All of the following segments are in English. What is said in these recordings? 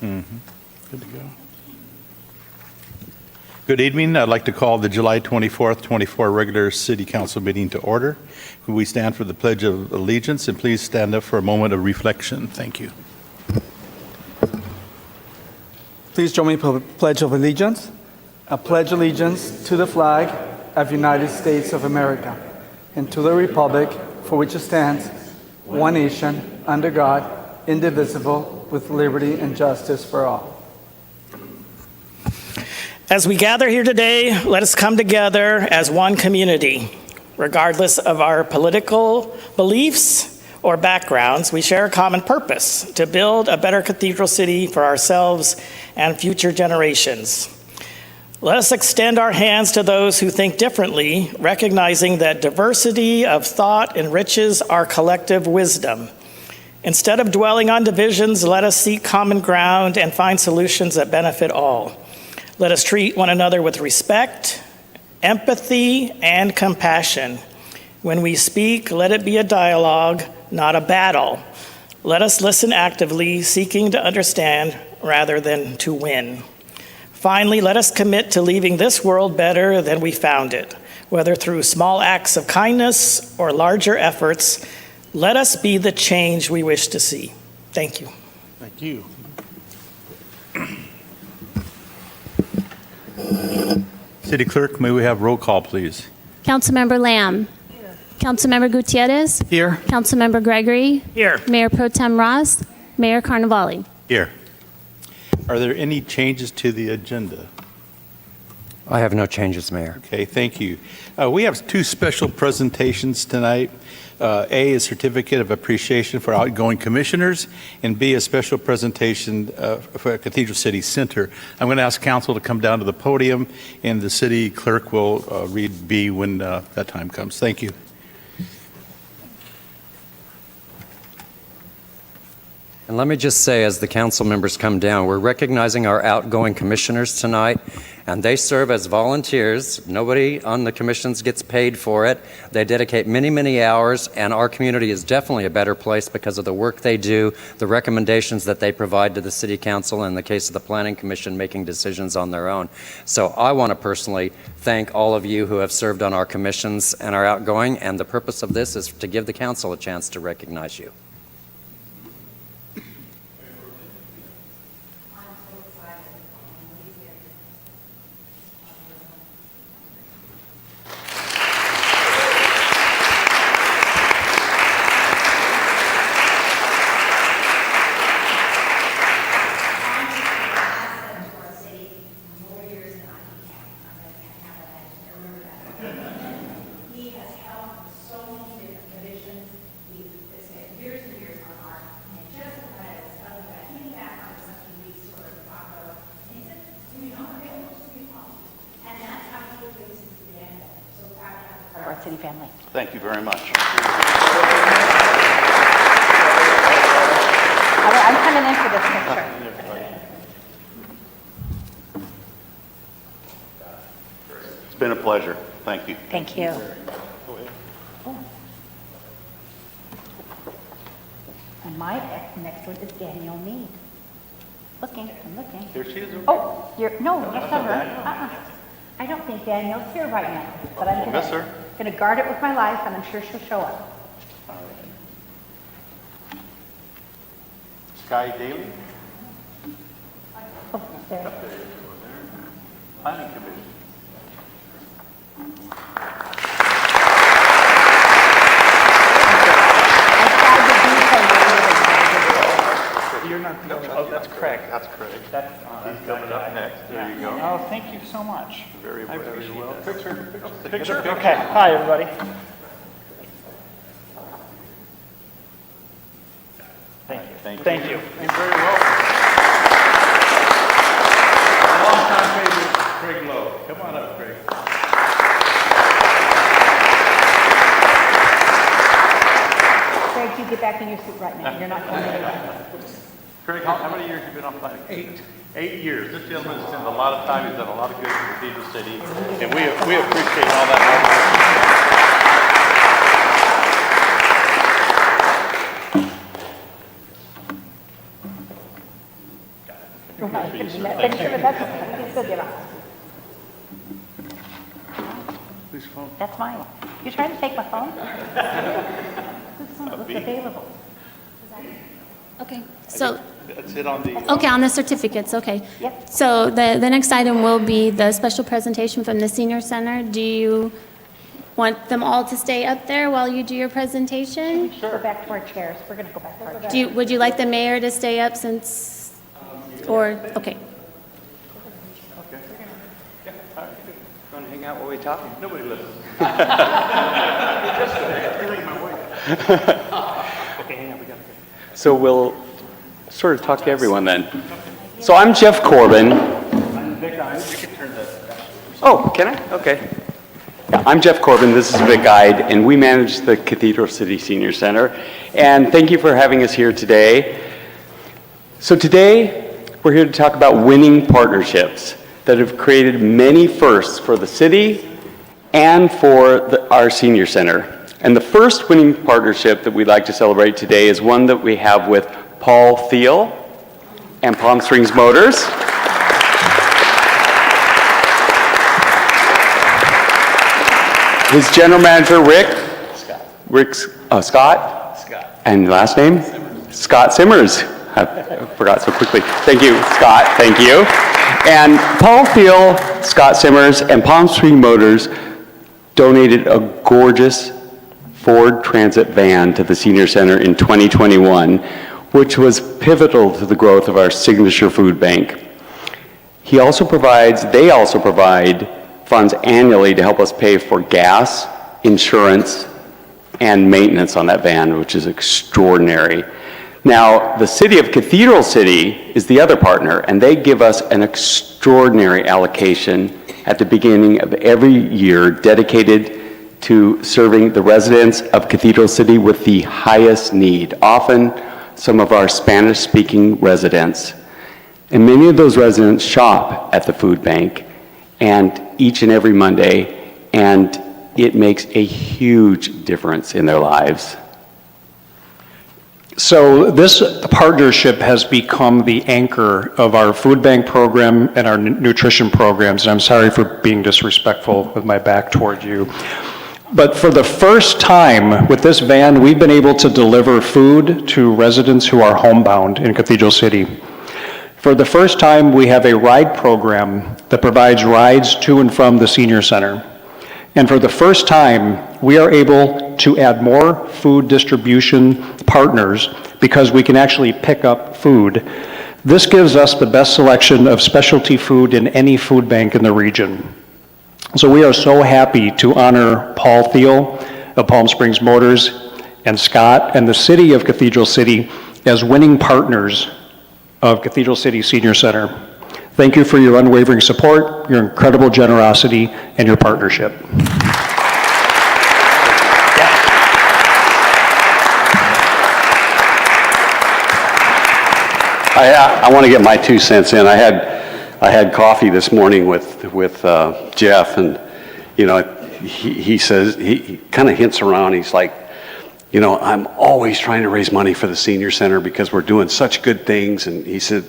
Good to go. Good evening. I'd like to call the July 24th, 24 regular City Council meeting to order. Could we stand for the Pledge of Allegiance, and please stand up for a moment of reflection. Thank you. Please join me for the Pledge of Allegiance. I pledge allegiance to the flag of the United States of America and to the republic for which it stands, one nation, under God, indivisible, with liberty and justice for all. As we gather here today, let us come together as one community. Regardless of our political beliefs or backgrounds, we share a common purpose: to build a better cathedral city for ourselves and future generations. Let us extend our hands to those who think differently, recognizing that diversity of thought enriches our collective wisdom. Instead of dwelling on divisions, let us seek common ground and find solutions that benefit all. Let us treat one another with respect, empathy, and compassion. When we speak, let it be a dialogue, not a battle. Let us listen actively, seeking to understand rather than to win. Finally, let us commit to leaving this world better than we found it. Whether through small acts of kindness or larger efforts, let us be the change we wish to see. Thank you. Thank you. City Clerk, may we have roll call, please? Councilmember Lamb. Here. Councilmember Gutierrez. Here. Councilmember Gregory. Here. Mayor Pro Tem Ross. Mayor Carnevale. Here. Are there any changes to the agenda? I have no changes, Mayor. Okay, thank you. We have two special presentations tonight. A, a certificate of appreciation for outgoing commissioners, and B, a special presentation for Cathedral City Center. I'm going to ask council to come down to the podium, and the city clerk will read B when that time comes. Thank you. And let me just say, as the council members come down, we're recognizing our outgoing commissioners tonight, and they serve as volunteers. Nobody on the commissions gets paid for it. They dedicate many, many hours, and our community is definitely a better place because of the work they do, the recommendations that they provide to the city council, in the case of the planning commission, making decisions on their own. So I want to personally thank all of you who have served on our commissions and are outgoing, and the purpose of this is to give the council a chance to recognize you. Our city family. Thank you very much. I'm coming in for this picture. It's been a pleasure. Thank you. Thank you. Oh. And my next one is Danielle Mead. I'm looking. Here she is. Oh, no, that's not her. I don't think Danielle's here right now, but I'm Miss her. gonna guard it with my life, and I'm sure she'll show up. Sky Daly, Oh, there. Planning Commission. You're not the only, oh, that's Craig. That's Craig. He's coming up next. There you go. Oh, thank you so much. Very I well. appreciate Well. that. Picture. Picture? Okay, hi, everybody. Thank you. Thank you. You're very welcome. Long-time favorite, Craig Lowe. Come on up, Craig. Craig, you get back in your seat right now. You're not coming anywhere. Craig, how many years have you been on planning? 8 years. This gentleman has spent a lot of time. He's done a lot of good for Cathedral City, and we appreciate all that. That's mine. You trying to take my phone? This phone looks available. Okay, so, That's it on the. okay, on the certificates, okay. Yep. So the next item will be the special presentation from the senior center. Do you want them all to stay up there while you do your presentation? Go back to our chairs. We're going to go back to our chairs. Would you like the mayor to stay up since, or, okay. Want to hang out while we talk? Nobody listens. Okay, hang on, we got it. So we'll sort of talk to everyone then. So I'm Jeff Corbin. Oh, can I? Okay. Yeah, I'm Jeff Corbin, this is Vic Guide, and we manage the Cathedral City Senior Center. And thank you for having us here today. So today, we're here to talk about winning partnerships that have created many firsts for the city and for our senior center. And the first winning partnership that we'd like to celebrate today is one that we have with Paul Thiel and Palm Springs Motors. His general manager, Scott, and last name? Scott Simmers. I forgot so quickly. Thank you, Scott, thank you. And Paul Thiel, Scott Simmers, and Palm Springs Motors donated a gorgeous Ford Transit van to the Senior Center in 2021, which was pivotal to the growth of our signature food bank. They also provide funds annually to help us pay for gas, insurance, and maintenance on that van, which is extraordinary. Now, the city of Cathedral City is the other partner, and they give us an extraordinary allocation at the beginning of every year dedicated to serving the residents of Cathedral City with the highest need, often some of our Spanish-speaking residents. And many of those residents shop at the food bank and each and every Monday, and it makes a huge difference in their lives. So this partnership has become the anchor of our food bank program and our nutrition programs, and I'm sorry for being disrespectful with my back toward you. But for the first time with this van, we've been able to deliver food to residents who are homebound in Cathedral City. For the first time, we have a ride program that provides rides to and from the senior center. And for the first time, we are able to add more food distribution partners because we can actually pick up food. This gives us the best selection of specialty food in any food bank in the region. So we are so happy to honor Paul Thiel of Palm Springs Motors and Scott and the city of Cathedral City as winning partners of Cathedral City Senior Center. Thank you for your unwavering support, your incredible generosity, and your partnership. I want to get my 2 cents in. I had coffee this morning with Jeff, and you know, he says, he kind of hints around. He's like, you know, I'm always trying to raise money for the senior center because we're doing such good things. And he said,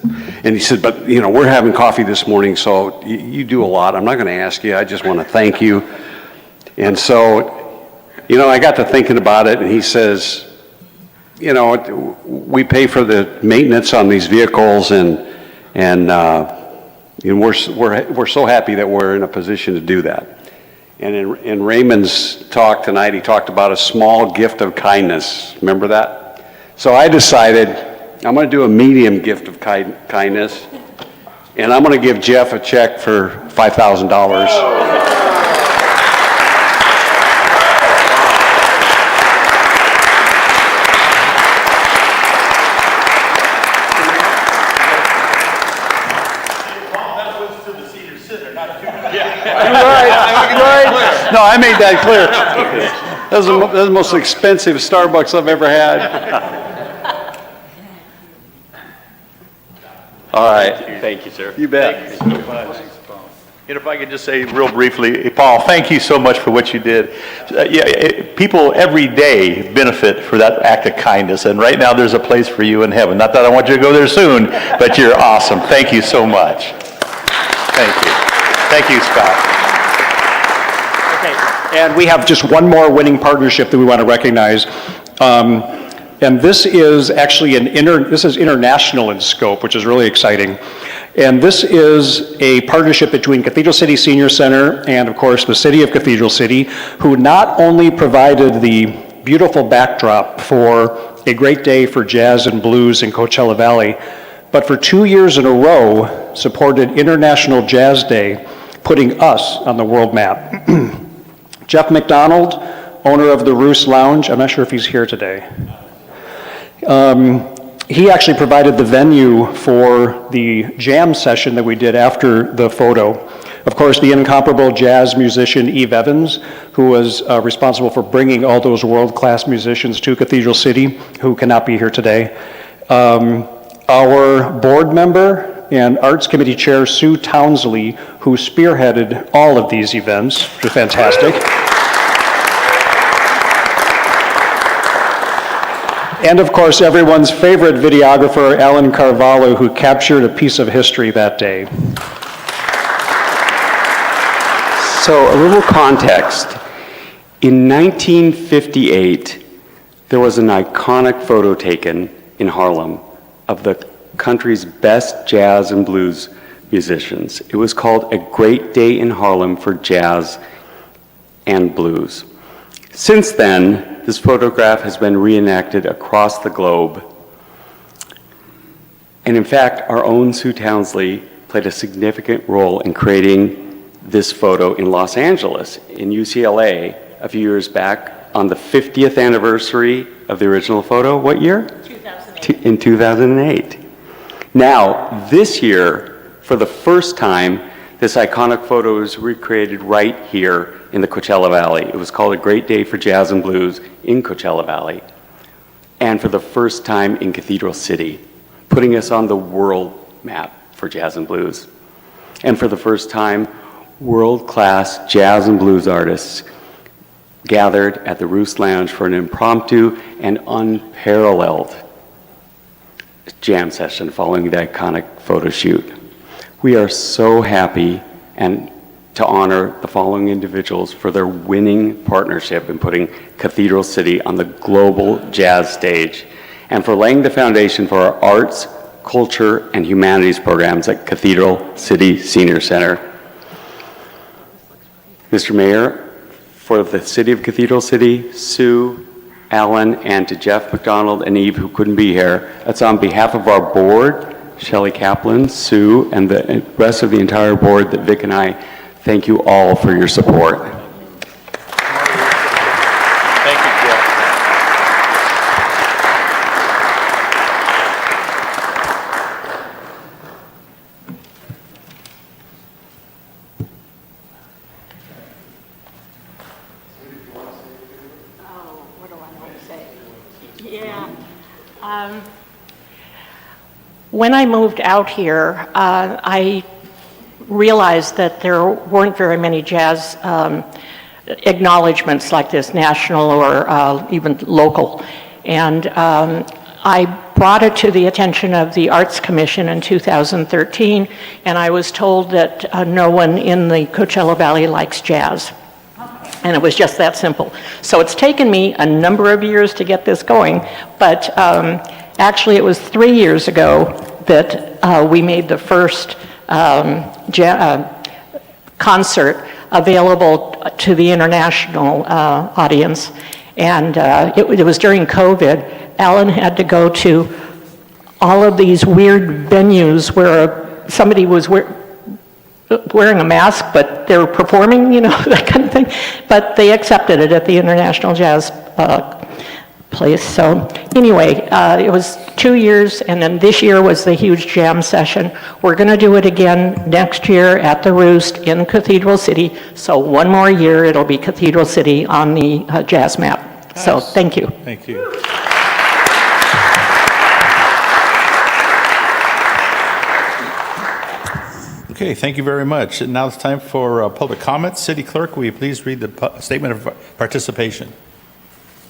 but you know, we're having coffee this morning, so you do a lot. I'm not going to ask you. I just want to thank you. And so, you know, I got to thinking about it, and he says, you know, we pay for the maintenance on these vehicles, and you know, we're so happy that we're in a position to do that. And in Raymond's talk tonight, he talked about a small gift of kindness. Remember that? So I decided I'm going to do a medium gift of kindness, and I'm going to give Jeff a check for $5,000. Right. No, I made that clear. That was the most expensive Starbucks I've ever had. All right. Thank you, sir. You bet. Thank you so much. And if I could just say real briefly, Paul, thank you so much for what you did. People every day benefit for that act of kindness, and right now there's a place for you in heaven. Not that I want you to go there soon, but you're awesome. Thank you so much. Thank you. Thank you, Scott. Okay, and we have just one more winning partnership that we want to recognize. And this is actually this is international in scope, which is really exciting. And this is a partnership between Cathedral City Senior Center and, of course, the City of Cathedral City, who not only provided the beautiful backdrop for a great day for jazz and blues in Coachella Valley, but for 2 years in a row supported International Jazz Day, putting us on the world map. Jeff McDonald, owner of the Roost Lounge, I'm not sure if he's here today. He actually provided the venue for the jam session that we did after the photo. Of course, the incomparable jazz musician Eve Evans, who was responsible for bringing all those world-class musicians to Cathedral City, who cannot be here today. Our board member and Arts Committee Chair Sue Townsley, who spearheaded all of these events, which was fantastic. And of course, everyone's favorite videographer, Alan Carvalho, who captured a piece of history that day. So a little context. In 1958, there was an iconic photo taken in Harlem of the country's best jazz and blues musicians. It was called A Great Day in Harlem for Jazz and Blues. Since then, this photograph has been reenacted across the globe. And in fact, our own Sue Townsley played a significant role in creating this photo in Los Angeles, in UCLA, a few years back on the 50th anniversary of the original photo. What year? 2008. In 2008. Now, this year, for the first time, this iconic photo is recreated right here in the Coachella Valley. It was called A Great Day for Jazz and Blues in Coachella Valley, and for the first time in Cathedral City, putting us on the world map for jazz and blues. And for the first time, world-class jazz and blues artists gathered at the Roost Lounge for an impromptu and unparalleled jam session following the iconic photo shoot. We are so happy and to honor the following individuals for their winning partnership in putting Cathedral City on the global jazz stage, and for laying the foundation for our arts, culture, and humanities programs at Cathedral City Senior Center. Mr. Mayor, for the City of Cathedral City, Sue, Alan, and to Jeff McDonald and Eve, who couldn't be here, that's on behalf of our board, Shelley Kaplan, Sue, and the rest of the entire board, that Vic and I thank you all for your support. Thank you, Jeff. Oh, what do I want to say? Yeah. When I moved out here, I realized that there weren't very many jazz acknowledgments like this, national or even local. And I brought it to the attention of the Arts Commission in 2013, and I was told that no one in the Coachella Valley likes jazz. And it was just that simple. So it's taken me a number of years to get this going, but actually it was 3 years ago that we made the first concert available to the international audience. And it was during COVID. Alan had to go to all of these weird venues where somebody was wearing a mask, but they were performing, you know, that kind of thing. But they accepted it at the International Jazz place. So anyway, it was 2 years, and then this year was the huge jam session. We're going to do it again next year at the Roost in Cathedral City. So one more year, it'll be Cathedral City on the jazz map. Nice. So thank you. Thank you. Okay, thank you very much. And now it's time for public comments. City Clerk, will you please read the statement of participation?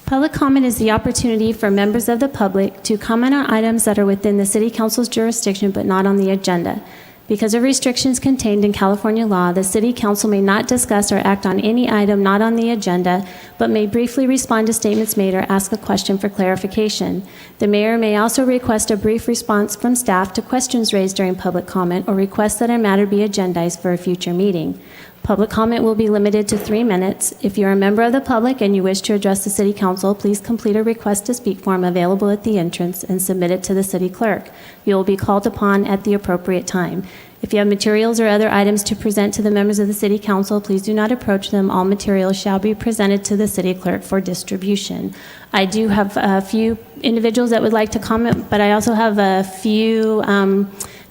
Public comment is the opportunity for members of the public to comment on items that are within the City Council's jurisdiction but not on the agenda. Because of restrictions contained in California law, the City Council may not discuss or act on any item not on the agenda, but may briefly respond to statements made or ask a question for clarification. The mayor may also request a brief response from staff to questions raised during public comment or request that a matter be agendized for a future meeting. Public comment will be limited to 3 minutes. If you're a member of the public and you wish to address the City Council, please complete a request to speak form available at the entrance and submit it to the City Clerk. You will be called upon at the appropriate time. If you have materials or other items to present to the members of the City Council, please do not approach them. All materials shall be presented to the City Clerk for distribution. I do have a few individuals that would like to comment, but I also have a few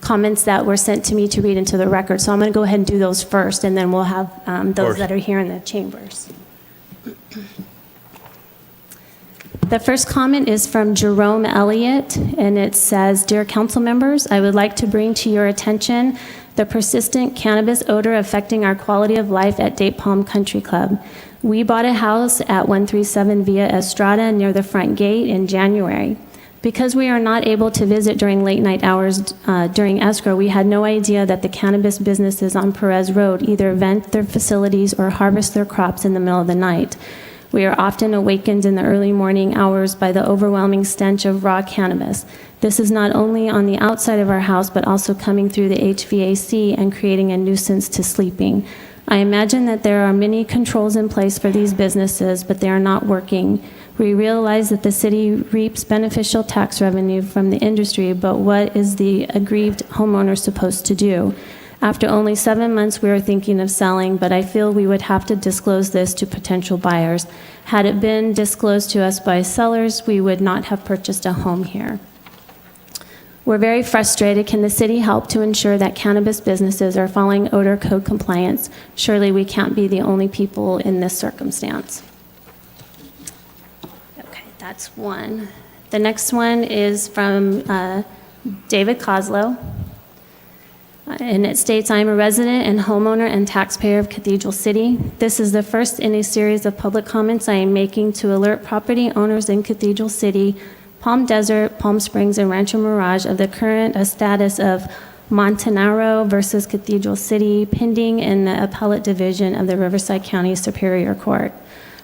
comments that were sent to me to read into the record. So I'm going to go ahead and do those first, and then we'll have those that are here in the chambers. The first comment is from Jerome Elliott, and it says, "Dear council members, I would like to bring to your attention the persistent cannabis odor affecting our quality of life at Date Palm Country Club. We bought a house at 137 Via Estrada near the front gate in January. Because we are not able to visit during late night hours during escrow, we had no idea that the cannabis businesses on Perez Road either vent their facilities or harvest their crops in the middle of the night. We are often awakened in the early morning hours by the overwhelming stench of raw cannabis. This is not only on the outside of our house, but also coming through the HVAC and creating a nuisance to sleeping. I imagine that there are many controls in place for these businesses, but they are not working. We realize that the city reaps beneficial tax revenue from the industry, but what is the aggrieved homeowner supposed to do? After only 7 months, we are thinking of selling, but I feel we would have to disclose this to potential buyers. Had it been disclosed to us by sellers, we would not have purchased a home here. We're very frustrated. Can the city help to ensure that cannabis businesses are following odor code compliance? Surely we can't be the only people in this circumstance." Okay, that's one. The next one is from David Coslow. And it states, "I am a resident and homeowner and taxpayer of Cathedral City. This is the first in a series of public comments I am making to alert property owners in Cathedral City, Palm Desert, Palm Springs, and Rancho Mirage of the current status of Montanaro versus Cathedral City pending in the Appellate Division of the Riverside County Superior Court.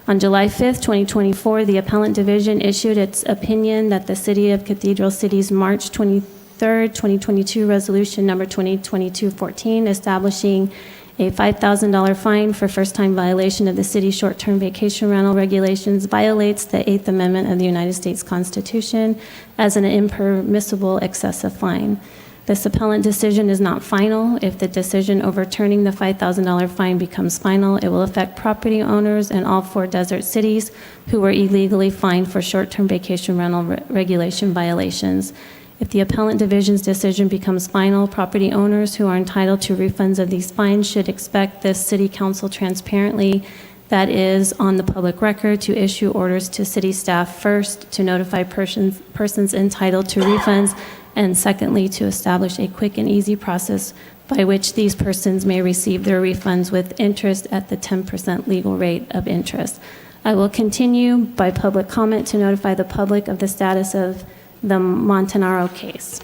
On July 5th, 2024, the Appellate Division issued its opinion that the City of Cathedral City's March 23rd, 2022 resolution number 2022-14 establishing a $5,000 fine for first-time violation of the city's short-term vacation rental regulations violates the 8th Amendment of the United States Constitution as an impermissible excessive fine. This appellant decision is not final. If the decision overturning the $5,000 fine becomes final, it will affect property owners in all 4 desert cities who were illegally fined for short-term vacation rental regulation violations. If the appellant division's decision becomes final, property owners who are entitled to refunds of these fines should expect this city council transparently, that is, on the public record, to issue orders to city staff first to notify persons entitled to refunds, and secondly, to establish a quick and easy process by which these persons may receive their refunds with interest at the 10% legal rate of interest. I will continue by public comment to notify the public of the status of the Montanaro case.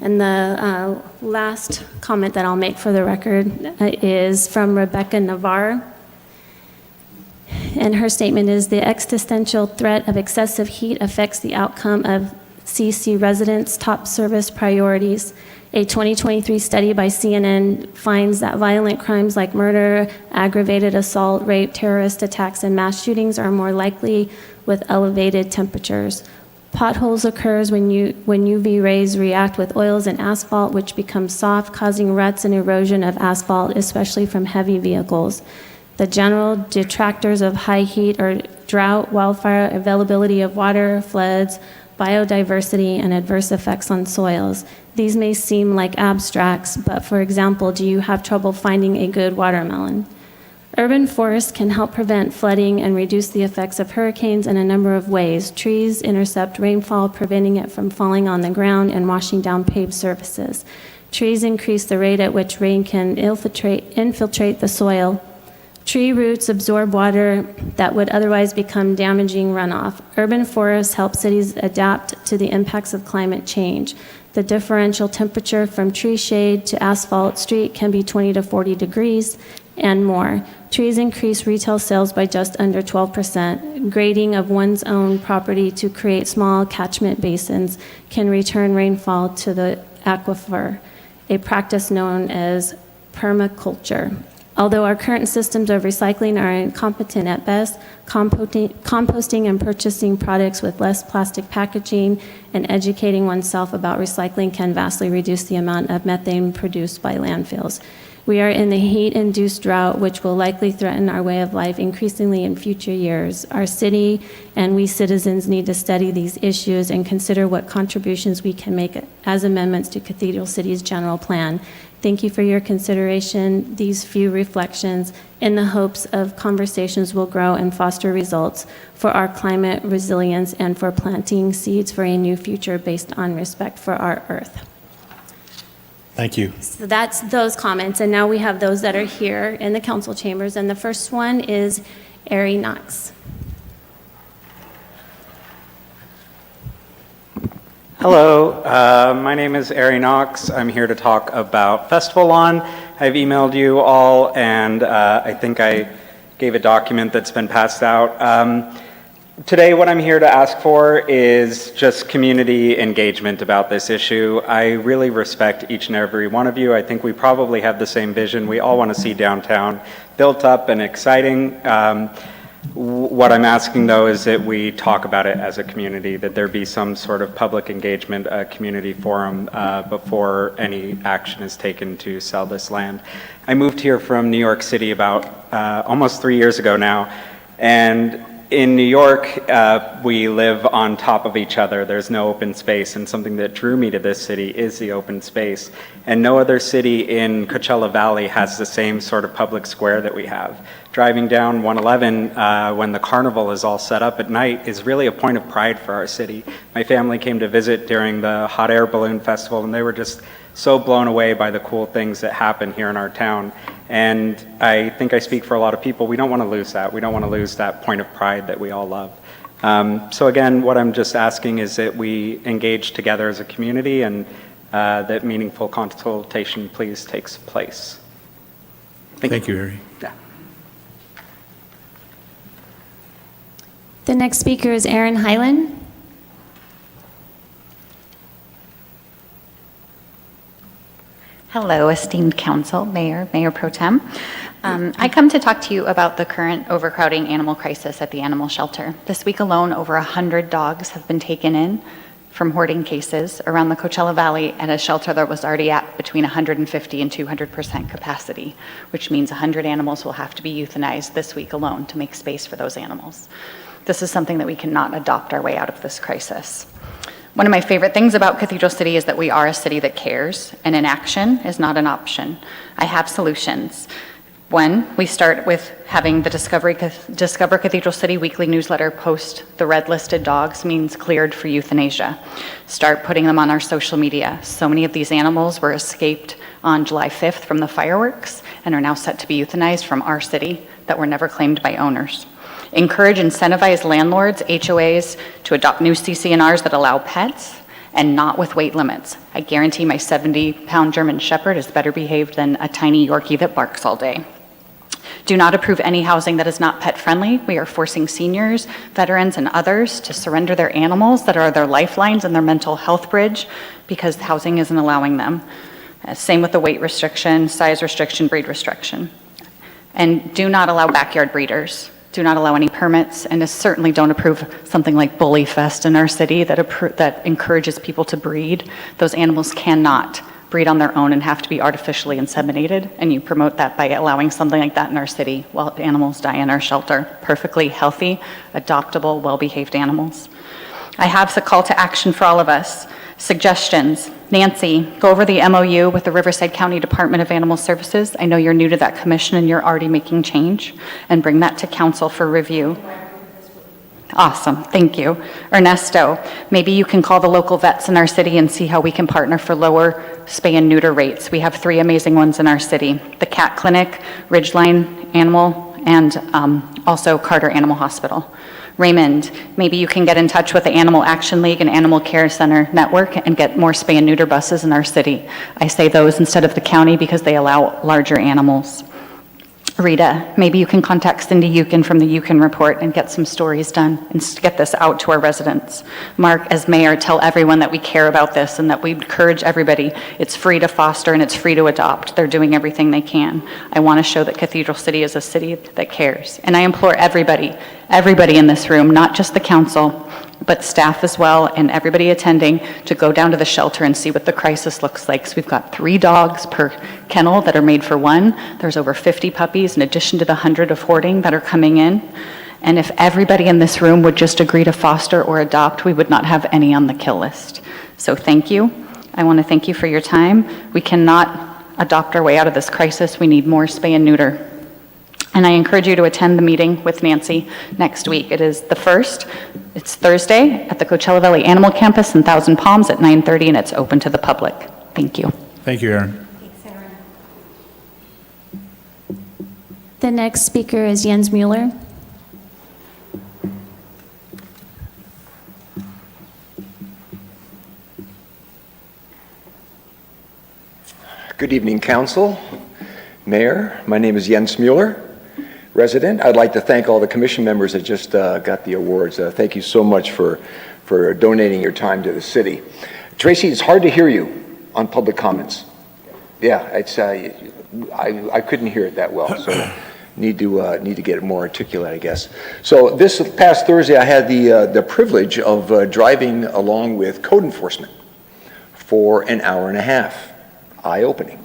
And the last comment that I'll make for the record is from Rebecca Navarre. And her statement is, "The existential threat of excessive heat affects the outcome of CC residents' top service priorities. A 2023 study by CNN finds that violent crimes like murder, aggravated assault, rape, terrorist attacks, and mass shootings are more likely with elevated temperatures. Potholes occurs when UV rays react with oils and asphalt, which becomes soft, causing ruts and erosion of asphalt, especially from heavy vehicles. The general detractors of high heat are drought, wildfire, availability of water, floods, biodiversity, and adverse effects on soils. These may seem like abstracts, but for example, do you have trouble finding a good watermelon? Urban forests can help prevent flooding and reduce the effects of hurricanes in a number of ways. Trees intercept rainfall, preventing it from falling on the ground and washing down paved surfaces. Trees increase the rate at which rain can infiltrate the soil. Tree roots absorb water that would otherwise become damaging runoff. Urban forests help cities adapt to the impacts of climate change. The differential temperature from tree shade to asphalt street can be 20 to 40 degrees and more. Trees increase retail sales by just under 12%. Grading of one's own property to create small catchment basins can return rainfall to the aquifer, a practice known as permaculture. Although our current systems of recycling are incompetent at best, composting and purchasing products with less plastic packaging and educating oneself about recycling can vastly reduce the amount of methane produced by landfills. We are in the heat-induced drought, which will likely threaten our way of life increasingly in future years. Our city and we citizens need to study these issues and consider what contributions we can make as amendments to Cathedral City's general plan. Thank you for your consideration. These few reflections in the hopes of conversations will grow and foster results for our climate resilience and for planting seeds for a new future based on respect for our earth. Thank you. So that's those comments, and now we have those that are here in the council chambers, and the first one is Ari Knox. Hello, my name is Ari Knox. I'm here to talk about Festival Lawn. I've emailed you all, and I think I gave a document that's been passed out. Today, what I'm here to ask for is just community engagement about this issue. I really respect each and every one of you. I think we probably have the same vision. We all want to see downtown built up and exciting. What I'm asking, though, is that we talk about it as a community, that there be some sort of public engagement, a community forum before any action is taken to sell this land. I moved here from New York City about almost 3 years ago now, and in New York, we live on top of each other. There's no open space, and something that drew me to this city is the open space. And no other city in Coachella Valley has the same sort of public square that we have. Driving down 111 when the carnival is all set up at night is really a point of pride for our city. My family came to visit during the Hot Air Balloon Festival, and they were just so blown away by the cool things that happen here in our town. And I think I speak for a lot of people. We don't want to lose that. We don't want to lose that point of pride that we all love. So again, what I'm just asking is that we engage together as a community and that meaningful consultation please takes place. Thank you, Ari. Yeah. The next speaker is Aaron Hyland. Hello, esteemed council, Mayor Pro Tem. I come to talk to you about the current overcrowding animal crisis at the animal shelter. This week alone, over 100 dogs have been taken in from hoarding cases around the Coachella Valley at a shelter that was already at between 150 and 200% capacity, which means 100 animals will have to be euthanized this week alone to make space for those animals. This is something that we cannot adopt our way out of this crisis. One of my favorite things about Cathedral City is that we are a city that cares, and inaction is not an option. I have solutions. One, we start with having the Discover Cathedral City weekly newsletter post the red listed dogs means cleared for euthanasia. Start putting them on our social media. So many of these animals were escaped on July 5th from the fireworks and are now set to be euthanized from our city that were never claimed by owners. Encourage, incentivize landlords, HOAs to adopt new CC&Rs that allow pets and not with weight limits. I guarantee my 70-pound German Shepherd is better behaved than a tiny Yorkie that barks all day. Do not approve any housing that is not pet-friendly. We are forcing seniors, veterans, and others to surrender their animals that are their lifelines and their mental health bridge because housing isn't allowing them. Same with the weight restriction, size restriction, breed restriction. And do not allow backyard breeders. Do not allow any permits, and certainly don't approve something like Bully Fest in our city that encourages people to breed. Those animals cannot breed on their own and have to be artificially inseminated, and you promote that by allowing something like that in our city while animals die in our shelter. Perfectly healthy, adoptable, well-behaved animals. I have the call to action for all of us. Suggestions. Nancy, go over the MOU with the Riverside County Department of Animal Services. I know you're new to that commission and you're already making change, and bring that to council for review. Awesome, thank you. Ernesto, maybe you can call the local vets in our city and see how we can partner for lower spay and neuter rates. We have 3 amazing ones in our city: the Cat Clinic, Ridgeline Animal, and also Carter Animal Hospital. Raymond, maybe you can get in touch with the Animal Action League and Animal Care Center Network and get more spay and neuter buses in our city. I say those instead of the county because they allow larger animals. Rita, maybe you can contact Cindy Yukin from the Yukin Report and get some stories done and get this out to our residents. Mark, as mayor, tell everyone that we care about this and that we encourage everybody. It's free to foster and it's free to adopt. They're doing everything they can. I want to show that Cathedral City is a city that cares. And I implore everybody in this room, not just the council, but staff as well, and everybody attending, to go down to the shelter and see what the crisis looks like. So we've got 3 dogs per kennel that are made for 1. There's over 50 puppies in addition to the 100 of hoarding that are coming in. And if everybody in this room would just agree to foster or adopt, we would not have any on the kill list. So thank you. I want to thank you for your time. We cannot adopt our way out of this crisis. We need more spay and neuter. And I encourage you to attend the meeting with Nancy next week. It is the 1st. It's Thursday at the Coachella Valley Animal Campus in Thousand Palms at 9:30, and it's open to the public. Thank you. Thank you, Aaron. The next speaker is Jens Mueller. Good evening, Council, Mayor. My name is Jens Mueller, resident. I'd like to thank all the commission members that just got the awards. Thank you so much for donating your time to the city. Tracy, it's hard to hear you on public comments. Yeah, it's I couldn't hear it that well, so need to get it more articulate, I guess. So this past Thursday, I had the privilege of driving along with code enforcement for an hour and a half. Eye-opening.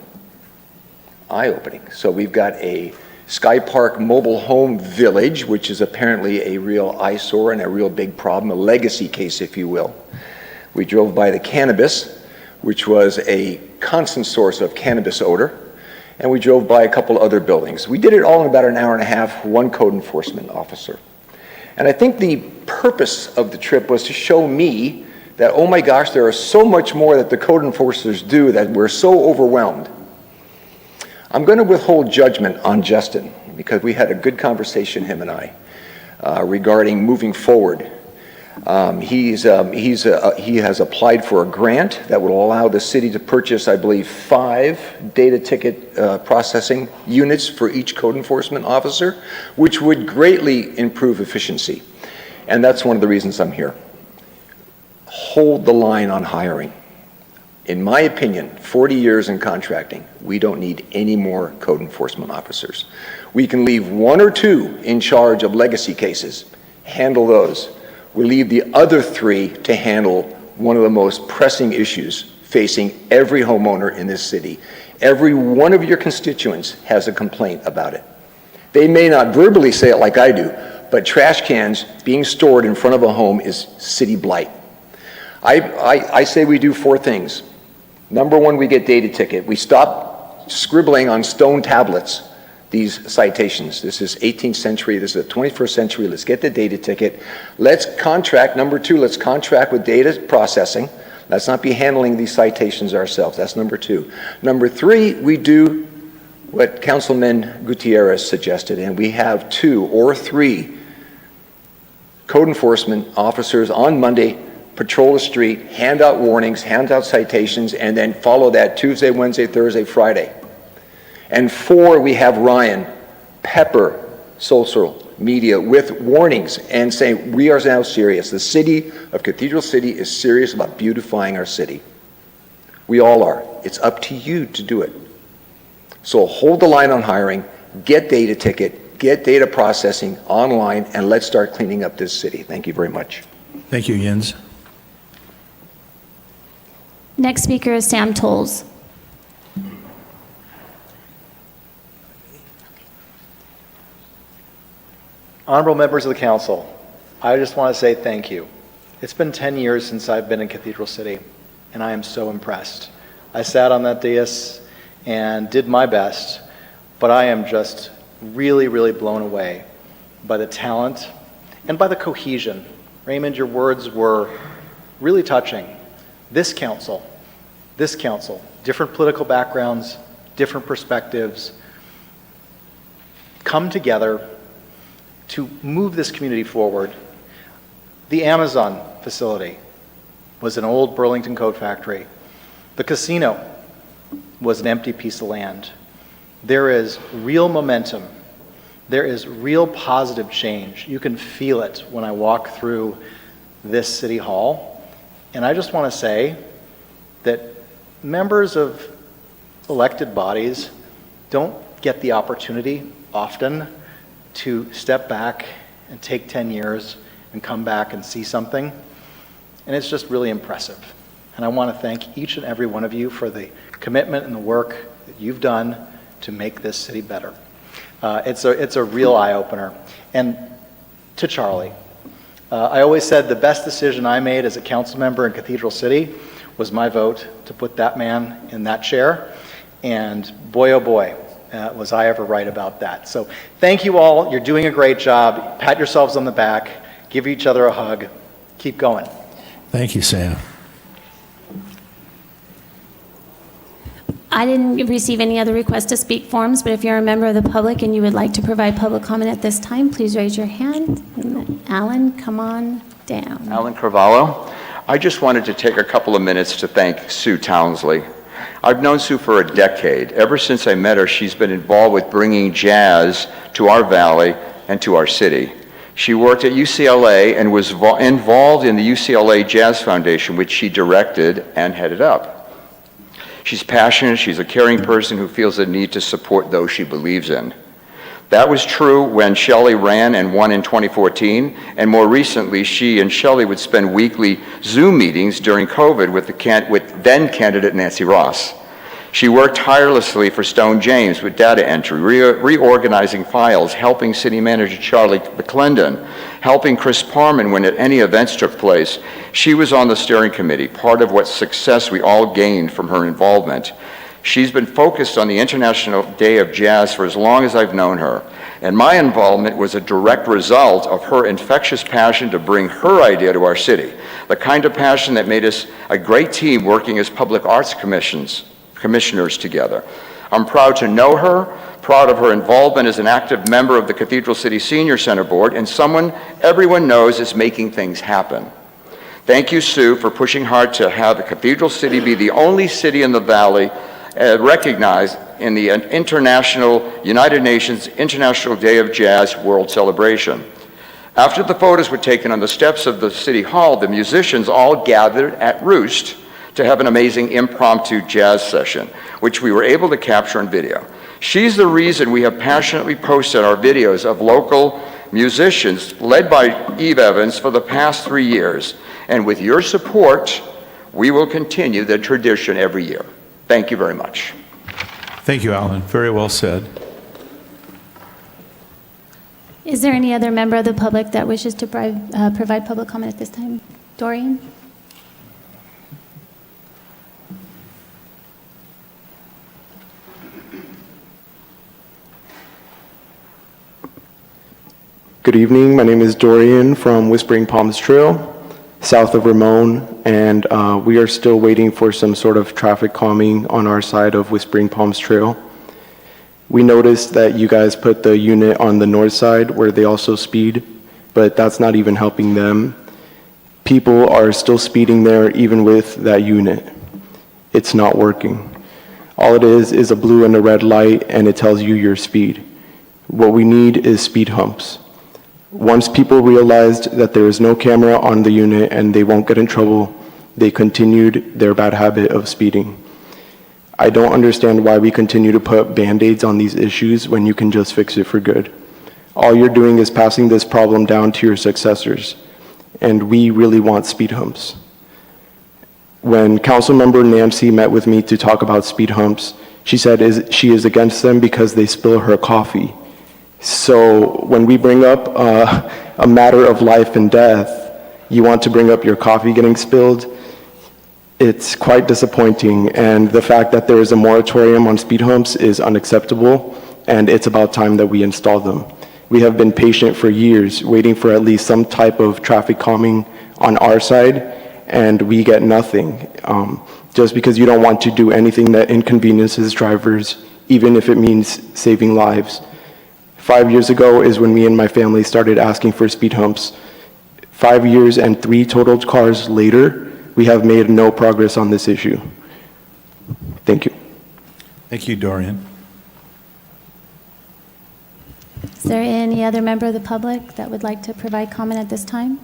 So we've got a Sky Park mobile home village, which is apparently a real eyesore and a real big problem, a legacy case, if you will. We drove by the cannabis, which was a constant source of cannabis odor, and we drove by a couple other buildings. We did it all in about an hour and a half, 1 code enforcement officer. And I think the purpose of the trip was to show me that, oh my gosh, there is so much more that the code enforcers do that we're so overwhelmed. I'm going to withhold judgment on Justin because we had a good conversation, him and I, regarding moving forward. He has applied for a grant that will allow the city to purchase, I believe, 5 data ticket processing units for each code enforcement officer, which would greatly improve efficiency. And that's one of the reasons I'm here. Hold the line on hiring. In my opinion, 40 years in contracting, we don't need any more code enforcement officers. We can leave 1 or 2 in charge of legacy cases, handle those. We leave the other 3 to handle one of the most pressing issues facing every homeowner in this city. Every one of your constituents has a complaint about it. They may not verbally say it like I do, but trash cans being stored in front of a home is city blight. I say we do 4 things. Number 1, we get data ticket. We stop scribbling on stone tablets these citations. This is 18th century, this is the 21st century. Let's get the data ticket. Let's contract, number 2, let's contract with data processing. Let's not be handling these citations ourselves. That's number 2. Number 3, we do what Councilman Gutierrez suggested, and we have 2 or 3 code enforcement officers on Monday patrol the street, hand out warnings, hand out citations, and then follow that Tuesday, Wednesday, Thursday, Friday. And 4, we have Ryan pepper social media with warnings and saying, we are now serious. The city of Cathedral City is serious about beautifying our city. We all are. It's up to you to do it. So hold the line on hiring, get data ticket, get data processing online, and let's start cleaning up this city. Thank you very much. Thank you, Jens. Next speaker is Sam Tolles. Honorable members of the council, I just want to say thank you. It's been 10 years since I've been in Cathedral City, and I am so impressed. I sat on that dais and did my best, but I am just really, really blown away by the talent and by the cohesion. Raymond, your words were really touching. This council, different political backgrounds, different perspectives, come together to move this community forward. The Amazon facility was an old Burlington coat factory. The casino was an empty piece of land. There is real momentum. There is real positive change. You can feel it when I walk through this city hall. And I just want to say that members of elected bodies don't get the opportunity often to step back and take 10 years and come back and see something. And it's just really impressive. And I want to thank each and every one of you for the commitment and the work that you've done to make this city better. It's a real eye-opener. And to Charlie, I always said the best decision I made as a council member in Cathedral City was my vote to put that man in that chair. And boy, oh boy, was I ever right about that. So thank you all. You're doing a great job. Pat yourselves on the back. Give each other a hug. Keep going. Thank you, Sam. I didn't receive any other requests to speak forms, but if you're a member of the public and you would like to provide public comment at this time, please raise your hand. And Alan, come on down. Alan Carvalho. I just wanted to take a couple of minutes to thank Sue Townsley. I've known Sue for a decade. Ever since I met her, she's been involved with bringing jazz to our valley and to our city. She worked at UCLA and was involved in the UCLA Jazz Foundation, which she directed and headed up. She's passionate, she's a caring person who feels the need to support those she believes in. That was true when Shelley ran and won in 2014, and more recently, she and Shelley would spend weekly Zoom meetings during COVID with then candidate Nancy Ross. She worked tirelessly for Stone James with data entry, reorganizing files, helping City Manager Charlie McClendon, helping Chris Parman when any events took place. She was on the steering committee, part of what success we all gained from her involvement. She's been focused on the International Day of Jazz for as long as I've known her, and my involvement was a direct result of her infectious passion to bring her idea to our city, the kind of passion that made us a great team working as public arts commissioners together. I'm proud to know her, proud of her involvement as an active member of the Cathedral City Senior Center Board, and someone everyone knows is making things happen. Thank you, Sue, for pushing hard to have the Cathedral City be the only city in the Valley recognized in the United Nations International Day of Jazz World Celebration. After the photos were taken on the steps of the City Hall, the musicians all gathered at Roost to have an amazing impromptu jazz session, which we were able to capture on video. She's the reason we have passionately posted our videos of local musicians led by Eve Evans for the past 3 years. And with your support, we will continue the tradition every year. Thank you very much. Thank you, Alan. Very well said. Is there any other member of the public that wishes to provide public comment at this time? Dorian? Good evening. My name is Dorian from Whispering Palms Trail, south of Ramon, and we are still waiting for some sort of traffic calming on our side of Whispering Palms Trail. We noticed that you guys put the unit on the north side where they also speed, but that's not even helping them. People are still speeding there even with that unit. It's not working. All it is a blue and a red light, and it tells you your speed. What we need is speed humps. Once people realized that there is no camera on the unit and they won't get in trouble, they continued their bad habit of speeding. I don't understand why we continue to put Band-Aids on these issues when you can just fix it for good. All you're doing is passing this problem down to your successors, and we really want speed humps. When Councilmember Nancy met with me to talk about speed humps, she said she is against them because they spill her coffee. So when we bring up a matter of life and death, you want to bring up your coffee getting spilled? It's quite disappointing, and the fact that there is a moratorium on speed humps is unacceptable, and it's about time that we install them. We have been patient for years, waiting for at least some type of traffic calming on our side, and we get nothing. Just because you don't want to do anything that inconveniences drivers, even if it means saving lives. 5 years ago is when me and my family started asking for speed humps. 5 years and 3 totaled cars later, we have made no progress on this issue. Thank you. Thank you, Dorian. Is there any other member of the public that would like to provide comment at this time?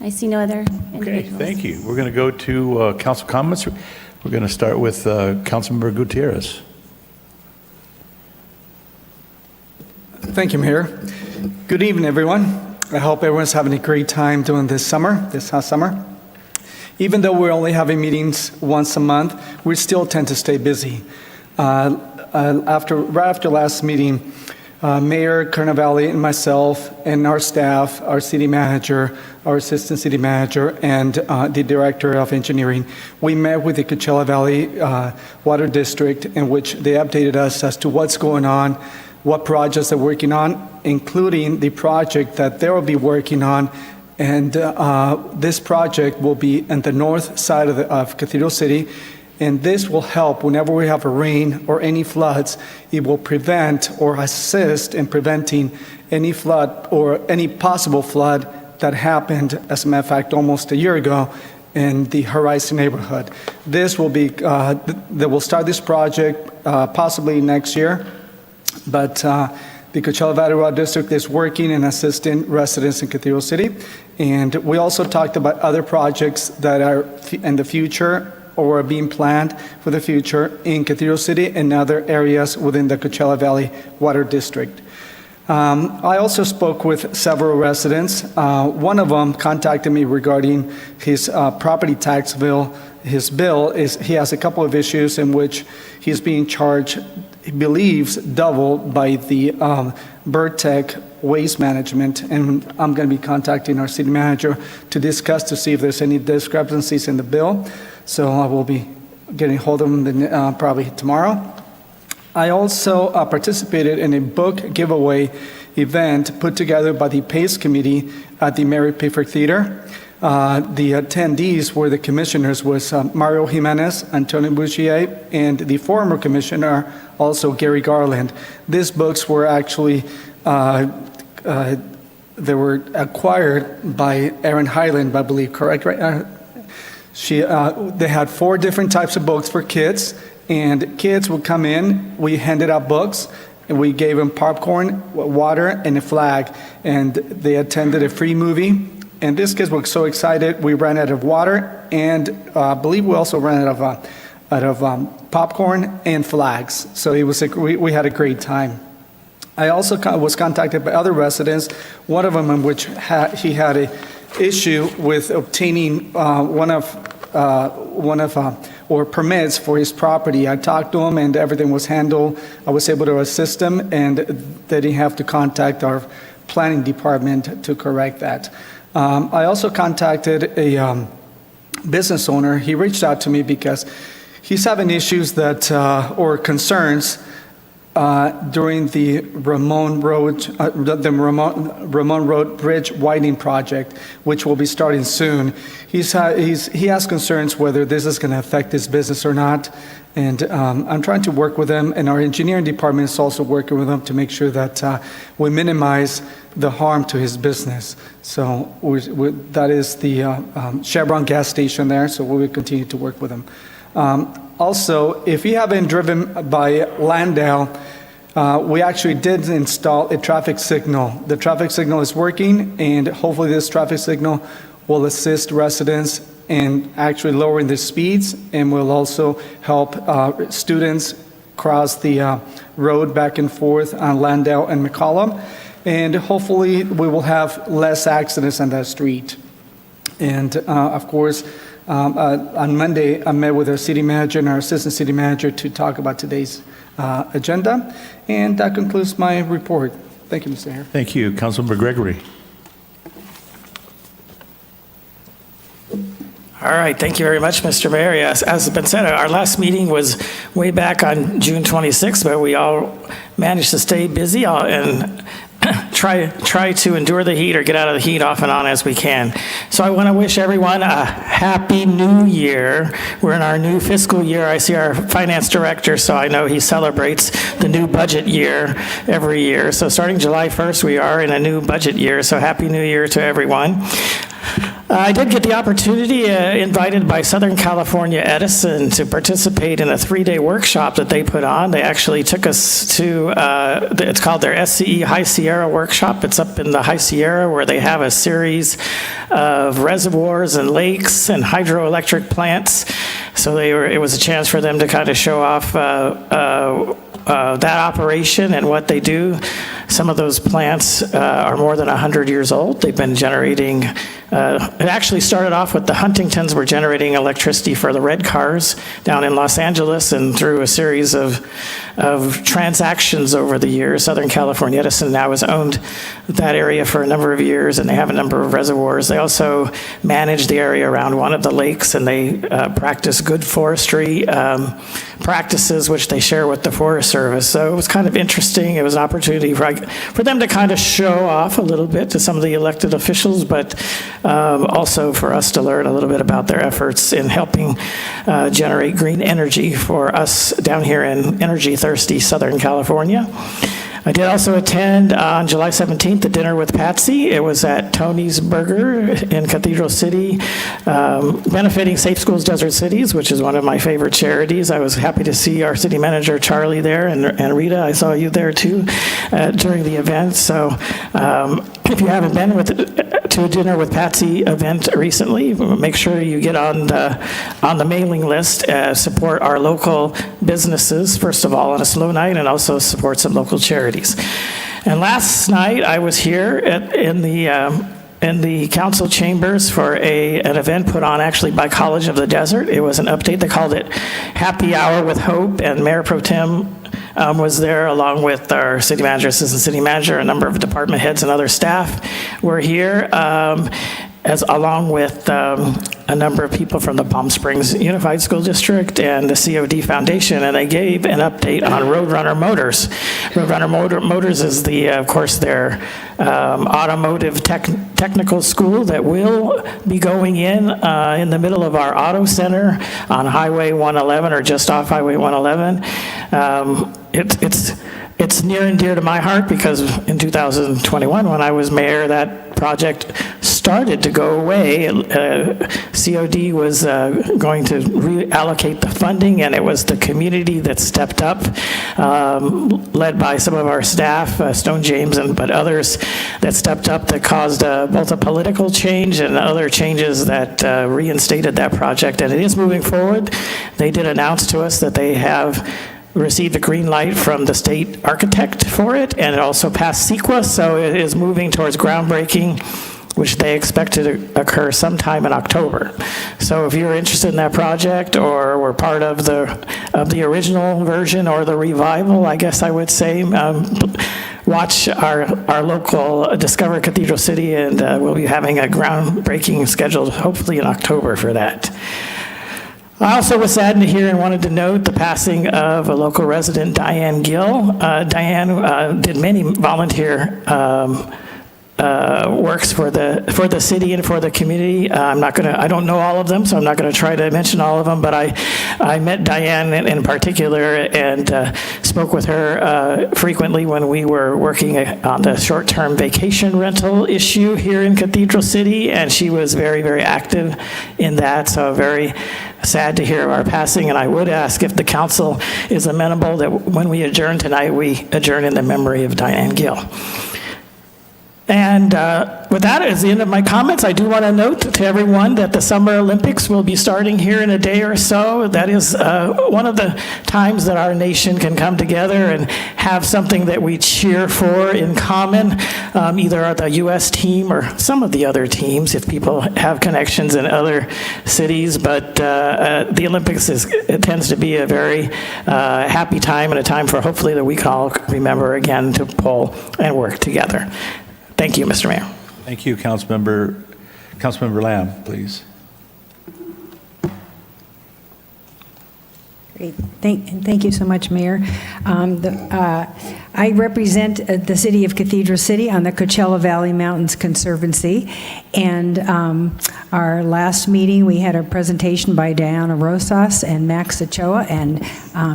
I see no other Okay, individuals. thank you. We're going to go to council comments. We're going to start with Councilmember Gutierrez. Thank you, Mayor. Good evening, everyone. I hope everyone's having a great time during this hot summer. Even though we're only having meetings once a month, we still tend to stay busy. Right after last meeting, Mayor Carnavale and myself and our staff, our city manager, our assistant city manager, and the director of engineering, we met with the Coachella Valley Water District, in which they updated us as to what's going on, what projects they're working on, including the project that they will be working on. And this project will be in the north side of Cathedral City. And this will help whenever we have a rain or any floods. It will prevent or assist in preventing any flood or any possible flood that happened, as a matter of fact, almost a year ago in the Horizon neighborhood. This will be, they will start this project possibly next year, but the Coachella Valley Water District is working and assisting residents in Cathedral City. And we also talked about other projects that are in the future or are being planned for the future in Cathedral City and other areas within the Coachella Valley Water District. I also spoke with several residents. One of them contacted me regarding his property tax bill. His bill is, he has a couple of issues in which he's being charged, he believes, double by the Bird-Tech Waste Management, and I'm going to be contacting our city manager to discuss to see if there's any discrepancies in the bill. So I will be getting hold of him probably tomorrow. I also participated in a book giveaway event put together by the PACE Committee at the Mary Pickford Theater. The attendees were the commissioners was Mario Jimenez, Antonio Bouchier, and the former commissioner, also Gary Garland. These books were actually, they were acquired by Erin Highland, I believe, correct? Right? They had 4 different types of books for kids, and kids would come in, we handed out books, and we gave them popcorn, water, and a flag, and they attended a free movie. And these kids were so excited, we ran out of water, and I believe we also ran out of popcorn and flags. So it was we had a great time. I also was contacted by other residents, one of them in which he had a issue with obtaining or permits for his property. I talked to him and everything was handled. I was able to assist him, and they didn't have to contact our planning department to correct that. I also contacted a business owner. He reached out to me because he's having issues that or concerns during the Ramon Road Bridge widening project, which will be starting soon. He has concerns whether this is going to affect his business or not, and I'm trying to work with him, and our engineering department is also working with him to make sure that we minimize the harm to his business. So that is the Chevron gas station there, so we will continue to work with him. Also, if you haven't driven by Landau, we actually did install a traffic signal. The traffic signal is working, and hopefully this traffic signal will assist residents in actually lowering the speeds, and will also help students cross the road back and forth on Landau and McCollum. And hopefully we will have less accidents on that street. And of course, on Monday, I met with our city manager and our assistant city manager to talk about today's agenda. And that concludes my report. Thank you, Mr. Mayor. Thank you. Councilmember Gregory. All right, thank you very much, Mr. Mayor. Yes, as has been said, our last meeting was way back on June 26th, but we all managed to stay busy and try to endure the heat or get out of the heat off and on as we can. So I want to wish everyone a happy new year. We're in our new fiscal year. I see our finance director, so I know he celebrates the new budget year every year. So starting July 1st, we are in a new budget year, so happy new year to everyone. I did get the opportunity, invited by Southern California Edison, to participate in a 3-day workshop that they put on. They actually took us to, it's called their SCE High Sierra workshop. It's up in the High Sierra where they have a series of reservoirs and lakes and hydroelectric plants. So it was a chance for them to kind of show off that operation and what they do. Some of those plants are more than 100 years old. They've been generating, it actually started off with the Huntingtons were generating electricity for the red cars down in Los Angeles, and through a series of transactions over the years, Southern California Edison now has owned that area for a number of years, and they have a number of reservoirs. They also manage the area around one of the lakes, and they practice good forestry practices, which they share with the Forest Service. So it was kind of interesting. It was an opportunity for them to kind of show off a little bit to some of the elected officials, but also for us to learn a little bit about their efforts in helping generate green energy for us down here in energy-thirsty Southern California. I did also attend on July 17th the dinner with Patsy. It was at Tony's Burger in Cathedral City, benefiting Safe Schools Desert Cities, which is one of my favorite charities. I was happy to see our city manager Charlie there, and Rita, I saw you there too during the event. So if you haven't been to a dinner with Patsy event recently, make sure you get on the mailing list. Support our local businesses, first of all, on a slow night, and also support some local charities. And last night, I was here in the council chambers for an event put on actually by College of the Desert. It was an update. They called it Happy Hour with Hope, and Mayor Pro Tem was there along with our city manager, assistant city manager, a number of department heads and other staff were here, along with a number of people from the Palm Springs Unified School District and the COD Foundation, and they gave an update on Roadrunner Motors. Roadrunner Motors is of course, their automotive technical school that will be going in the middle of our auto center on Highway 111, or just off Highway 111. It's near and dear to my heart because in 2021, when I was mayor, that project started to go away. COD was going to reallocate the funding, and it was the community that stepped up, led by some of our staff, Stone James, but others that stepped up, that caused both a political change and other changes that reinstated that project. And it is moving forward. They did announce to us that they have received a green light from the state architect for it, and it also passed CEQA, so it is moving towards groundbreaking, which they expect to occur sometime in October. So if you're interested in that project, or were part of the original version or the revival, I guess I would say, watch our local Discover Cathedral City, and we'll be having a groundbreaking scheduled hopefully in October for that. I also was saddened to hear and wanted to note the passing of a local resident, Diane Gill. Diane did many volunteer works for the city and for the community. I don't know all of them, so I'm not going to try to mention all of them, but I met Diane in particular and spoke with her frequently when we were working on the short-term vacation rental issue here in Cathedral City, and she was very, very active in that, so very sad to hear of our passing. And I would ask if the council is amenable that when we adjourn tonight, we adjourn in the memory of Diane Gill. And with that, as the end of my comments, I do want to note to everyone that the Summer Olympics will be starting here in a day or so. That is one of the times that our nation can come together and have something that we cheer for in common, either the U.S. team or some of the other teams, if people have connections in other cities. But the Olympics it tends to be a very happy time, and a time for hopefully that we can all remember again to pull and work together. Thank you, Mr. Mayor. Thank you, Councilmember Lamb, please. Great. Thank you so much, Mayor. I represent the city of Cathedral City on the Coachella Valley Mountains Conservancy. And our last meeting, we had a presentation by Diana Rosas and Max Ochoa, and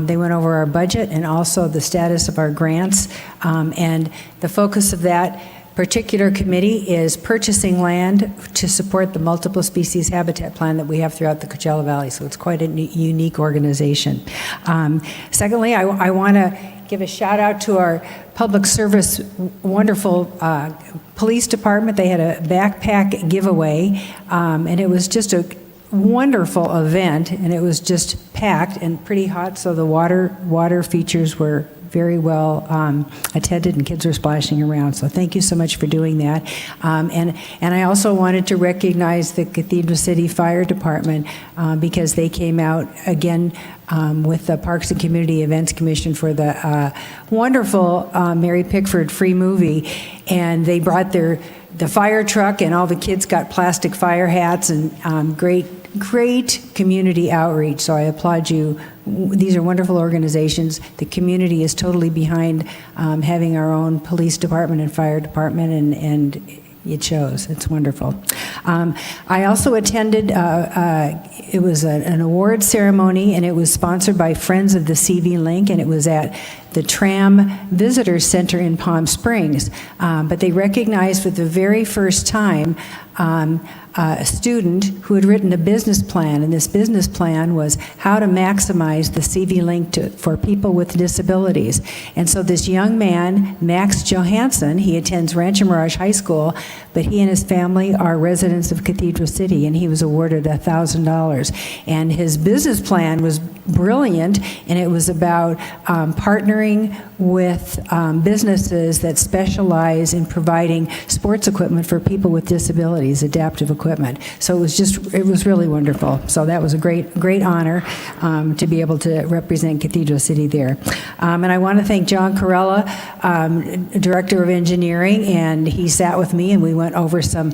they went over our budget and also the status of our grants. And the focus of that particular committee is purchasing land to support the multiple species habitat plan that we have throughout the Coachella Valley. So it's quite a unique organization. Secondly, I want to give a shout out to our public service wonderful police department. They had a backpack giveaway, and it was just a wonderful event, and it was just packed and pretty hot, so the water features were very well attended, and kids were splashing around. So thank you so much for doing that. And I also wanted to recognize the Cathedral City Fire Department because they came out again with the Parks and Community Events Commission for the wonderful Mary Pickford free movie, and they brought the fire truck, and all the kids got plastic fire hats, and great community outreach. So I applaud you. These are wonderful organizations. The community is totally behind having our own police department and fire department, and it shows. It's wonderful. I also attended, it was an award ceremony, and it was sponsored by Friends of the CV Link, and it was at the Tram Visitor Center in Palm Springs. But they recognized for the very first time a student who had written a business plan, and this business plan was how to maximize the CV Link for people with disabilities. And so this young man, Max Johansson, he attends Rancho Mirage High School, but he and his family are residents of Cathedral City, and he was awarded $1,000. And his business plan was brilliant, and it was about partnering with businesses that specialize in providing sports equipment for people with disabilities, adaptive equipment. So it was really wonderful. So that was a great honor to be able to represent Cathedral City there. And I want to thank John Corella, Director of Engineering, and he sat with me and we went over some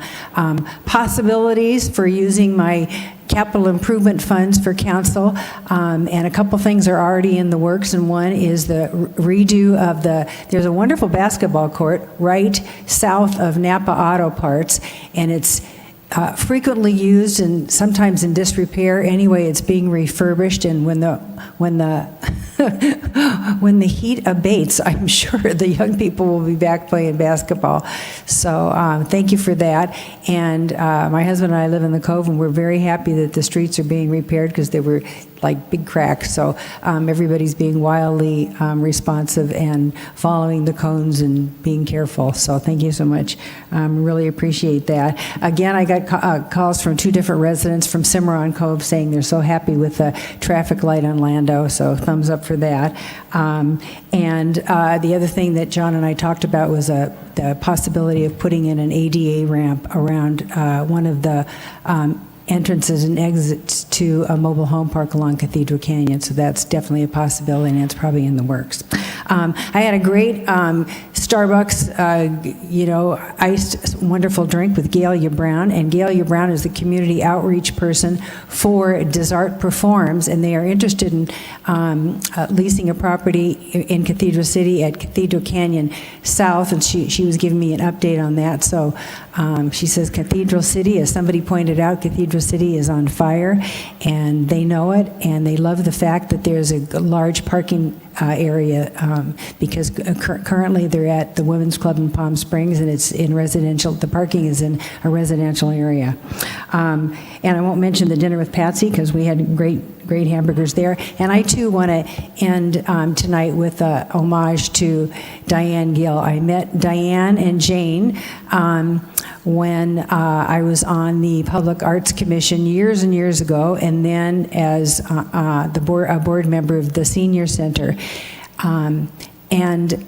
possibilities for using my capital improvement funds for council, and a couple things are already in the works, and one is the redo of there's a wonderful basketball court right south of Napa Auto Parts, and it's frequently used and sometimes in disrepair. Anyway, it's being refurbished, and when the when the heat abates, I'm sure the young people will be back playing basketball. So thank you for that. And my husband and I live in the Cove, and we're very happy that the streets are being repaired because they were like big cracks. So everybody's being wildly responsive and following the cones and being careful. So thank you so much. Really appreciate that. Again, I got calls from two different residents from Cimarron Cove saying they're so happy with the traffic light on Lando. So thumbs up for that. And the other thing that John and I talked about was the possibility of putting in an ADA ramp around one of the entrances and exits to a mobile home park along Cathedral Canyon. So that's definitely a possibility, and it's probably in the works. I had a great Starbucks, iced wonderful drink with Galia Brown, and Galia Brown is the community outreach person for Desart Performs, and they are interested in leasing a property in Cathedral City at Cathedral Canyon South, and she was giving me an update on that. So she says Cathedral City, as somebody pointed out, Cathedral City is on fire, and they know it, and they love the fact that there's a large parking area because currently they're at the Women's Club in Palm Springs, and it's in residential. The parking is in a residential area. And I won't mention the dinner with Patsy because we had great hamburgers there. And I too want to end tonight with a homage to Diane Gill. I met Diane and Jane when I was on the Public Arts Commission years and years ago, and then as a board member of the Senior Center. And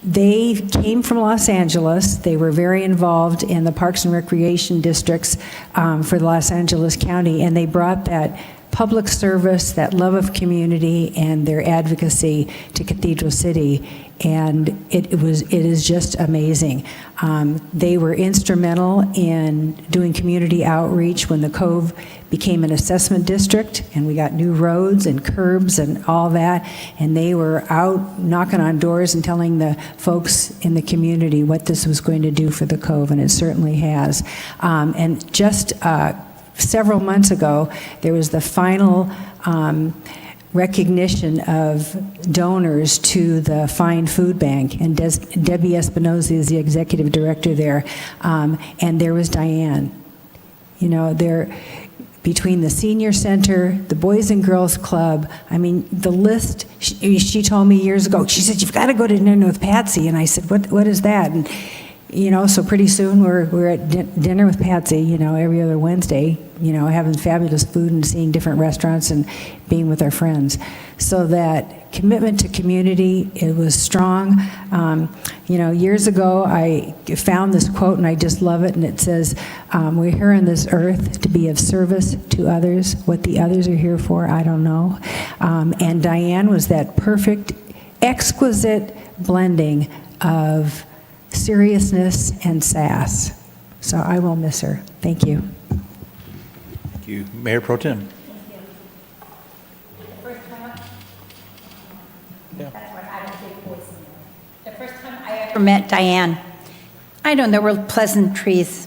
they came from Los Angeles. They were very involved in the Parks and Recreation districts for Los Angeles County, and they brought that public service, that love of community, and their advocacy to Cathedral City. And it is just amazing. They were instrumental in doing community outreach when the Cove became an assessment district, and we got new roads and curbs and all that. And they were out knocking on doors and telling the folks in the community what this was going to do for the Cove, and it certainly has. And just several months ago, there was the final recognition of donors to the Fine Food Bank, and Debbie Espinoza is the executive director there, and there was Diane. You know, there, between the senior center, the Boys and Girls Club, I mean, the list, she told me years ago, she said, you've got to go to dinner with Patsy, and I said, what is that? And you know, so pretty soon we're at dinner with Patsy, you know, every other Wednesday, you know, having fabulous food and seeing different restaurants and being with our friends. So that commitment to community, it was strong. You know, years ago I found this quote and I just love it, and it says, we're here on this earth to be of service to others. What the others are here for, I don't know. And Diane was that perfect, exquisite blending of seriousness and sass. So I will miss her. Thank you. Thank you. Mayor Pro Tem. The first time I ever met Diane, I don't know, there were pleasantries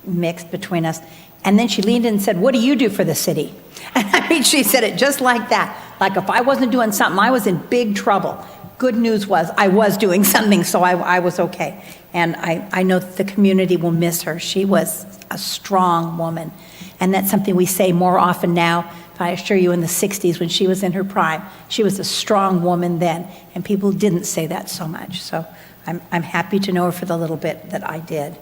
mixed between us. And then she leaned in and said, what do you do for the city? And I mean, she said it just like that. Like if I wasn't doing something, I was in big trouble. Good news was I was doing something, so I was okay. And I know that the community will miss her. She was a strong woman. And that's something we say more often now. But I assure you, in the 60s, when she was in her prime, she was a strong woman then. And people didn't say that so much. So I'm happy to know her for the little bit that I did.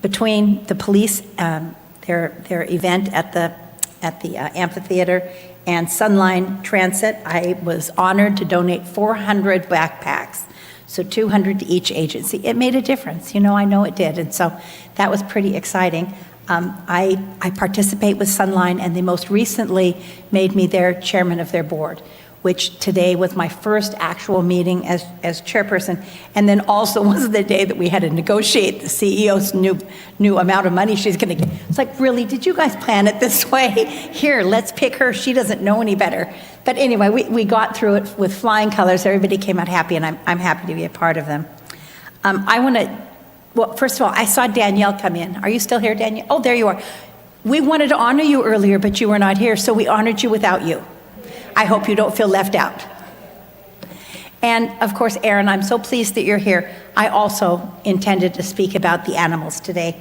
Between the police, their event at the amphitheater, and Sunline Transit, I was honored to donate 400 backpacks, so 200 to each agency. It made a difference, you know, I know it did, and so that was pretty exciting. I participate with Sunline, and they most recently made me their chairman of their board, which today was my first actual meeting as chairperson, and then also was the day that we had to negotiate the CEO's new amount of money she's going to get. It's like, really, did you guys plan it this way? Here, let's pick her. She doesn't know any better. But anyway, we got through it with flying colors. Everybody came out happy, and I'm happy to be a part of them. I want to, well, first of all, I saw Danielle come in. Are you still here, Danielle? Oh, there you are. We wanted to honor you earlier, but you were not here, so we honored you without you. I hope you don't feel left out. And of course, Aaron, I'm so pleased that you're here. I also intended to speak about the animals today.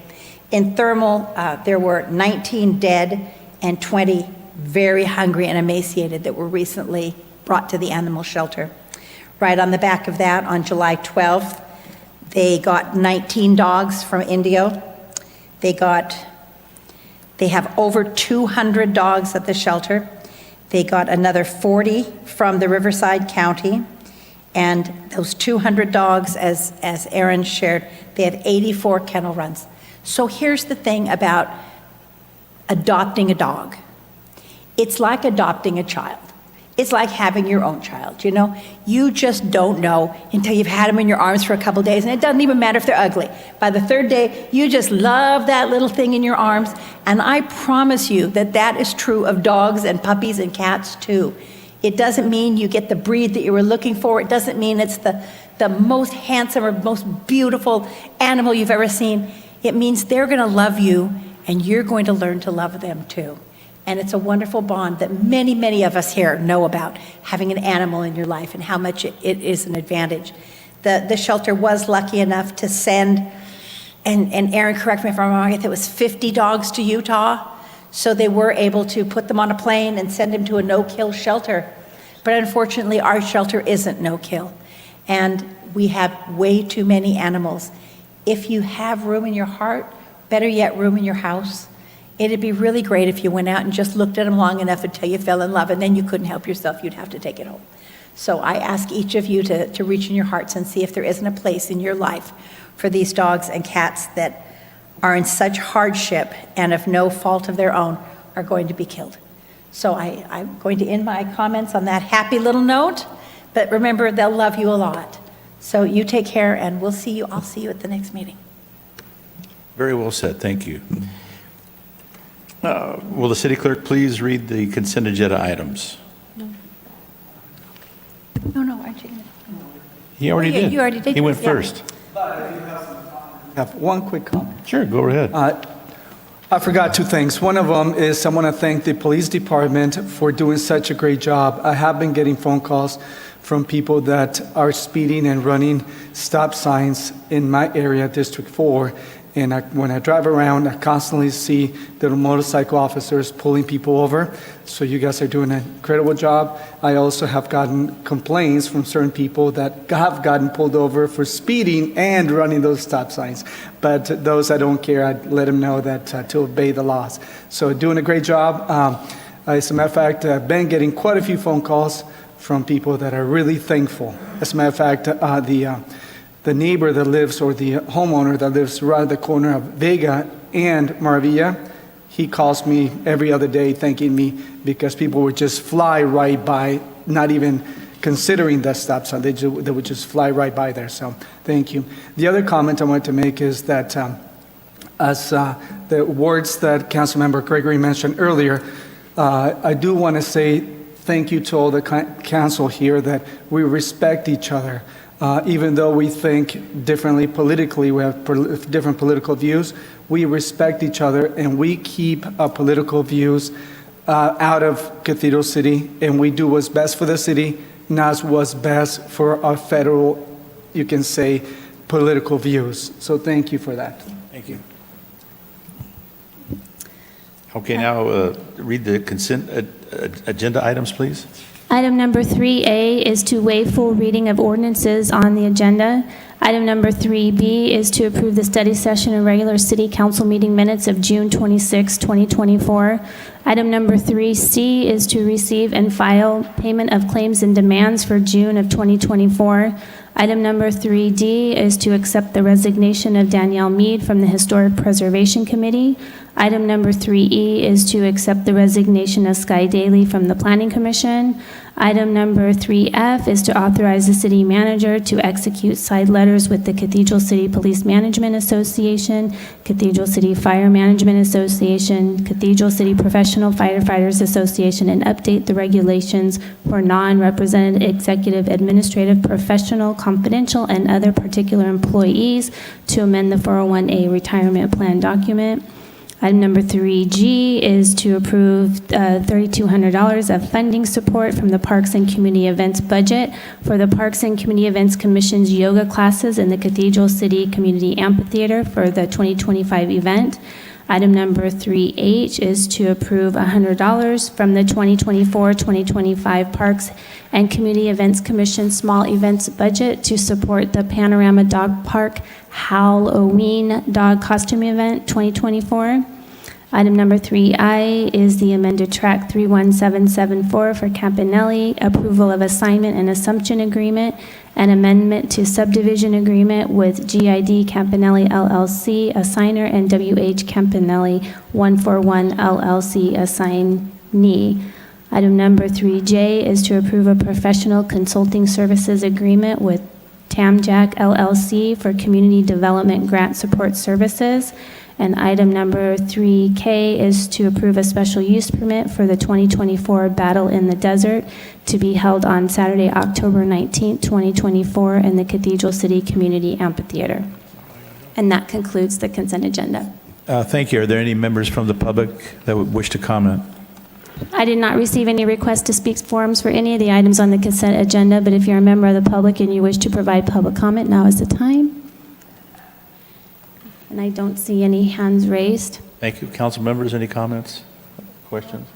In Thermal, there were 19 dead and 20 very hungry and emaciated that were recently brought to the animal shelter. Right on the back of that, on July 12th, they got 19 dogs from Indio. They have over 200 dogs at the shelter. They got another 40 from the Riverside County, and those 200 dogs, as Aaron shared, they have 84 kennel runs. So here's the thing about adopting a dog. It's like adopting a child. It's like having your own child, you know? You just don't know until you've had them in your arms for a couple days, and it doesn't even matter if they're ugly. By the third day, you just love that little thing in your arms, and I promise you that that is true of dogs and puppies and cats too. It doesn't mean you get the breed that you were looking for. It doesn't mean it's the most handsome or most beautiful animal you've ever seen. It means they're gonna love you, and you're going to learn to love them too. And it's a wonderful bond that many, many of us here know about, having an animal in your life and how much it is an advantage. The shelter was lucky enough to send, and Aaron, correct me if I'm wrong, I think it was 50 dogs to Utah. So they were able to put them on a plane and send them to a no-kill shelter. But unfortunately, our shelter isn't no-kill. And we have way too many animals. If you have room in your heart, better yet, room in your house, it'd be really great if you went out and just looked at them long enough until you fell in love, and then you couldn't help yourself, you'd have to take it home. So I ask each of you to reach in your hearts and see if there isn't a place in your life for these dogs and cats that are in such hardship and of no fault of their own are going to be killed. So I'm going to end my comments on that happy little note, but remember, they'll love you a lot. So you take care, and we'll see you. I'll see you at the next meeting. Very well said. Thank you. Will the city clerk please read the consent agenda items? No, aren't you? He already yeah, did. you already did He went yours, yeah. first. I have one quick comment. Sure, go ahead. I forgot two things. One of them is I want to thank the police department for doing such a great job. I have been getting phone calls from people that are speeding and running stop signs in my area, District 4. And when I drive around, I constantly see the motorcycle officers pulling people over. So you guys are doing an incredible job. I also have gotten complaints from certain people that have gotten pulled over for speeding and running those stop signs. But those I don't care, I'd let them know that to obey the laws. So doing a great job. As a matter of fact, I've been getting quite a few phone calls from people that are really thankful. As a matter of fact, the neighbor that lives, or the homeowner that lives right at the corner of Vega and Maravilla, he calls me every other day thanking me because people would just fly right by, not even considering that stop sign. They would just fly right by there. So thank you. The other comment I wanted to make is that as the words that Councilmember Gregory mentioned earlier, I do want to say thank you to all the council here that we respect each other. Even though we think differently politically, we have different political views, we respect each other and we keep our political views out of Cathedral City, and we do what's best for the city, not what's best for our federal, you can say, political views. So thank you for that. Thank you. Okay, now read the consent agenda items, please. Item number 3A is to waive full reading of ordinances on the agenda. Item number 3B is to approve the study session and regular city council meeting minutes of June 26, 2024. Item number 3C is to receive and file payment of claims and demands for June of 2024. Item number 3D is to accept the resignation of Danielle Mead from the Historic Preservation Committee. Item number 3E is to accept the resignation of Sky Daly from the Planning Commission. Item number 3F is to authorize the city manager to execute side letters with the Cathedral City Police Management Association, Cathedral City Fire Management Association, Cathedral City Professional Firefighters Association, and update the regulations for non-represented executive, administrative, professional, confidential, and other particular employees to amend the 401A retirement plan document. Item number 3G is to approve $3,200 of funding support from the Parks and Community Events budget for the Parks and Community Events Commission's yoga classes in the Cathedral City Community Amphitheater for the 2025 event. Item number 3H is to approve $100 from the 2024-2025 Parks and Community Events Commission Small Events budget to support the Panorama Dog Park Halloween Dog Costume Event 2024. Item number 3I is the amended track 31774 for Campanelli, approval of assignment and assumption agreement, and amendment to subdivision agreement with GID Campanelli LLC, assigner, and WH Campanelli 141 LLC, assignee. Item number 3J is to approve a professional consulting services agreement with TAMJAC LLC for community development grant support services. And item number 3K is to approve a special use permit for the 2024 Battle in the Desert to be held on Saturday, October 19th, 2024 in the Cathedral City Community Amphitheater. And that concludes the consent agenda. Thank you. Are there any members from the public that would wish to comment? I did not receive any requests to speak forums for any of the items on the consent agenda, but if you're a member of the public and you wish to provide public comment, now is the time. And I don't see any hands raised. Thank you. Council members, any comments, questions?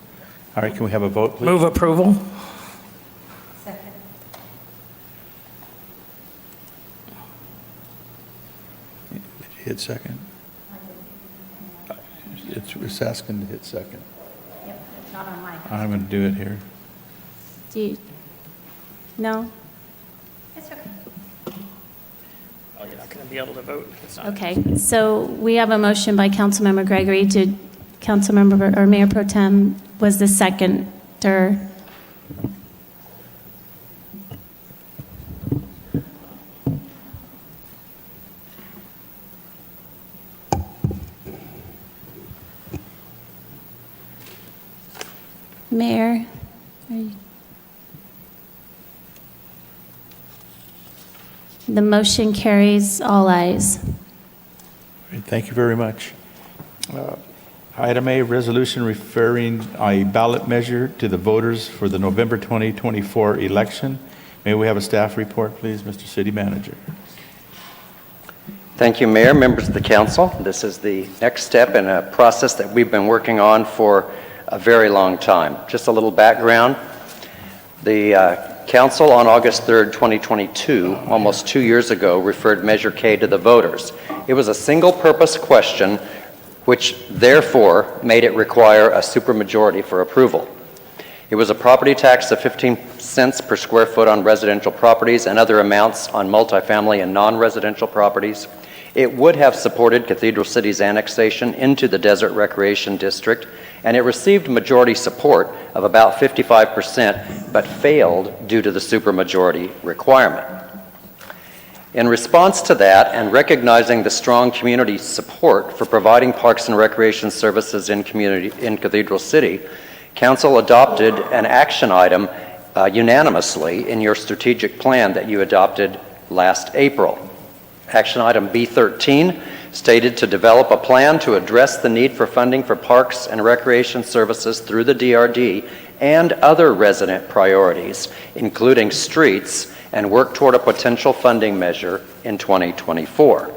All right, can we have a vote, please? Move approval. Hit second. It's asking to hit second. Yep, it's not on mine. I'm going to do it here. Do you? No? It's okay. Oh, you're not going to be able to vote. If it's not. Okay, so we have a motion by Councilmember Gregory. Did Councilmember or Mayor Pro Tem was the seconder? Mayor? Are you- The motion carries all ayes. Great, thank you very much. Item A, resolution referring a ballot measure to the voters for the November 2024 election. May we have a staff report, please, Mr. City Manager? Thank you, Mayor, members of the council. This is the next step in a process that we've been working on for a very long time. Just a little background. The council on August 3rd, 2022, almost 2 years ago, referred Measure K to the voters. It was a single-purpose question, which therefore made it require a supermajority for approval. It was a property tax of 15 cents per square foot on residential properties and other amounts on multifamily and non-residential properties. It would have supported Cathedral City's annexation into the Desert Recreation District, and it received majority support of about 55%, but failed due to the supermajority requirement. In response to that, and recognizing the strong community support for providing parks and recreation services in Cathedral City, Council adopted an action item unanimously in your strategic plan that you adopted last April. Action item B13 stated to develop a plan to address the need for funding for parks and recreation services through the DRD and other resident priorities, including streets, and work toward a potential funding measure in 2024.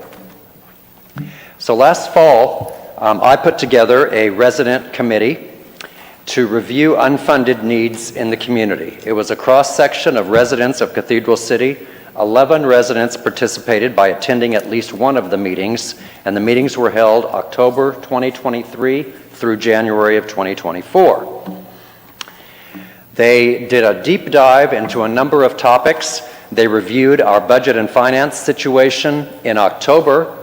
So last fall, I put together a resident committee to review unfunded needs in the community. It was a cross-section of residents of Cathedral City. 11 residents participated by attending at least one of the meetings, and the meetings were held October 2023 through January of 2024. They did a deep dive into a number of topics. They reviewed our budget and finance situation in October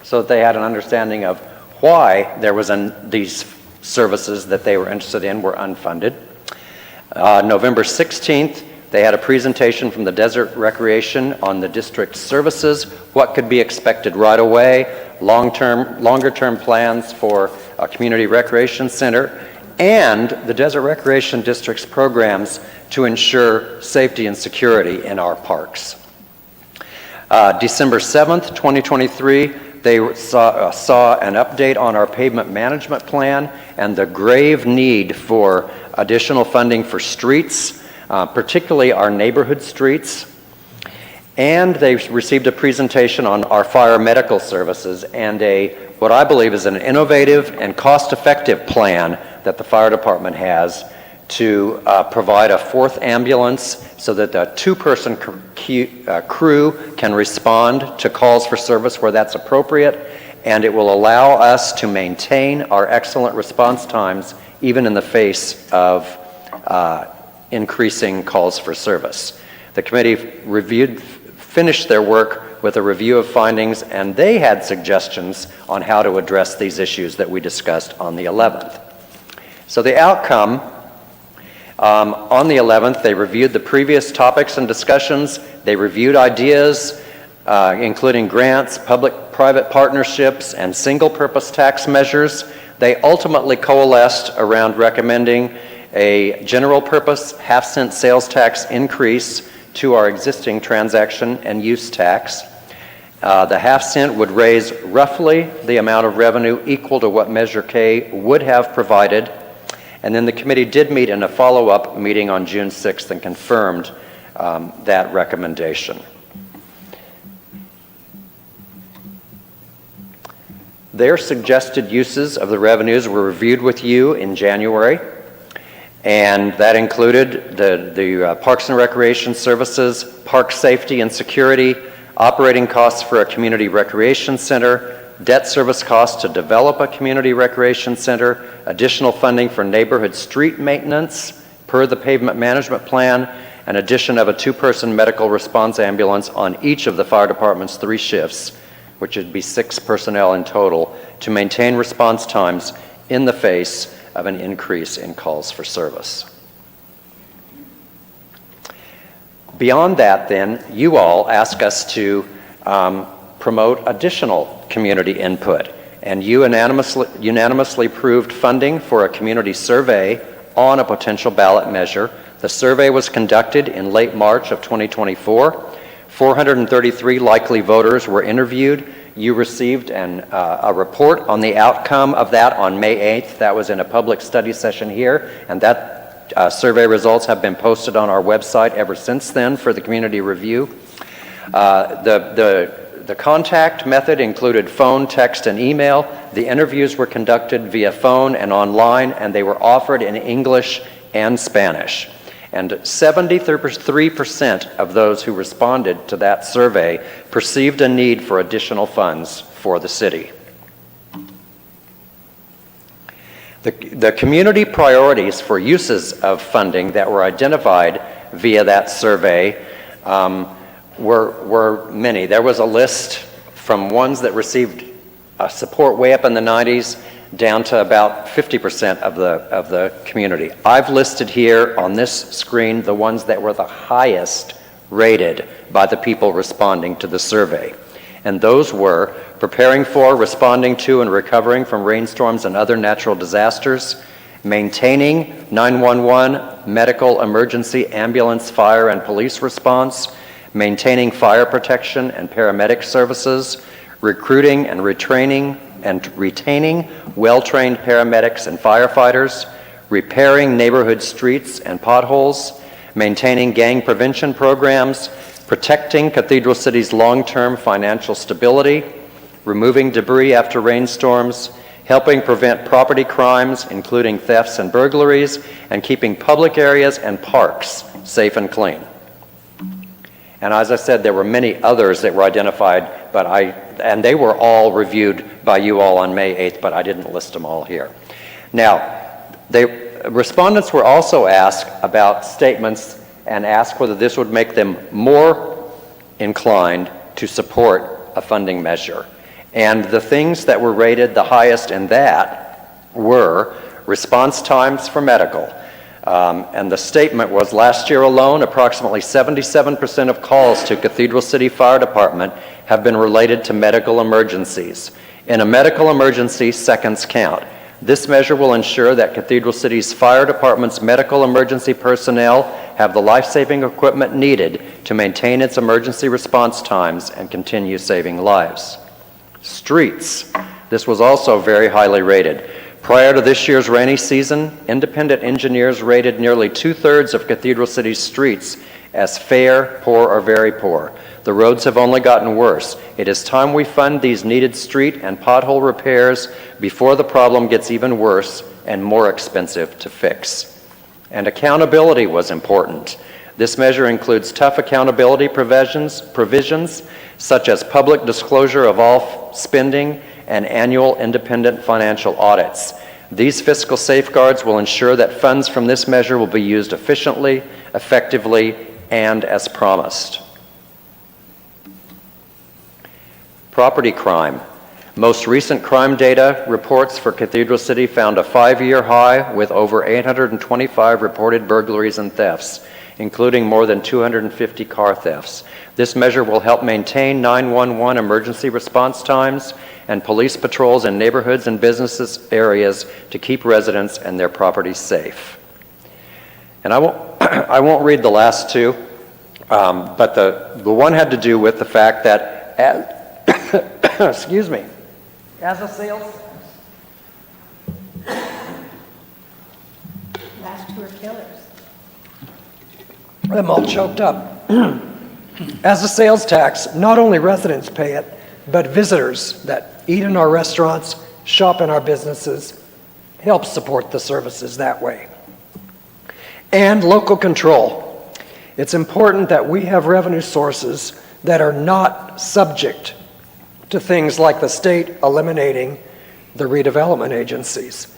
so that they had an understanding of why there was these services that they were interested in were unfunded. November 16th, they had a presentation from the Desert Recreation on the district services, what could be expected right away, longer-term plans for a community recreation center, and the Desert Recreation District's programs to ensure safety and security in our parks. December 7th, 2023, they saw an update on our pavement management plan and the grave need for additional funding for streets, particularly our neighborhood streets. And they received a presentation on our fire medical services and what I believe is an innovative and cost-effective plan that the fire department has to provide a fourth ambulance so that the two-person crew can respond to calls for service where that's appropriate, and it will allow us to maintain our excellent response times even in the face of increasing calls for service. The committee finished their work with a review of findings, and they had suggestions on how to address these issues that we discussed on the 11th. So the outcome, on the 11th, they reviewed the previous topics and discussions. They reviewed ideas, including grants, public-private partnerships, and single-purpose tax measures. They ultimately coalesced around recommending a general-purpose half-cent sales tax increase to our existing transaction and use tax. The half-cent would raise roughly the amount of revenue equal to what Measure K would have provided. And then the committee did meet in a follow-up meeting on June 6th and confirmed that recommendation. Their suggested uses of the revenues were reviewed with you in January, and that included the Parks and Recreation Services, park safety and security, operating costs for a community recreation center, debt service costs to develop a community recreation center, additional funding for neighborhood street maintenance per the pavement management plan, and addition of a two-person medical response ambulance on each of the fire department's 3 shifts which would be 6 personnel in total, to maintain response times in the face of an increase in calls for service. Beyond that, then, you all ask us to promote additional community input, and you unanimously approved funding for a community survey on a potential ballot measure. The survey was conducted in late March of 2024. 433 likely voters were interviewed. You received a report on the outcome of that on May 8th. That was in a public study session here, and that survey results have been posted on our website ever since then for the community review. The contact method included phone, text, and email. The interviews were conducted via phone and online, and they were offered in English and Spanish. And 73% of those who responded to that survey perceived a need for additional funds for the city. The community priorities for uses of funding that were identified via that survey were many. There was a list from ones that received support way up in the 90s down to about 50% of the community. I've listed here on this screen the ones that were the highest rated by the people responding to the survey. And those were preparing for, responding to, and recovering from rainstorms and other natural disasters, maintaining 911, medical, emergency, ambulance, fire, and police response, maintaining fire protection and paramedic services, recruiting and retraining and retaining well-trained paramedics and firefighters, repairing neighborhood streets and potholes, maintaining gang prevention programs, protecting Cathedral City's long-term financial stability, removing debris after rainstorms, helping prevent property crimes, including thefts and burglaries, and keeping public areas and parks safe and clean. And as I said, there were many others that were identified, and they were all reviewed by you all on May 8th, but I didn't list them all here. Now, respondents were also asked about statements and asked whether this would make them more inclined to support a funding measure. And the things that were rated the highest in that were response times for medical. And the statement was, last year alone, approximately 77% of calls to Cathedral City Fire Department have been related to medical emergencies. In a medical emergency, seconds count. This measure will ensure that Cathedral City's Fire Department's medical emergency personnel have the life-saving equipment needed to maintain its emergency response times and continue saving lives. Streets. This was also very highly rated. Prior to this year's rainy season, independent engineers rated nearly 2/3 of Cathedral City's streets as fair, poor, or very poor. The roads have only gotten worse. It is time we fund these needed street and pothole repairs before the problem gets even worse and more expensive to fix. And accountability was important. This measure includes tough accountability provisions such as public disclosure of all spending and annual independent financial audits. These fiscal safeguards will ensure that funds from this measure will be used efficiently, effectively, and as promised. Property crime. Most recent crime data reports for Cathedral City found a 5-year high with over 825 reported burglaries and thefts, including more than 250 car thefts. This measure will help maintain 911 emergency response times and police patrols in neighborhoods and businesses areas to keep residents and their properties safe. And I won't read the last two, but the one had to do with the fact that, excuse me, as a sales. Last two are killers. I'm all choked up. As a sales tax, not only residents pay it, but visitors that eat in our restaurants, shop in our businesses, help support the services that way. And local control. It's important that we have revenue sources that are not subject to things like the state eliminating the redevelopment agencies.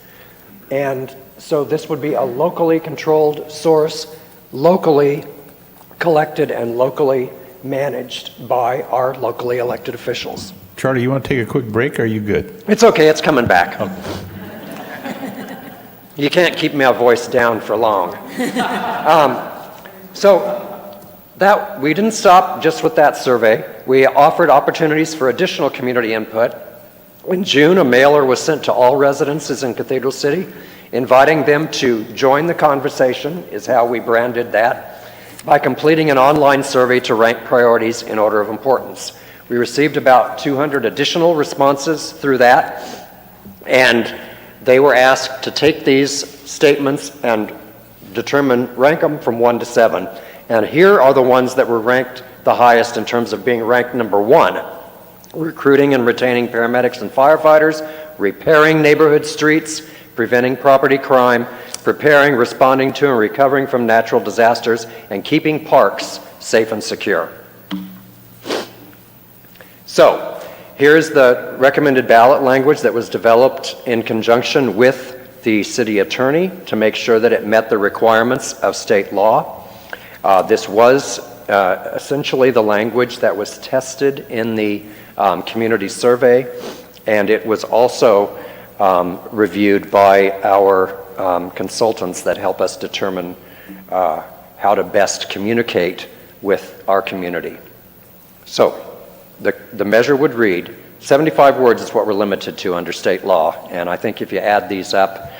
And so this would be a locally controlled source, locally collected and locally managed by our locally elected officials. Charlie, you want to take a quick break, or are you good? It's okay, it's coming back. You can't keep my voice down for long. That we didn't stop just with that survey. We offered opportunities for additional community input. In June, a mailer was sent to all residences in Cathedral City, inviting them to join the conversation, is how we branded that, by completing an online survey to rank priorities in order of importance. We received about 200 additional responses through that, and they were asked to take these statements and rank them from 1 to 7. And here are the ones that were ranked the highest in terms of being ranked number 1. Recruiting and retaining paramedics and firefighters, repairing neighborhood streets, preventing property crime, preparing, responding to, and recovering from natural disasters, and keeping parks safe and secure. So, here's the recommended ballot language that was developed in conjunction with the city attorney to make sure that it met the requirements of state law. This was essentially the language that was tested in the community survey, and it was also reviewed by our consultants that help us determine how to best communicate with our community. So, the measure would read, 75 words is what we're limited to under state law, and I think if you add these up,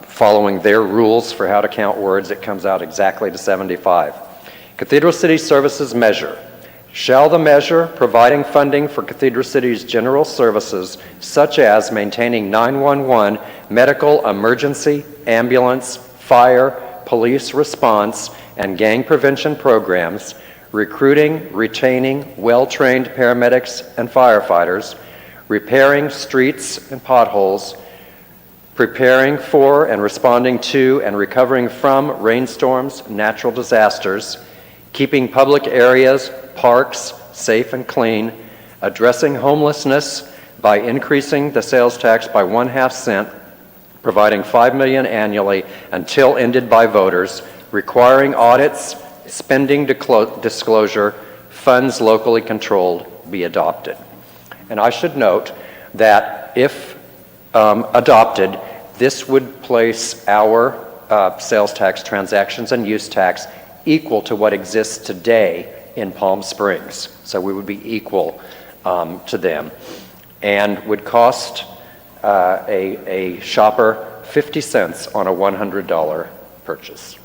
following their rules for how to count words, it comes out exactly to 75. Cathedral City Services Measure. Shall the measure providing funding for Cathedral City's general services, such as maintaining 911, medical, emergency, ambulance, fire, police response, and gang prevention programs, recruiting, retaining well-trained paramedics and firefighters, repairing streets and potholes, preparing for and responding to and recovering from rainstorms, natural disasters, keeping public areas, parks safe and clean, addressing homelessness by increasing the sales tax by 1/2 cent, providing $5 million annually until ended by voters, requiring audits, spending disclosure, funds locally controlled be adopted. And I should note that if adopted, this would place our sales tax transactions and use tax equal to what exists today in Palm Springs. So we would be equal to them, and would cost a shopper 50 cents on a $100 purchase.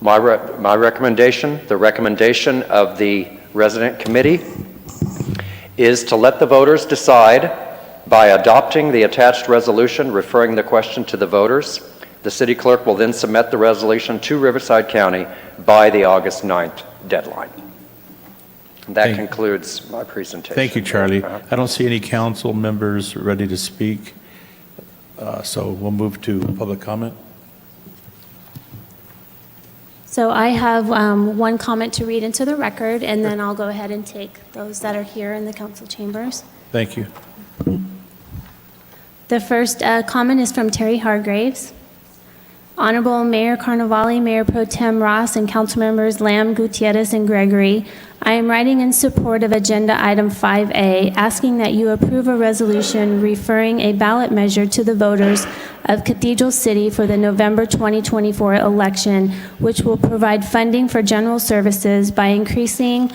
My recommendation, the recommendation of the resident committee, is to let the voters decide by adopting the attached resolution referring the question to the voters. The city clerk will then submit the resolution to Riverside County by the August 9th deadline. That concludes my presentation. Thank you, Charlie. I don't see any council members ready to speak, so we'll move to public comment. So I have one comment to read into the record, and then I'll go ahead and take those that are here in the council chambers. Thank you. The first comment is from Terry Hargraves. Honorable Mayor Carnevale, Mayor Pro Tem Ross, and council members Lamb, Gutierrez, and Gregory, I am writing in support of Agenda Item 5A, asking that you approve a resolution referring a ballot measure to the voters of Cathedral City for the November 2024 election, which will provide funding for general services by increasing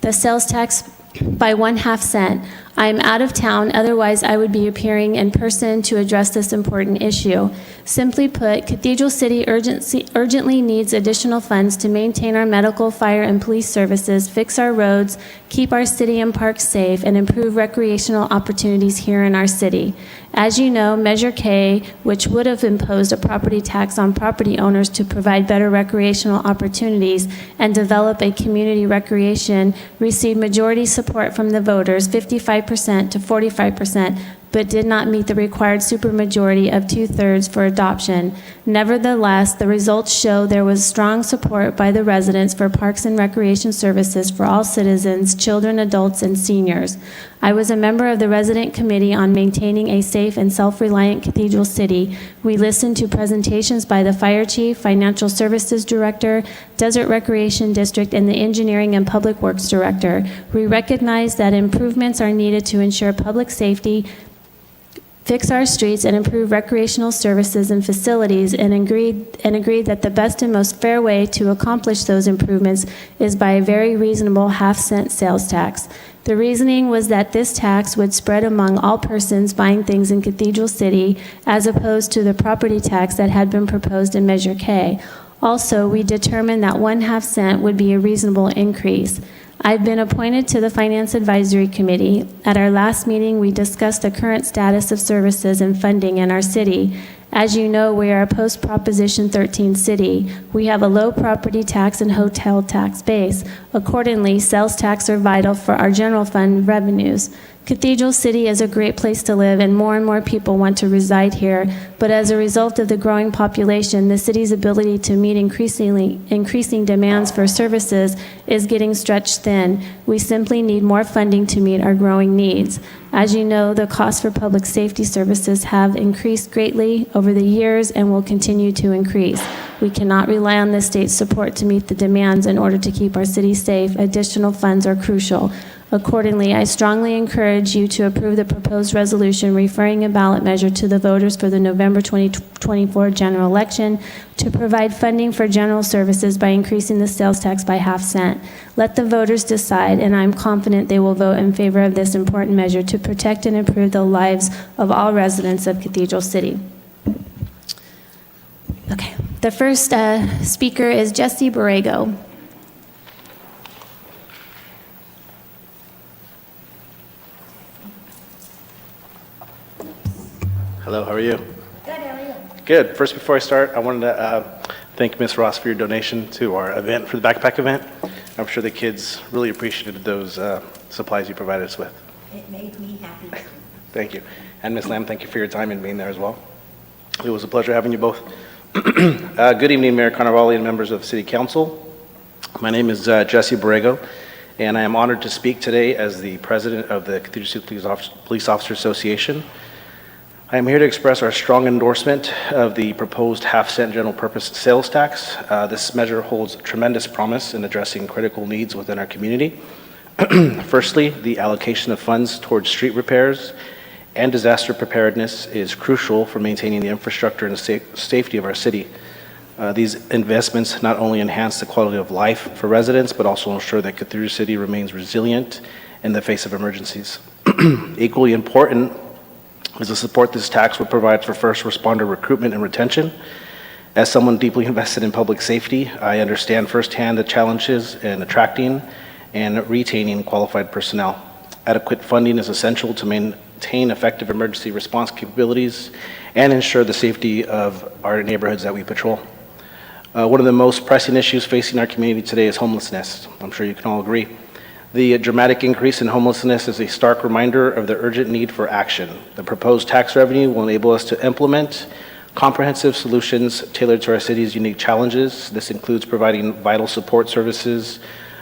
the sales tax by 1/2 cent. I am out of town, otherwise I would be appearing in person to address this important issue. Simply put, Cathedral City urgently needs additional funds to maintain our medical, fire, and police services, fix our roads, keep our city and parks safe, and improve recreational opportunities here in our city. As you know, Measure K, which would have imposed a property tax on property owners to provide better recreational opportunities and develop a community recreation, received majority support from the voters, 55% to 45%, but did not meet the required supermajority of 2/3 for adoption. Nevertheless, the results show there was strong support by the residents for parks and recreation services for all citizens, children, adults, and seniors. I was a member of the resident committee on maintaining a safe and self-reliant Cathedral City. We listened to presentations by the fire chief, financial services director, Desert Recreation District, and the engineering and public works director. We recognized that improvements are needed to ensure public safety, fix our streets, and improve recreational services and facilities, and agreed that the best and most fair way to accomplish those improvements is by a very reasonable half-cent sales tax. The reasoning was that this tax would spread among all persons buying things in Cathedral City, as opposed to the property tax that had been proposed in Measure K. Also, we determined that 1/2 cent would be a reasonable increase. I've been appointed to the Finance Advisory Committee. At our last meeting, we discussed the current status of services and funding in our city. As you know, we are a post-Proposition 13 city. We have a low property tax and hotel tax base. Accordingly, sales tax are vital for our general fund revenues. Cathedral City is a great place to live, and more people want to reside here. But as a result of the growing population, the city's ability to meet increasing demands for services is getting stretched thin. We simply need more funding to meet our growing needs. As you know, the costs for public safety services have increased greatly over the years and will continue to increase. We cannot rely on the state's support to meet the demands in order to keep our city safe. Additional funds are crucial. Accordingly, I strongly encourage you to approve the proposed resolution referring a ballot measure to the voters for the November 2024 general election to provide funding for general services by increasing the sales tax by 1/2 cent. Let the voters decide, and I'm confident they will vote in favor of this important measure to protect and improve the lives of all residents of Cathedral City. Okay, the first speaker is Jesse Borrego. Hello, how are you? Good, how are you? Good. First, before I start, I wanted to thank Ms. Ross for your donation to our event, for the backpack event. I'm sure the kids really appreciated those supplies you provided us with. It made me happy. Thank you. And Ms. Lamb, thank you for your time and being there as well. It was a pleasure having you both. Good evening, Mayor Carnevale and members of City Council. My name is Jesse Borrego, and I am honored to speak today as the president of the Cathedral City Police Officer Association. I am here to express our strong endorsement of the proposed 1/2 cent general purpose sales tax. This measure holds tremendous promise in addressing critical needs within our community. Firstly, the allocation of funds towards street repairs and disaster preparedness is crucial for maintaining the infrastructure and safety of our city. These investments not only enhance the quality of life for residents, but also ensure that Cathedral City remains resilient in the face of emergencies. Equally important is the support this tax would provide for first responder recruitment and retention. As someone deeply invested in public safety, I understand firsthand the challenges in attracting and retaining qualified personnel. Adequate funding is essential to maintain effective emergency response capabilities and ensure the safety of our neighborhoods that we patrol. One of the most pressing issues facing our community today is homelessness. I'm sure you can all agree. The dramatic increase in homelessness is a stark reminder of the urgent need for action. The proposed tax revenue will enable us to implement comprehensive solutions tailored to our city's unique challenges. This includes providing vital support services,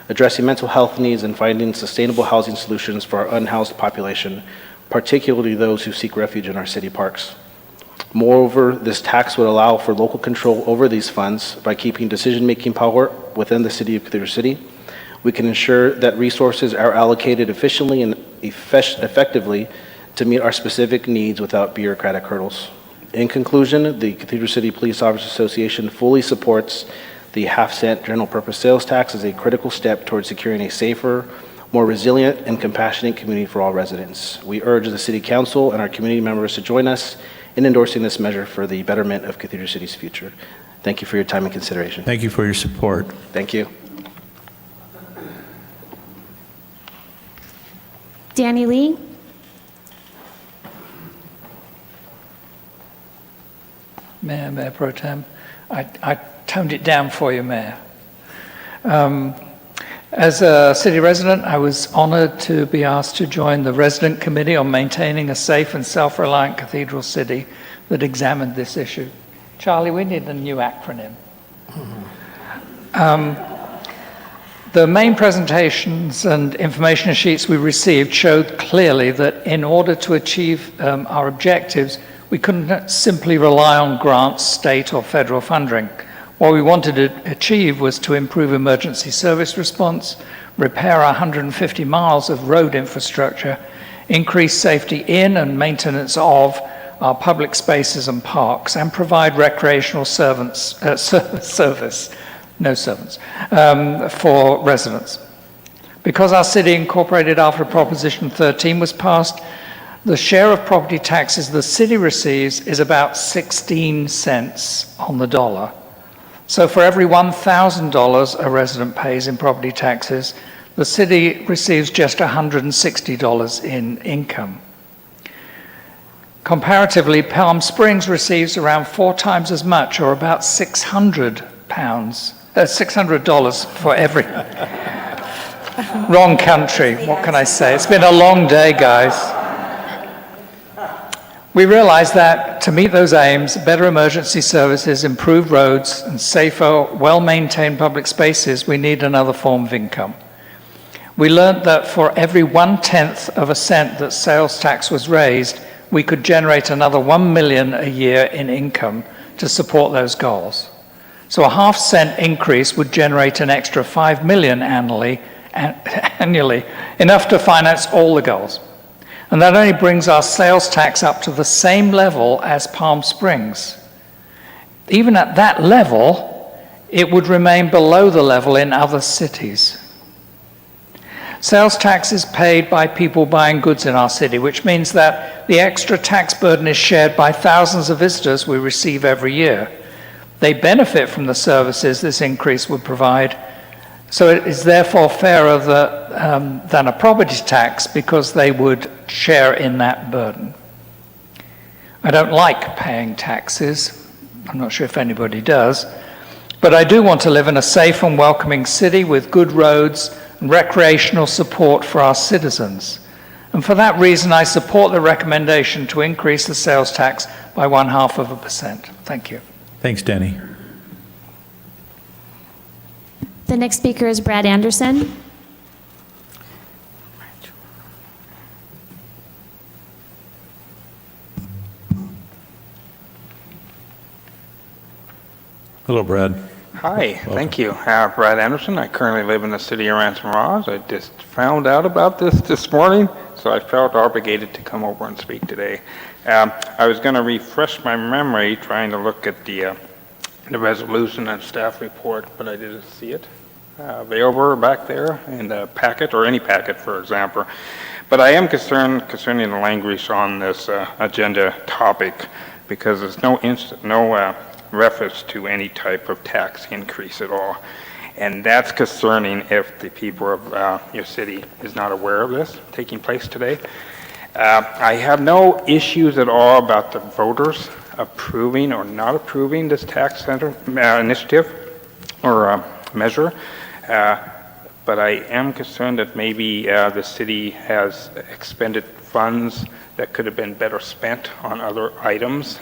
addressing mental health needs, and finding sustainable housing solutions for our unhoused population, particularly those who seek refuge in our city parks. Moreover, this tax would allow for local control over these funds by keeping decision-making power within the city of Cathedral City. We can ensure that resources are allocated efficiently and effectively to meet our specific needs without bureaucratic hurdles. In conclusion, the Cathedral City Police Officers Association fully supports the 1/2 cent general purpose sales tax as a critical step towards securing a safer, more resilient, and compassionate community for all residents. We urge the City Council and our community members to join us in endorsing this measure for the betterment of Cathedral City's future. Thank you for your time and consideration. Thank you for your support. Thank you. Danny Lee? Mayor Pro Tem, I toned it down for you, Mayor. As a city resident, I was honored to be asked to join the resident committee on maintaining a safe and self-reliant Cathedral City that examined this issue. Charlie, we need a new acronym. The main presentations and information sheets we received showed clearly that in order to achieve our objectives, we couldn't simply rely on grants, state or federal funding. What we wanted to achieve was to improve emergency service response, repair 150 miles of road infrastructure, increase safety in and maintenance of our public spaces and parks, and provide recreational service for residents. Because our city incorporated after Proposition 13 was passed, the share of property taxes the city receives is about 16 cents on the dollar. So for every $1,000 a resident pays in property taxes, the city receives just $160 in income. Comparatively, Palm Springs receives around 4 times as much, or about $600 for every... Wrong country, what can I say? It's been a long day, guys. We realized that to meet those aims, better emergency services, improved roads, and safer, well-maintained public spaces, we need another form of income. We learned that for every 1/10 of a cent that sales tax was raised, we could generate another $1 million a year in income to support those goals. So a half-cent increase would generate an extra $5 million annually, enough to finance all the goals. And that only brings our sales tax up to the same level as Palm Springs. Even at that level, it would remain below the level in other cities. Sales tax is paid by people buying goods in our city, which means that the extra tax burden is shared by thousands of visitors we receive every year. They benefit from the services this increase would provide, so it is therefore fairer than a property tax because they would share in that burden. I don't like paying taxes. I'm not sure if anybody does. But I do want to live in a safe and welcoming city with good roads and recreational support for our citizens. And for that reason, I support the recommendation to increase the sales tax by 0.5%. Thank you. Thanks, Danny. The next speaker is Brad Anderson. Hello, Brad. Hi, thank you. Brad Anderson. I currently live in the city of Ransom Rose. I just found out about this morning, so I felt obligated to come over and speak today. I was going to refresh my memory trying to look at the resolution and staff report, but I didn't see it available back there in the packet, or any packet, for example. But I am concerned concerning the language on this agenda topic, because there's no reference to any type of tax increase at all. And that's concerning if the people of your city is not aware of this taking place today. I have no issues at all about the voters approving or not approving this tax center initiative or measure, but I am concerned that maybe the city has expended funds that could have been better spent on other items,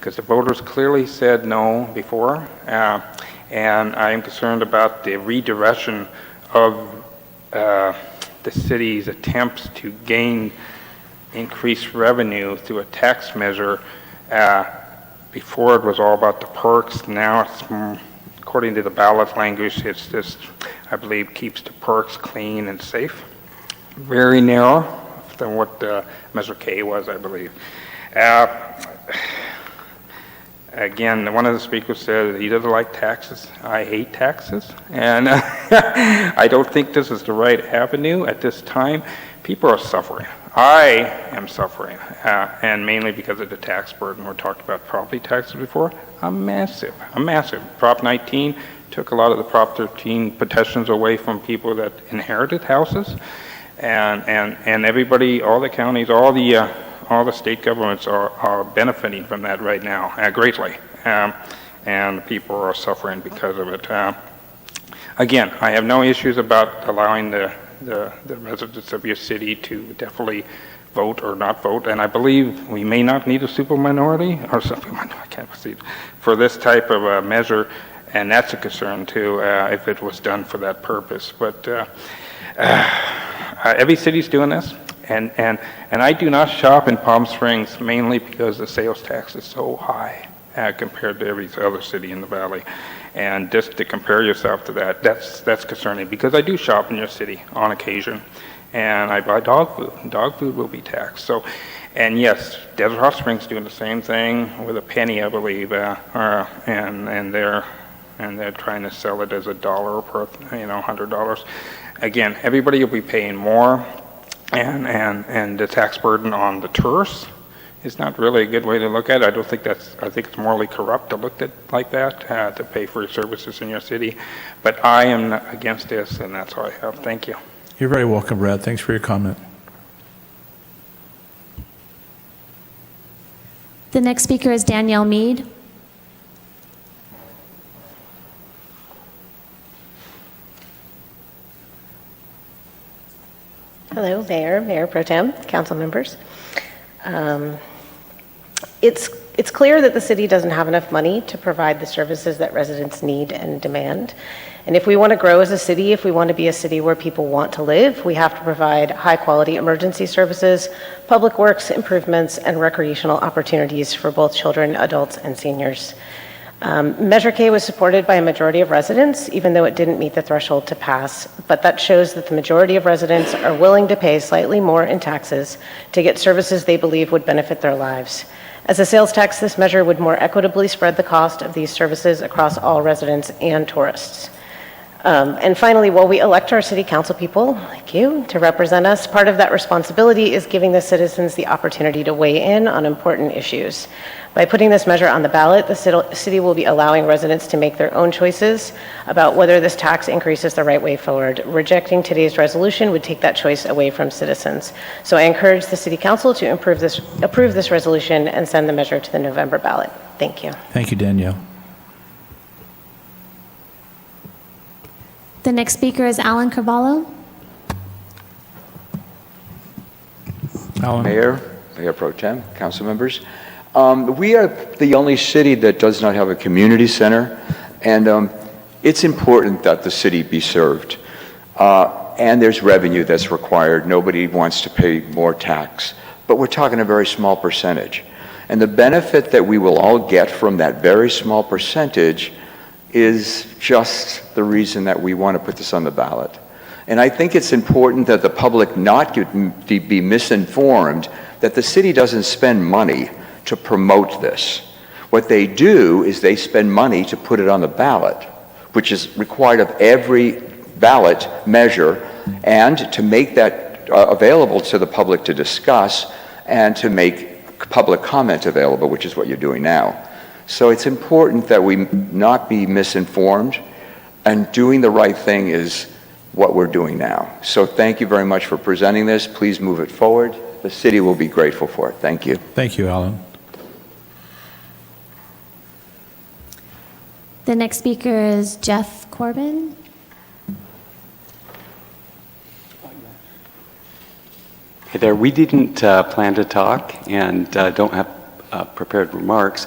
because the voters clearly said no before, and I am concerned about the redirection of the city's attempts to gain increased revenue through a tax measure. Before it was all about the perks. Now it's, according to the ballot language, it's just, I believe, keeps the perks clean and safe. Very narrow than what Measure K was, I believe. Again, one of the speakers said he doesn't like taxes. I hate taxes, and I don't think this is the right avenue at this time. People are suffering. I am suffering, and mainly because of the tax burden. We talked about property taxes before. A massive. Prop 19 took a lot of the Prop 13 protections away from people that inherited houses, and everybody, all the counties, all the state governments are benefiting from that right now greatly, and people are suffering because of it. Again, I have no issues about allowing the residents of your city to definitely vote or not vote, and I believe we may not need a superminority or something. I can't proceed for this type of a measure. And that's a concern too, if it was done for that purpose. But every city's doing this, and I do not shop in Palm Springs mainly because the sales tax is so high compared to every other city in the valley. And just to compare yourself to that, that's concerning, because I do shop in your city on occasion, and I buy dog food. Dog food will be taxed. So, and yes, Desert Hot Springs doing the same thing with a penny, I believe, and they're trying to sell it as $1 per, $100. Again, everybody will be paying more, and the tax burden on the tourists is not really a good way to look at it. I think it's morally corrupt to look at like that, to pay for your services in your city. But I am against this, and that's all I have. Thank you. You're very welcome, Brad. Thanks for your comment. The next speaker is Danielle Mead. Hello, Mayor Pro Tem, council members. It's clear that the city doesn't have enough money to provide the services that residents need and demand. And if we want to grow as a city, if we want to be a city where people want to live, we have to provide high-quality emergency services, public works improvements, and recreational opportunities for both children, adults, and seniors. Measure K was supported by a majority of residents, even though it didn't meet the threshold to pass, but that shows that the majority of residents are willing to pay slightly more in taxes to get services they believe would benefit their lives. As a sales tax, this measure would more equitably spread the cost of these services across all residents and tourists. And finally, while we elect our city council people, like you, to represent us, part of that responsibility is giving the citizens the opportunity to weigh in on important issues. By putting this measure on the ballot, the city will be allowing residents to make their own choices about whether this tax increase is the right way forward. Rejecting today's resolution would take that choice away from citizens. So I encourage the city council to approve this resolution and send the measure to the November ballot. Thank you. Thank you, Danielle. The next speaker is Alan Carvalho. Alan. Mayor Pro Tem, council members. We are the only city that does not have a community center, and it's important that the city be served. And there's revenue that's required. Nobody wants to pay more tax, but we're talking a very small percentage. And the benefit that we will all get from that very small percentage is just the reason that we want to put this on the ballot. And I think it's important that the public not be misinformed that the city doesn't spend money to promote this. What they do is they spend money to put it on the ballot, which is required of every ballot measure, and to make that available to the public to discuss and to make public comment available, which is what you're doing now. So it's important that we not be misinformed, and doing the right thing is what we're doing now. So thank you very much for presenting this. Please move it forward. The city will be grateful for it. Thank you. Thank you, Alan. The next speaker is Jeff Corbin. Hey there, we didn't plan to talk and don't have prepared remarks,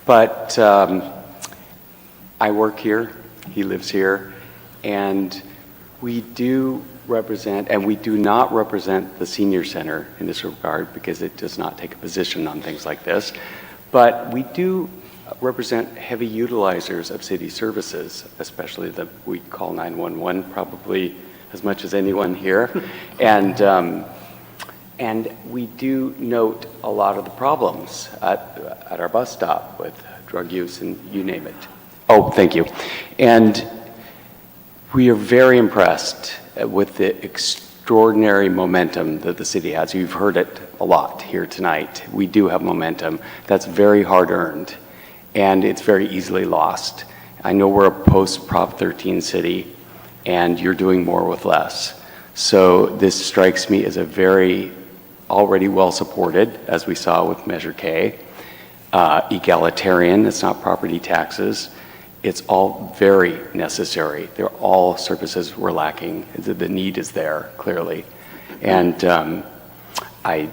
but I work here, he lives here, and we do represent, and we do not represent the senior center in this regard because it does not take a position on things like this, but we do represent heavy utilizers of city services, especially that we call 911 probably as much as anyone here, and we do note a lot of the problems at our bus stop with drug use and you name it. Oh, thank you. And we are very impressed with the extraordinary momentum that the city has. You've heard it a lot here tonight. We do have momentum that's very hard earned, and it's very easily lost. I know we're a post-Prop 13 city, and you're doing more with less. So this strikes me as a very already well supported, as we saw with Measure K, egalitarian, it's not property taxes. It's all very necessary. They're all services we're lacking. The need is there, clearly. And I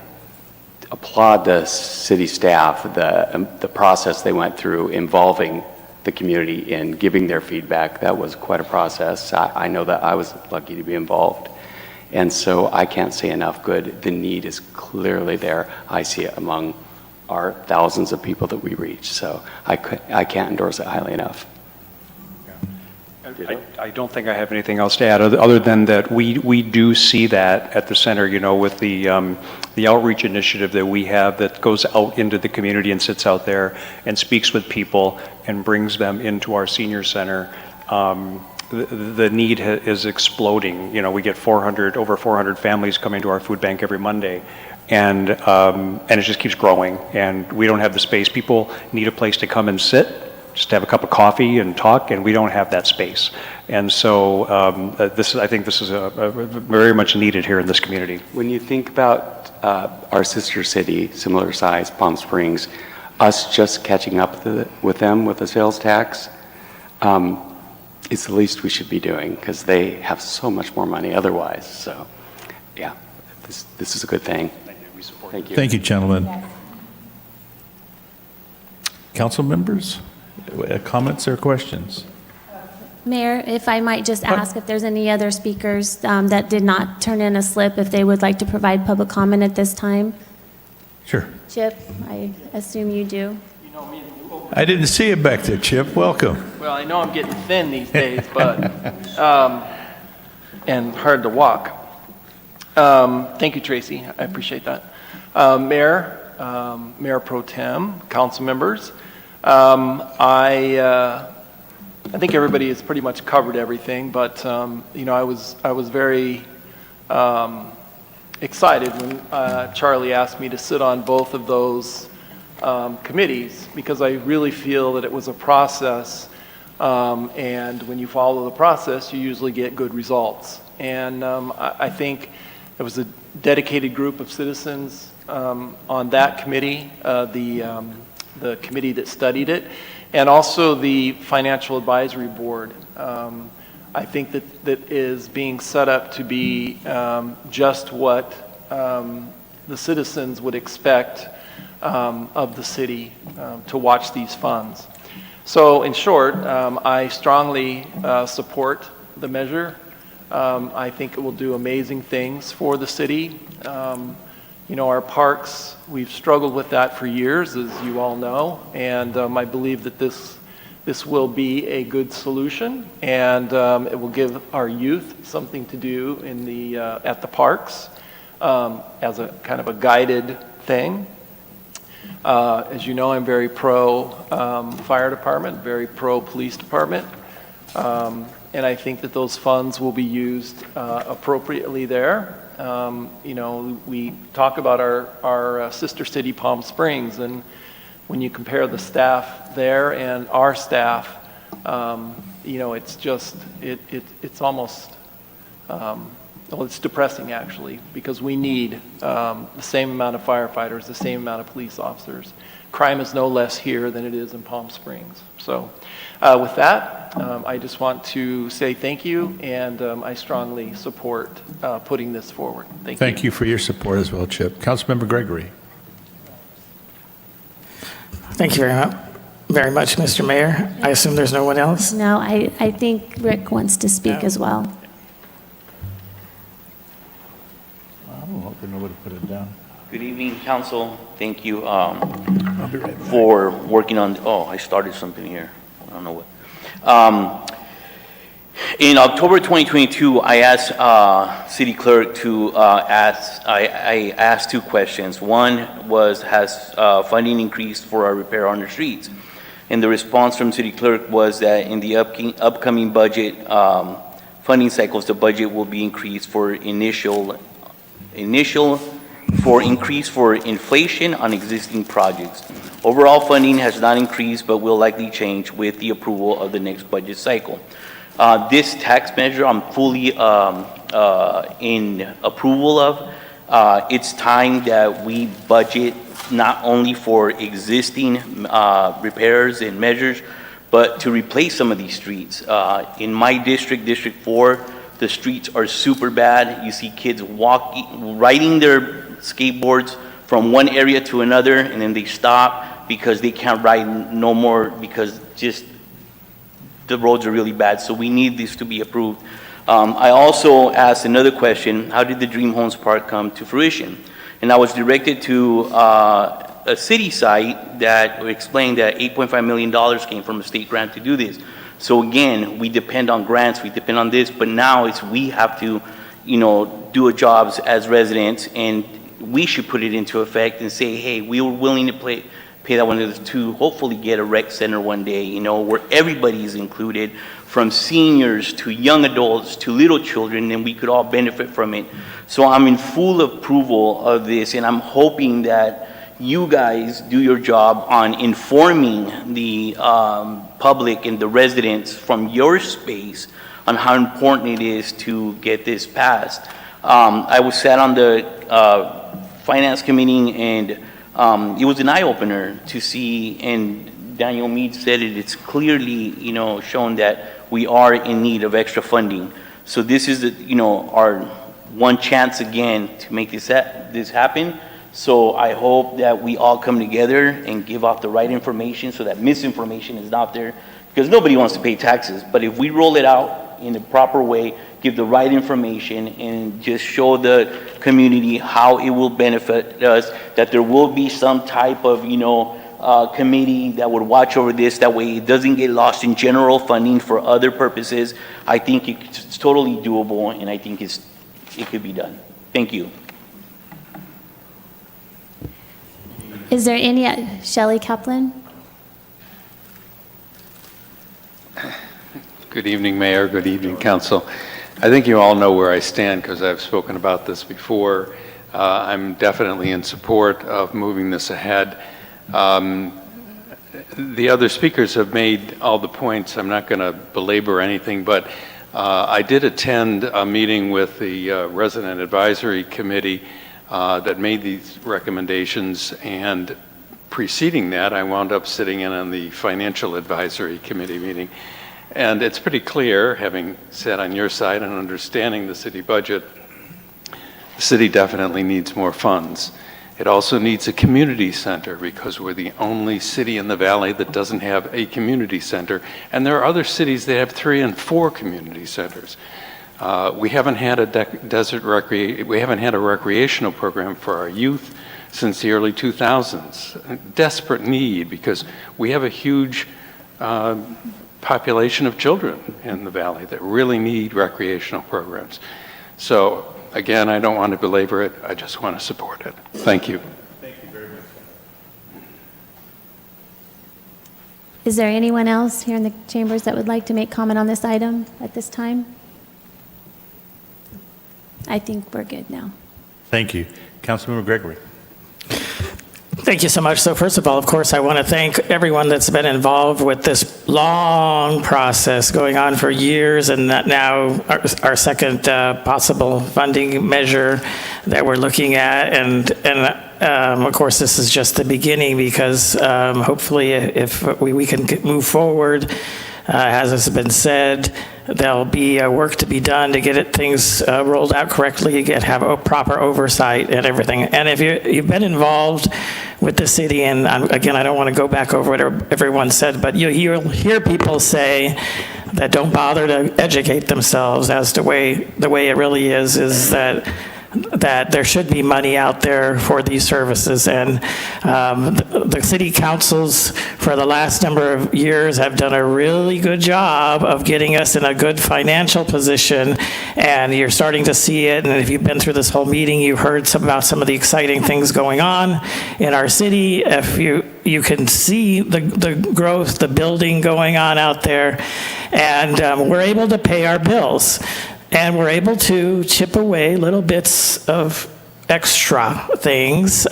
applaud the city staff, the process they went through involving the community in giving their feedback. That was quite a process. I know that I was lucky to be involved. And so I can't say enough good. The need is clearly there. I see it among our thousands of people that we reach. So I can't endorse it highly enough. I don't think I have anything else to add, other than that we do see that at the center, you know, with the outreach initiative that we have that goes out into the community and sits out there and speaks with people and brings them into our senior center. The need is exploding. You know, we get over 400 families coming to our food bank every Monday, and it just keeps growing. And we don't have the space. People need a place to come and sit, just have a cup of coffee and talk, and we don't have that space. And so I think this is very much needed here in this community. When you think about our sister city, similar size, Palm Springs, us just catching up with them with the sales tax, it's the least we should be doing, because they have so much more money otherwise. So, yeah, this is a good thing. Thank you. Thank you, gentlemen. Council members, comments or questions? Mayor, if I might just ask if there's any other speakers that did not turn in a slip, if they would like to provide public comment at this time? Sure. Chip, I assume you do. I didn't see it back there, Chip. Welcome. Well, I know I'm getting thin these days, but, and hard to walk. Thank you, Tracy. I appreciate that. Mayor Pro Tem, council members, I think everybody has pretty much covered everything, but, you know, I was very excited when Charlie asked me to sit on both of those committees, because I really feel that it was a process, and when you follow the process, you usually get good results. And I think there was a dedicated group of citizens on that committee, the committee that studied it, and also the Financial Advisory Board. I think that is being set up to be just what the citizens would expect of the city to watch these funds. So in short, I strongly support the measure. I think it will do amazing things for the city. You know, our parks, we've struggled with that for years, as you all know, and I believe that this will be a good solution, and it will give our youth something to do in at the parks as a kind of a guided thing. As you know, I'm very pro fire department, very pro police department, and I think that those funds will be used appropriately there. You know, we talk about our sister city, Palm Springs, and when you compare the staff there and our staff, you know, it's just, it's almost, well, it's depressing actually, because we need the same amount of firefighters, the same amount of police officers. Crime is no less here than it is in Palm Springs. So with that, I just want to say thank you, and I strongly support putting this forward. Thank you. Thank you for your support as well, Chip. Councilmember Gregory. Thank you very much, Mr. Mayor. I assume there's no one else? No, I think Rick wants to speak as well. I don't know if nobody put it down. Good evening, council. Thank you for working on, I started something here. I don't know what. In October 2022, I asked city clerk to I asked two questions. One was, has funding increased for our repair on the streets? And the response from city clerk was that in the upcoming budget funding cycles, the budget will be increased for increase for inflation on existing projects. Overall funding has not increased, but will likely change with the approval of the next budget cycle. This tax measure I'm fully in approval of. It's time that we budget not only for existing repairs and measures, but to replace some of these streets. In my district, District 4, the streets are super bad. You see kids riding their skateboards from one area to another, and then they stop because they can't ride no more, because just the roads are really bad, so we need this to be approved. I also asked another question, how did the Dream Homes Park come to fruition? And I was directed to a city site that explained that $8.5 million came from a state grant to do this. So again, we depend on grants, we depend on this, but now it's we have to, do our jobs as residents, and we should put it into effect and say, hey, we were willing to pay that one to hopefully get a rec center one day, where everybody is included, from seniors to young adults to little children, and we could all benefit from it. So I'm in full approval of this, and I'm hoping that you guys do your job on informing the public and the residents from your space on how important it is to get this passed. I was sat on the finance committee, and it was an eye-opener to see, and Daniel Meade said it, it's clearly, shown that we are in need of extra funding. So this is, our one chance again to make this happen. So I hope that we all come together and give out the right information so that misinformation is not there, because nobody wants to pay taxes. But if we roll it out in a proper way, give the right information, and just show the community how it will benefit us, that there will be some type of, committee that would watch over this, that way it doesn't get lost in general funding for other purposes. I think it's totally doable, and I think it could be done. Thank you. Is there any, Shelley Kaplan? Good evening, Mayor. Good evening, Council. I think you all know where I stand because I've spoken about this before. I'm definitely in support of moving this ahead. The other speakers have made all the points. I'm not going to belabor anything, but I did attend a meeting with the Resident Advisory Committee that made these recommendations, and preceding that, I wound up sitting in on the Financial Advisory Committee meeting. And it's pretty clear, having sat on your side and understanding the city budget, the city definitely needs more funds. It also needs a community center because we're the only city in the valley that doesn't have a community center. And there are other cities that have 3 and 4 community centers. We haven't had a recreational program for our youth since the early 2000s. A desperate need because we have a huge population of children in the valley that really need recreational programs. So again, I don't want to belabor it. I just want to support it. Thank you. Thank you very much. Is there anyone else here in the chambers that would like to make comment on this item at this time? I think we're good now. Thank you. Councilmember Gregory. Thank you so much. So first of all, of course, I want to thank everyone that's been involved with this long process going on for years, and that now our second possible funding measure that we're looking at. And of course, this is just the beginning because hopefully if we can move forward, as has been said, there'll be work to be done to get things rolled out correctly, have a proper oversight and everything. And if you've been involved with the city, and again, I don't want to go back over what everyone said, but you'll hear people say that don't bother to educate themselves as to the way it really is that there should be money out there for these services. And the city councils for the last number of years have done a really good job of getting us in a good financial position, and you're starting to see it. And if you've been through this whole meeting, you heard about some of the exciting things going on in our city. If you can see the growth, the building going on out there, and we're able to pay our bills. And we're able to chip away little bits of extra things,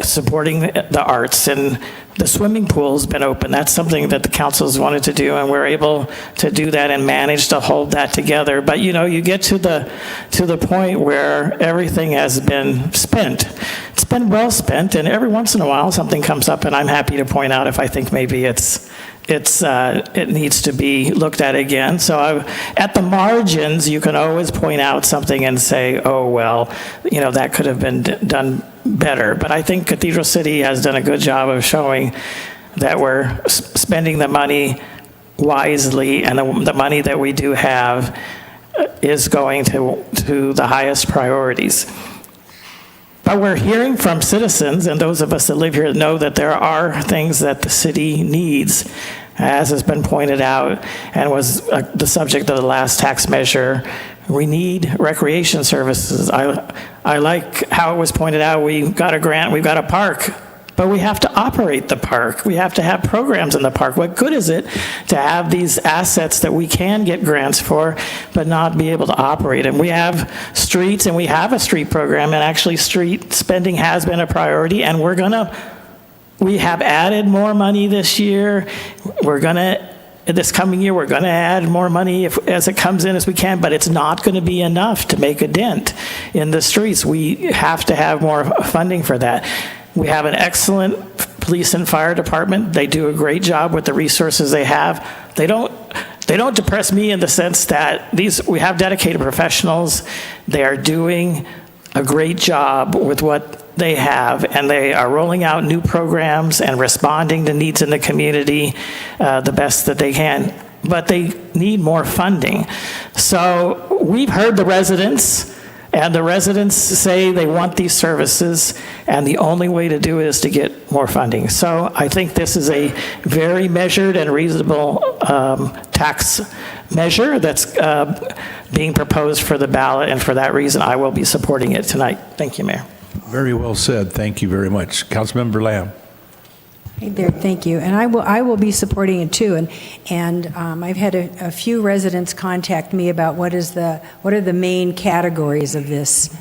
supporting the arts. And the swimming pool's been open. That's something that the council's wanted to do, and we're able to do that and manage to hold that together. But you get to the point where everything has been spent. It's been well spent, and every once in a while something comes up, and I'm happy to point out if I think maybe it needs to be looked at again. So at the margins, you can always point out something and say, oh, well, that could have been done better. But I think Cathedral City has done a good job of showing that we're spending the money wisely, and the money that we do have is going to the highest priorities. But we're hearing from citizens, and those of us that live here know that there are things that the city needs, as has been pointed out and was the subject of the last tax measure. We need recreation services. I like how it was pointed out, we got a grant, we've got a park, but we have to operate the park. We have to have programs in the park. What good is it to have these assets that we can get grants for, but not be able to operate them? We have streets, and we have a street program, and actually street spending has been a priority, and we have added more money this year. This coming year, we're gonna add more money as it comes in as we can, but it's not gonna be enough to make a dent in the streets. We have to have more funding for that. We have an excellent police and fire department. They do a great job with the resources they have. They don't depress me in the sense that we have dedicated professionals. They are doing a great job with what they have, and they are rolling out new programs and responding to needs in the community the best that they can. But they need more funding. So we've heard the residents, and the residents say they want these services, and the only way to do it is to get more funding. So I think this is a very measured and reasonable tax measure that's being proposed for the ballot, and for that reason, I will be supporting it tonight. Thank you, Mayor. Very well said. Thank you very much. Councilmember Lamb. Hey there, thank you. And I will be supporting it too. And I've had a few residents contact me about what are the main categories of this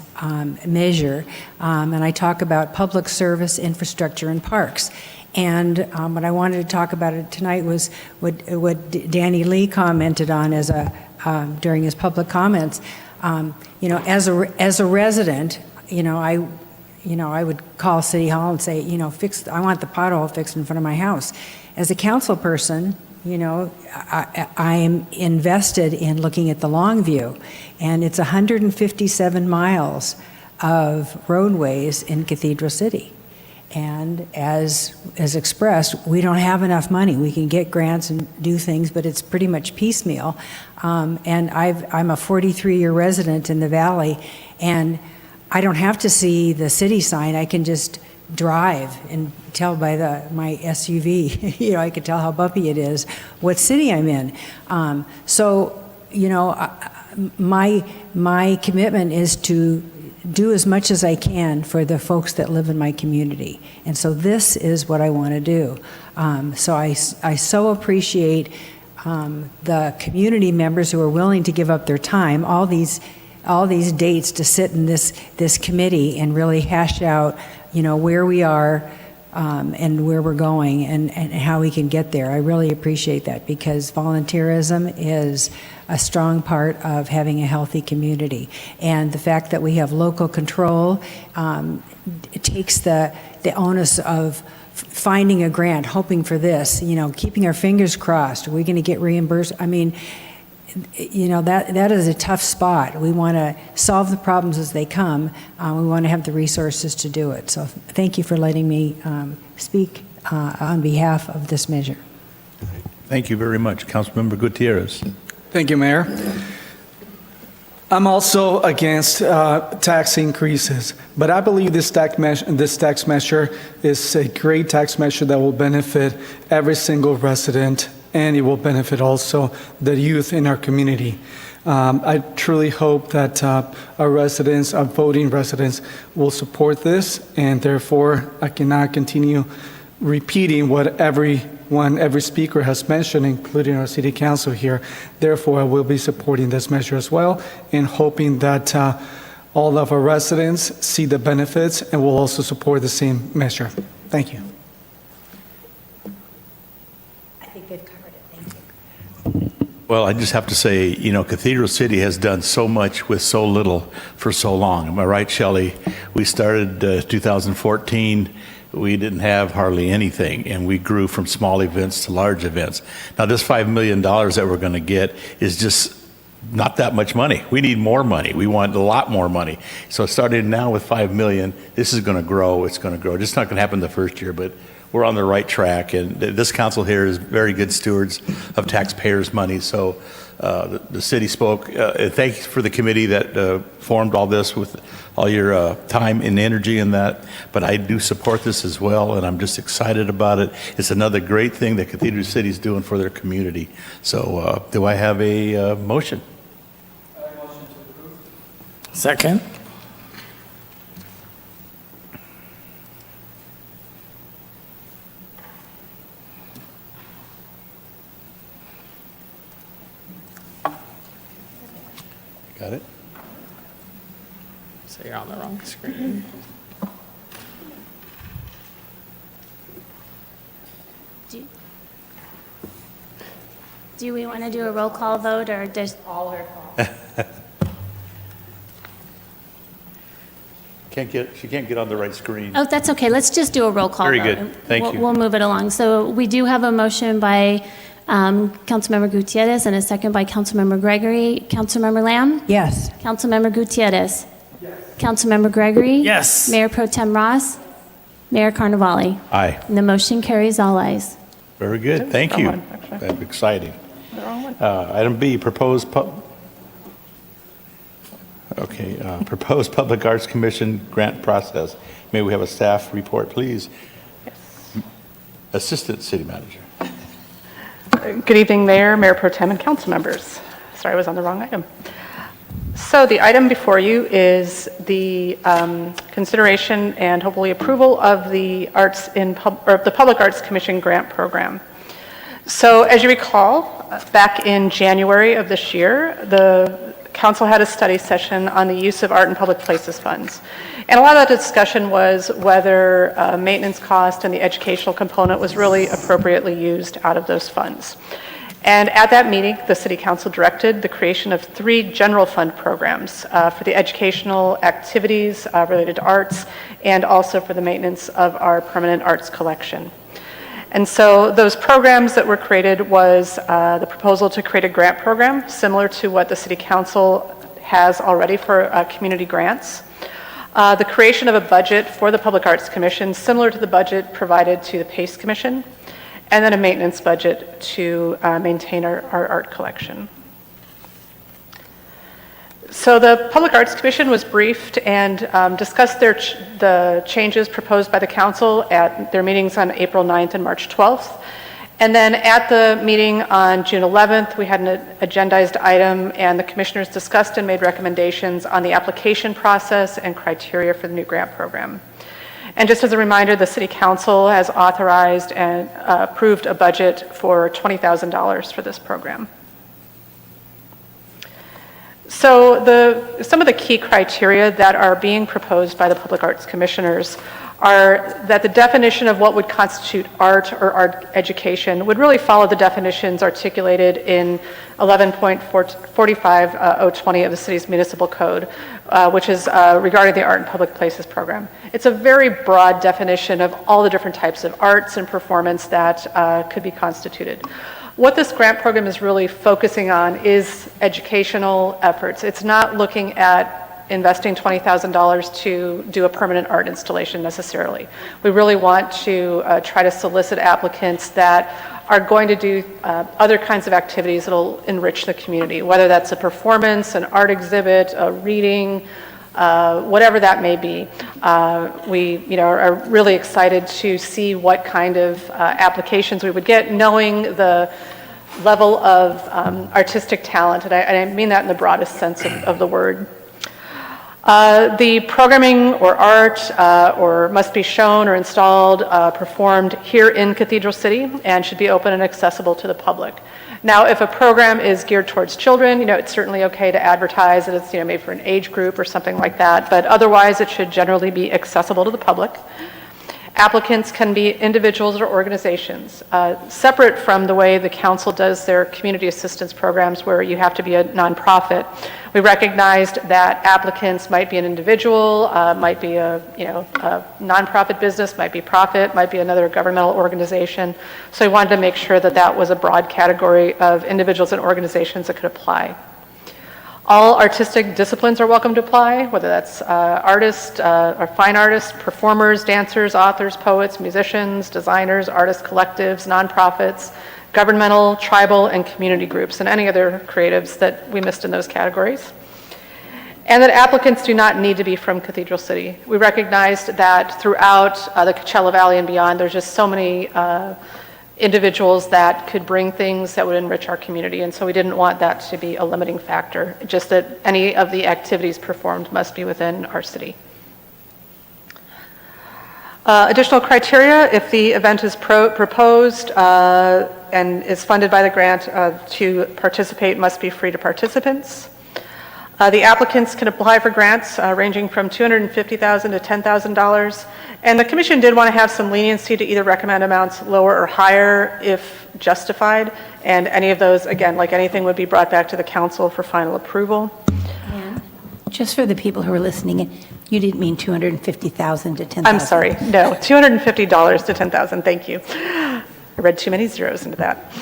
measure. And I talk about public service, infrastructure, and parks. And what I wanted to talk about it tonight was what Danny Lee commented on during his public comments. As a resident, I would call City Hall and say, I want the pothole fixed in front of my house. As a council person, I am invested in looking at the long view, and it's 157 miles of roadways in Cathedral City. And as expressed, we don't have enough money. We can get grants and do things, but it's pretty much piecemeal. And I'm a 43-year resident in the Valley, and I don't have to see the city sign. I can just drive and tell by my SUV, I can tell how bumpy it is, what city I'm in. My commitment is to do as much as I can for the folks that live in my community. And so this is what I want to do. So I so appreciate the community members who are willing to give up their time, all these dates to sit in this committee and really hash out, where we are and where we're going and how we can get there. I really appreciate that, because volunteerism is a strong part of having a healthy community. And the fact that we have local control, it takes the onus of finding a grant, hoping for this, keeping our fingers crossed. Are we going to get reimbursed? I mean, that is a tough spot. We want to solve the problems as they come. We want to have the resources to do it. So thank you for letting me speak on behalf of this measure. Thank you very much. Councilmember Gutierrez. Thank you, Mayor. I'm also against tax increases, but I believe this tax measure is a great tax measure that will benefit every single resident, and it will benefit also the youth in our community. I truly hope that our residents, our voting residents, will support this, and therefore I cannot continue repeating what every speaker has mentioned, including our city council here. Therefore, I will be supporting this measure as well, and hoping that all of our residents see the benefits and will also support the same measure. Thank you. I think they've covered it. Thank you. Well, I just have to say, Cathedral City has done so much with so little for so long. Am I right, Shelley? We started 2014. We didn't have hardly anything, and we grew from small events to large events. Now, this $5 million that we're going to get is just not that much money. We need more money. We want a lot more money. So starting now with $5 million, this is going to grow. It's going to grow. It's not going to happen the first year, but we're on the right track. And this council here is very good stewards of taxpayers' money. So the city spoke. Thanks for the committee that formed all this with all your time and energy in that. But I do support this as well, and I'm just excited about it. It's another great thing that Cathedral City is doing for their community. So do I have a motion? Second. Got it? So you're on the wrong screen. Do we want to do a roll call vote or just all her call? She can't get on the right screen. Oh, that's okay. Let's just do a roll call Very vote, good. and Thank you. We'll move it along. So we do have a motion by Councilmember Gutierrez and a second by Councilmember Gregory. Councilmember Lamb? Yes. Councilmember Gutierrez? Yes. Councilmember Gregory? Yes. Mayor Pro Tem Ross? Mayor Carnevale? Aye. And the motion carries all ayes. Very good. Thank you. That's exciting. Item B, proposed Public Arts Commission grant process. May we have a staff report, please? Yes. Assistant City Manager. Good evening, Mayor, Mayor Pro Tem, and council members. Sorry, I was on the wrong item. So the item before you is the consideration and hopefully approval of the the Public Arts Commission grant program. So as you recall, back in January of this year, the council had a study session on the use of art and public places funds. And a lot of that discussion was whether maintenance cost and the educational component was really appropriately used out of those funds. And at that meeting, the City Council directed the creation of 3 general fund programs for the educational activities related to arts and also for the maintenance of our permanent arts collection. And so those programs that were created was the proposal to create a grant program similar to what the City Council has already for community grants. The creation of a budget for the Public Arts Commission similar to the budget provided to the Pace Commission, and then a maintenance budget to maintain our art collection. So the Public Arts Commission was briefed and discussed the changes proposed by the council at their meetings on April 9th and March 12th. And then at the meeting on June 11th, we had an agendized item, and the commissioners discussed and made recommendations on the application process and criteria for the new grant program. And just as a reminder, the City Council has authorized and approved a budget for $20,000 for this program. So some of the key criteria that are being proposed by the Public Arts Commissioners are that the definition of what would constitute art or art education would really follow the definitions articulated in 11.45020 of the city's municipal code, which is regarding the Art in Public Places program. It's a very broad definition of all the different types of arts and performance that could be constituted. What this grant program is really focusing on is educational efforts. It's not looking at investing $20,000 to do a permanent art installation necessarily. We really want to try to solicit applicants that are going to do other kinds of activities that will enrich the community, whether that's a performance, an art exhibit, a reading, whatever that may be. We are really excited to see what kind of applications we would get, knowing the level of artistic talent, and I mean that in the broadest sense of the word. The programming or art or must be shown or installed, performed here in Cathedral City and should be open and accessible to the public. Now, if a program is geared towards children, it's certainly okay to advertise that it's made for an age group or something like that, but otherwise it should generally be accessible to the public. Applicants can be individuals or organizations, separate from the way the council does their community assistance programs where you have to be a nonprofit. We recognized that applicants might be an individual, might be a nonprofit business, might be profit, might be another governmental organization. So we wanted to make sure that that was a broad category of individuals and organizations that could apply. All artistic disciplines are welcome to apply, whether that's artists or fine artists, performers, dancers, authors, poets, musicians, designers, artist collectives, nonprofits, governmental, tribal, and community groups, and any other creatives that we missed in those categories. And that applicants do not need to be from Cathedral City. We recognized that throughout the Coachella Valley and beyond, there's just so many individuals that could bring things that would enrich our community, and so we didn't want that to be a limiting factor, just that any of the activities performed must be within our city. Additional criteria: if the event is proposed and is funded by the grant, to participate must be free to participants. The applicants can apply for grants ranging from $250,000 to $10,000. And the commission did want to have some leniency to either recommend amounts lower or higher if justified. And any of those, again, like anything, would be brought back to the council for final approval. Just for the people who are listening in, you didn't mean $250,000 to $10,000. I'm sorry, no, $250 to $10,000, thank you. I read too many zeros into that.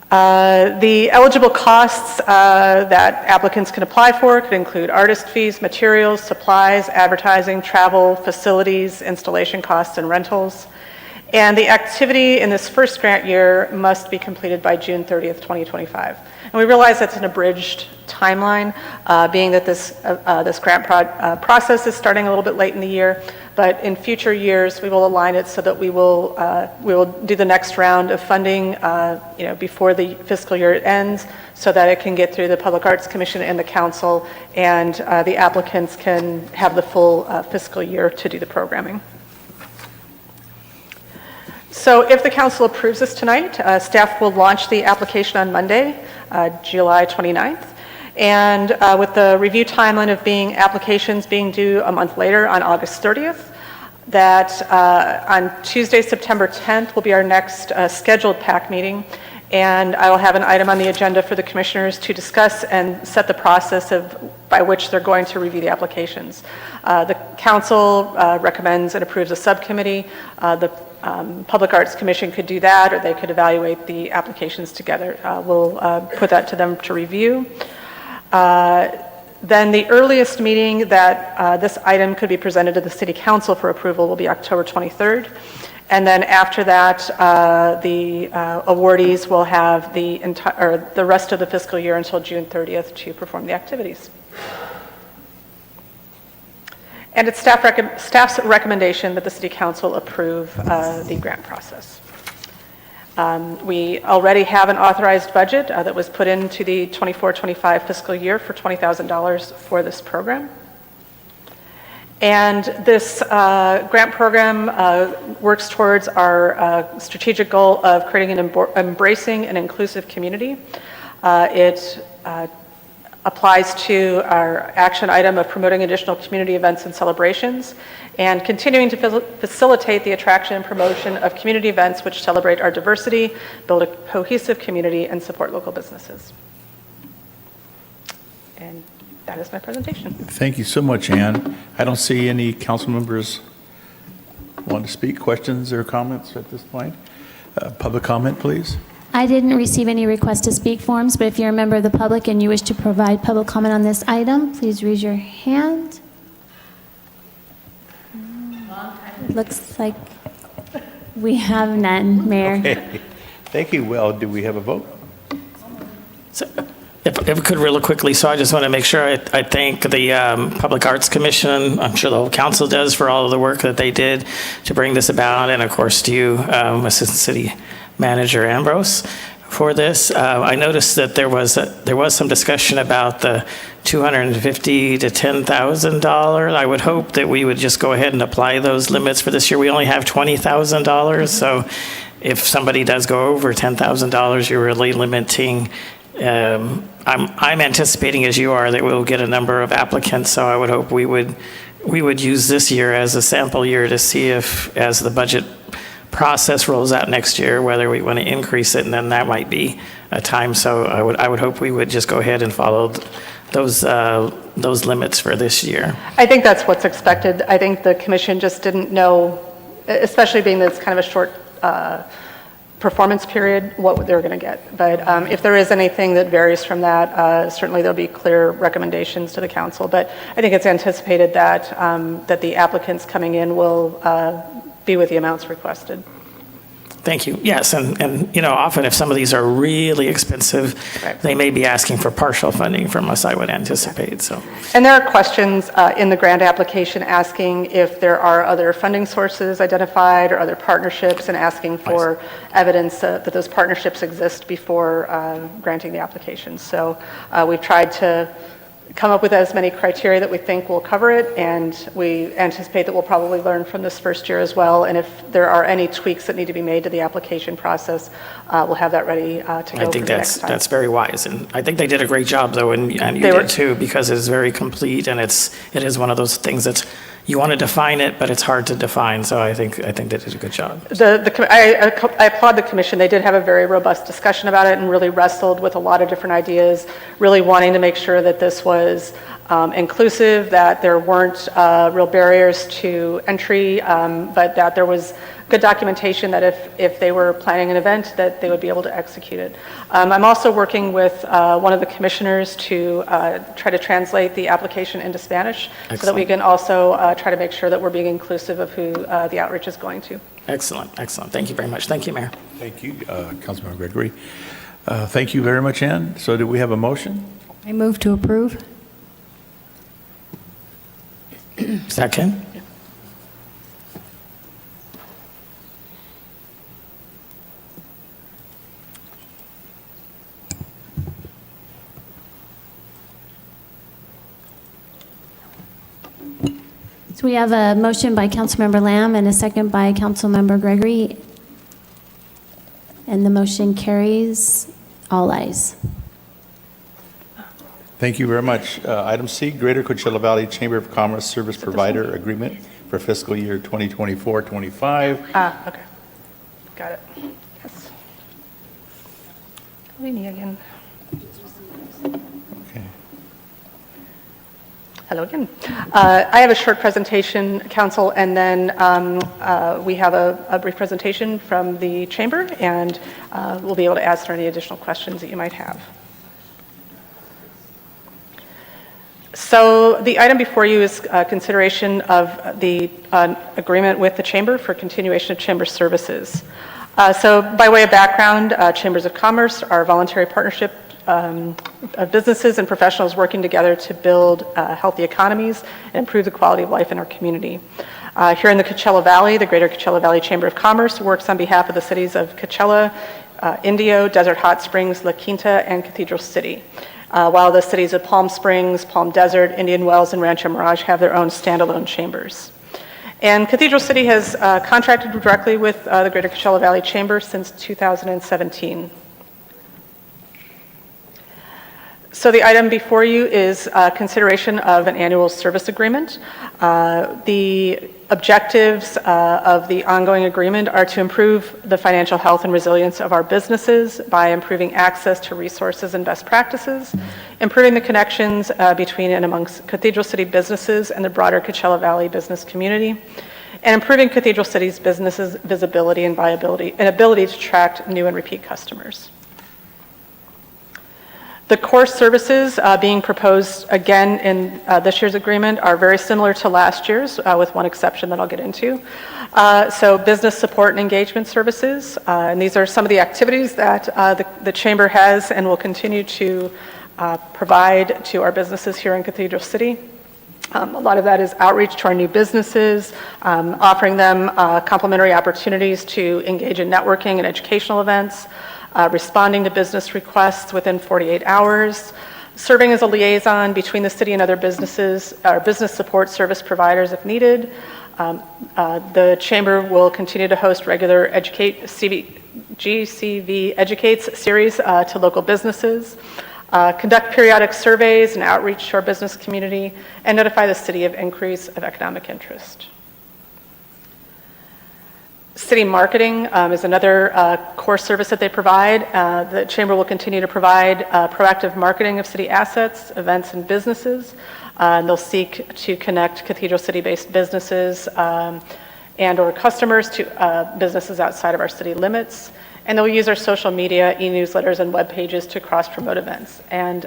The eligible costs that applicants can apply for could include artist fees, materials, supplies, advertising, travel, facilities, installation costs, and rentals. And the activity in this first grant year must be completed by June 30th, 2025. And we realize that's an abridged timeline, being that this grant process is starting a little bit late in the year. But in future years, we will align it so that we will do the next round of funding, before the fiscal year ends, so that it can get through the Public Arts Commission and the council, and the applicants can have the full fiscal year to do the programming. So if the council approves this tonight, staff will launch the application on Monday, July 29th. And with the review timeline of applications being due a month later on August 30th, that on Tuesday, September 10th will be our next scheduled PAC meeting. And I will have an item on the agenda for the commissioners to discuss and set the process by which they're going to review the applications. The council recommends and approves a subcommittee. The Public Arts Commission could do that, or they could evaluate the applications together. We'll put that to them to review. Then the earliest meeting that this item could be presented to the City Council for approval will be October 23rd. And then after that, the awardees will have the rest of the fiscal year until June 30th to perform the activities. And it's staff's recommendation that the City Council approve the grant process. We already have an authorized budget that was put into the 24-25 fiscal year for $20,000 for this program. And this grant program works towards our strategic goal of creating an embracing and inclusive community. It applies to our action item of promoting additional community events and celebrations, and continuing to facilitate the attraction and promotion of community events which celebrate our diversity, build a cohesive community, and support local businesses. And that is my presentation. Thank you so much, Ann. I don't see any council members want to speak. Questions or comments at this point? Public comment, please. I didn't receive any request to speak forms, but if you're a member of the public and you wish to provide public comment on this item, please raise your hand. Looks like we have none, Mayor. Okay. Thank you. Well, do we have a vote? So, if I could really quickly, so I just want to make sure I thank the Public Arts Commission, I'm sure the whole council does, for all of the work that they did to bring this about, and of course to you, Assistant City Manager Ambrose, for this. I noticed that there was some discussion about the $250,000 to $10,000. I would hope that we would just go ahead and apply those limits for this year. We only have $20,000, so if somebody does go over $10,000, you're really limiting. I'm anticipating, as you are, that we'll get a number of applicants, so I would hope we would use this year as a sample year to see if, as the budget process rolls out next year, whether we want to increase it, and then that might be a time. So I would hope we would just go ahead and follow those limits for this year. I think that's what's expected. I think the commission just didn't know, especially being that it's kind of a short performance period, what they're going to get. But if there is anything that varies from that, certainly there'll be clear recommendations to the council. But I think it's anticipated that, that the applicants coming in will be with the amounts requested. Thank you. Yes, and you know, often if some of these are really expensive, they may be asking for partial funding from us, I would anticipate, so. And there are questions in the grant application asking if there are other funding sources identified or other partnerships, and asking for evidence that those partnerships exist before granting the application. So we've tried to come up with as many criteria that we think will cover it, and we anticipate that we'll probably learn from this first year as well. And if there are any tweaks that need to be made to the application process, we'll have that ready to go I think for the next time. that's very wise, and I think they did a great job though, and you They were- did too, because it is very complete, and it is one of those things that you want to define it, but it's hard to define. So I think they did a good job. I applaud the commission. They did have a very robust discussion about it and really wrestled with a lot of different ideas, really wanting to make sure that this was inclusive, that there weren't real barriers to entry, but that there was good documentation that if they were planning an event, that they would be able to execute it. I'm also working with one of the commissioners to try to translate the application into Spanish, so that we can also try to make sure that we're being inclusive of who the outreach is going to. Excellent, excellent. Thank you very much. Thank you, Mayor. Thank you, Councilmember Gregory. Thank you very much, Ann. So do we have a motion? I move to approve. Second. So we have a motion by Councilmember Lamb and a second by Councilmember Gregory. And the motion carries, all ayes. Thank you very much. Item C, Greater Coachella Valley Chamber of Commerce Service Provider Agreement for fiscal year 2024-25. Okay. Got it. Yes. Me again. Okay. Hello again. I have a short presentation, Council, and then we have a brief presentation from the Chamber, and we'll be able to answer any additional questions that you might have. So the item before you is consideration of the agreement with the Chamber for continuation of Chamber services. So by way of background, Chambers of Commerce are a voluntary partnership of businesses and professionals working together to build healthy economies and improve the quality of life in our community. Here in the Coachella Valley, the Greater Coachella Valley Chamber of Commerce works on behalf of the cities of Coachella, Indio, Desert Hot Springs, La Quinta, and Cathedral City. While the cities of Palm Springs, Palm Desert, Indian Wells, and Rancho Mirage have their own standalone chambers. And Cathedral City has contracted directly with the Greater Coachella Valley Chamber since 2017. So the item before you is consideration of an annual service agreement. The objectives of the ongoing agreement are to improve the financial health and resilience of our businesses by improving access to resources and best practices, improving the connections between and amongst Cathedral City businesses and the broader Coachella Valley business community, and improving Cathedral City's businesses' visibility and viability and ability to attract new and repeat customers. The core services being proposed again in this year's agreement are very similar to last year's, with one exception that I'll get into. So business support and engagement services, and these are some of the activities that the Chamber has and will continue to provide to our businesses here in Cathedral City. A lot of that is outreach to our new businesses, offering them complimentary opportunities to engage in networking and educational events, responding to business requests within 48 hours, serving as a liaison between the city and other businesses, or business support service providers if needed. The Chamber will continue to host regular GCV Educates series to local businesses, conduct periodic surveys and outreach to our business community, and notify the city of increase of economic interest. City marketing is another core service that they provide. The Chamber will continue to provide proactive marketing of city assets, events, and businesses. And they'll seek to connect Cathedral City-based businesses and or customers to businesses outside of our city limits. And they'll use our social media, e-newsletters, and web pages to cross-promote events. And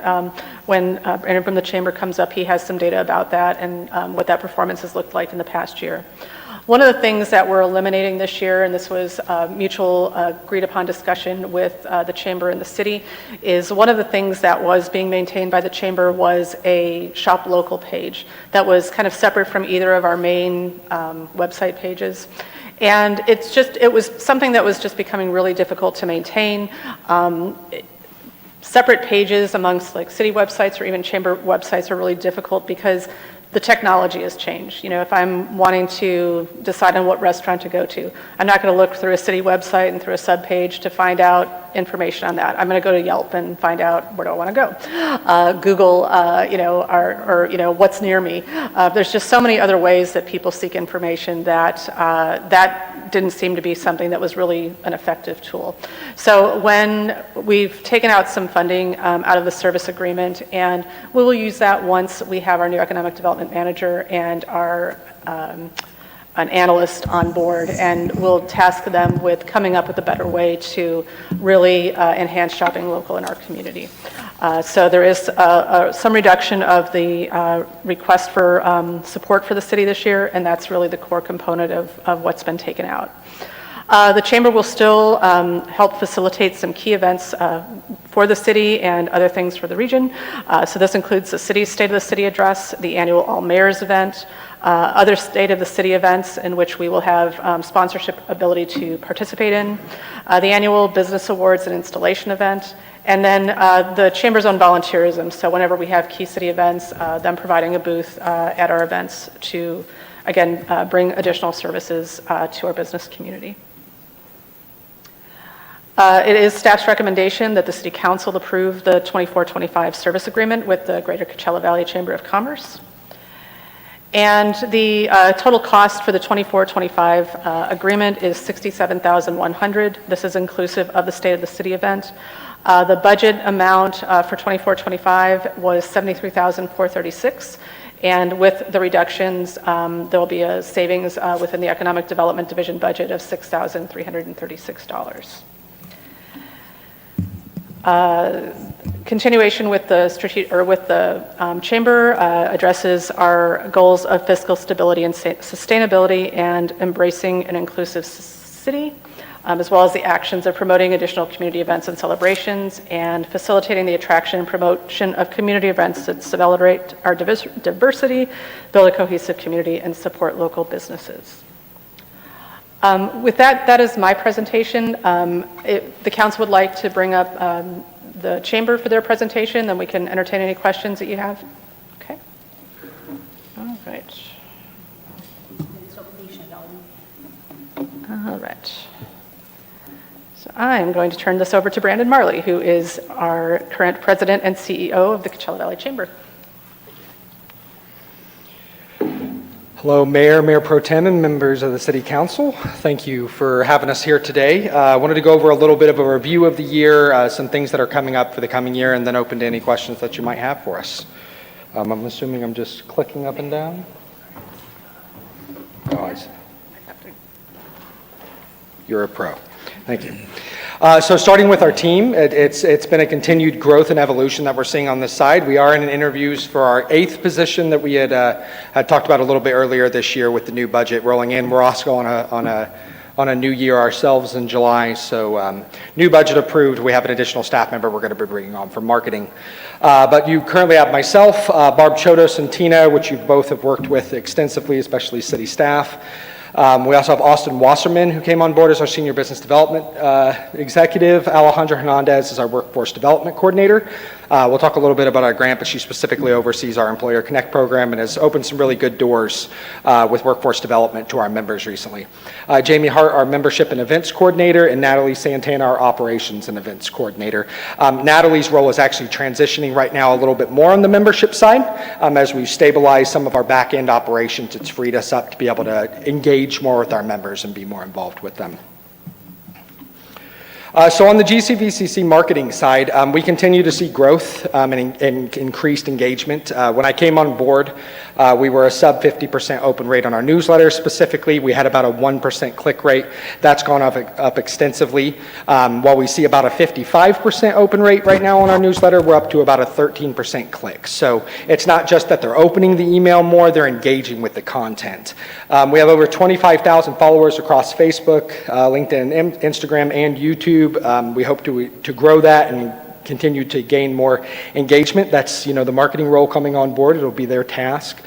when Brandon from the Chamber comes up, he has some data about that and what that performance has looked like in the past year. One of the things that we're eliminating this year, and this was a mutual agreed upon discussion with the Chamber and the city, is one of the things that was being maintained by the Chamber was a shop local page that was kind of separate from either of our main website pages. And it was something that was just becoming really difficult to maintain. Separate pages amongst like city websites or even Chamber websites are really difficult because the technology has changed. You know, if I'm wanting to decide on what restaurant to go to, I'm not going to look through a city website and through a subpage to find out information on that. I'm going to go to Yelp and find out where do I want to go. Google, or what's near me. There's just so many other ways that people seek information that that didn't seem to be something that was really an effective tool. So when we've taken out some funding out of the service agreement, and we will use that once we have our new economic development manager and our an analyst on board, and we'll task them with coming up with a better way to really enhance shopping local in our community. So there is some reduction of the request for support for the city this year, and that's really the core component of what's been taken out. The Chamber will still help facilitate some key events for the city and other things for the region. So this includes the city's State of the City address, the annual All Mayors event, other State of the City events in which we will have sponsorship ability to participate in, the annual Business Awards and installation event, and then the Chamber's own volunteerism. So whenever we have key city events, them providing a booth at our events to, again, bring additional services to our business community. It is staff's recommendation that the City Council approve the 24-25 service agreement with the Greater Coachella Valley Chamber of Commerce. And the total cost for the 24-25 agreement is $67,100. This is inclusive of the State of the City event. The budget amount for 24-25 was $73,436. And with the reductions, there will be a savings within the Economic Development Division budget of $6,336. Continuation with the Chamber addresses our goals of fiscal stability and sustainability and embracing an inclusive city, as well as the actions of promoting additional community events and celebrations and facilitating the attraction and promotion of community events that celebrate our diversity, build a cohesive community, and support local businesses. With that, that is my presentation. If the council would like to bring up the Chamber for their presentation, then we can entertain any questions that you have. Okay. All right. All right. So I am going to turn this over to Brandon Marley, who is our current president and CEO of the Coachella Valley Chamber. Hello, Mayor, Mayor Pro Tem, and members of the City Council. Thank you for having us here today. I wanted to go over a little bit of a review of the year, some things that are coming up for the coming year, and then open to any questions that you might have for us. I'm assuming I'm just clicking up and down. Oh, I see. You're a pro. Thank you. So starting with our team, it's been a continued growth and evolution that we're seeing on this side. We are in interviews for our 8th position that we had talked about a little bit earlier this year with the new budget rolling in. We're also on a new year ourselves in July, so new budget approved. We have an additional staff member we're going to be bringing on for marketing. But you currently have myself, Barb Chodos, and Tina, which you both have worked with extensively, especially city staff. We also have Austin Wasserman, who came on board as our Senior Business Development Executive. Alejandra Hernandez is our Workforce Development Coordinator. We'll talk a little bit about our grant, but she specifically oversees our Employer Connect program and has opened some really good doors with workforce development to our members recently. Jamie Hart, our Membership and Events Coordinator, and Natalie Santana, our Operations and Events Coordinator. Natalie's role is actually transitioning right now a little bit more on the membership side. As we've stabilized some of our back-end operations, it's freed us up to be able to engage more with our members and be more involved with them. So on the GCVCC marketing side, we continue to see growth and increased engagement. When I came on board, we were a sub 50% open rate on our newsletter specifically. We had about a 1% click rate. That's gone up extensively. While we see about a 55% open rate right now on our newsletter, we're up to about a 13% click. So it's not just that they're opening the email more, they're engaging with the content. We have over 25,000 followers across Facebook, LinkedIn, Instagram, and YouTube. We hope to grow that and continue to gain more engagement. That's, the marketing role coming on board. It'll be their task.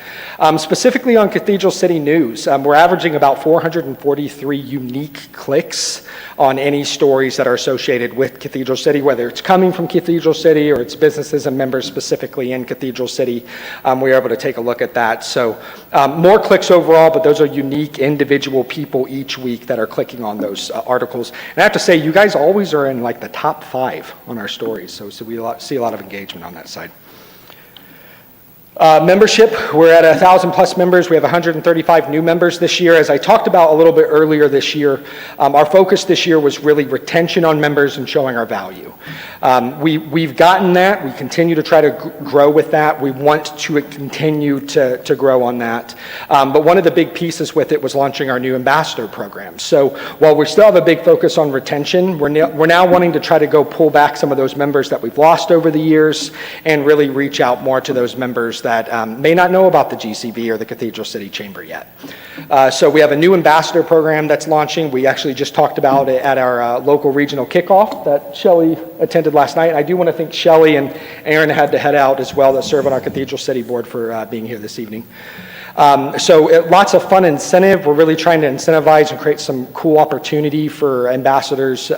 Specifically on Cathedral City News, we're averaging about 443 unique clicks on any stories that are associated with Cathedral City, whether it's coming from Cathedral City or it's businesses and members specifically in Cathedral City. We're able to take a look at that. So more clicks overall, but those are unique individual people each week that are clicking on those articles. And I have to say, you guys always are in like the top 5 on our stories. So we see a lot of engagement on that side. Membership, we're at 1,000 plus members. We have 135 new members this year. As I talked about a little bit earlier this year, our focus this year was really retention on members and showing our value. We've gotten that. We continue to try to grow with that. We want to continue to grow on that. But one of the big pieces with it was launching our new ambassador program. So while we still have a big focus on retention, we're now wanting to try to go pull back some of those members that we've lost over the years and really reach out more to those members that may not know about the GCV or the Cathedral City Chamber yet. So we have a new ambassador program that's launching. We actually just talked about it at our local regional kickoff that Shelley attended last night. I do want to thank Shelley and Aaron had to head out as well that serve on our Cathedral City board for being here this evening. So lots of fun incentive. We're really trying to incentivize and create some cool opportunity for ambassadors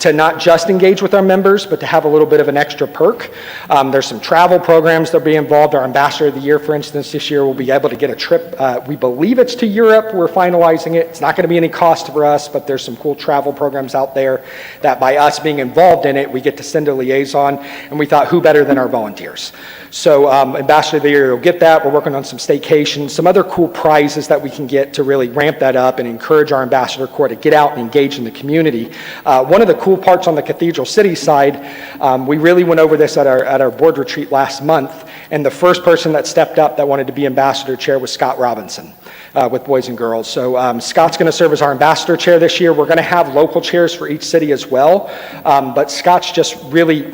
to not just engage with our members, but to have a little bit of an extra perk. There's some travel programs that'll be involved. Our Ambassador of the Year, for instance, this year will be able to get a trip. We believe it's to Europe. We're finalizing it. It's not going to be any cost for us, but there's some cool travel programs out there that by us being involved in it, we get to send a liaison, and we thought, who better than our volunteers? So Ambassador of the Year will get that. We're working on some staycations, some other cool prizes that we can get to really ramp that up and encourage our Ambassador Corps to get out and engage in the community. One of the cool parts on the Cathedral City side, we really went over this at our board retreat last month, and the first person that stepped up that wanted to be Ambassador Chair was Scott Robinson with Boys and Girls. So Scott's going to serve as our Ambassador Chair this year. We're going to have local chairs for each city as well, but Scott's just really...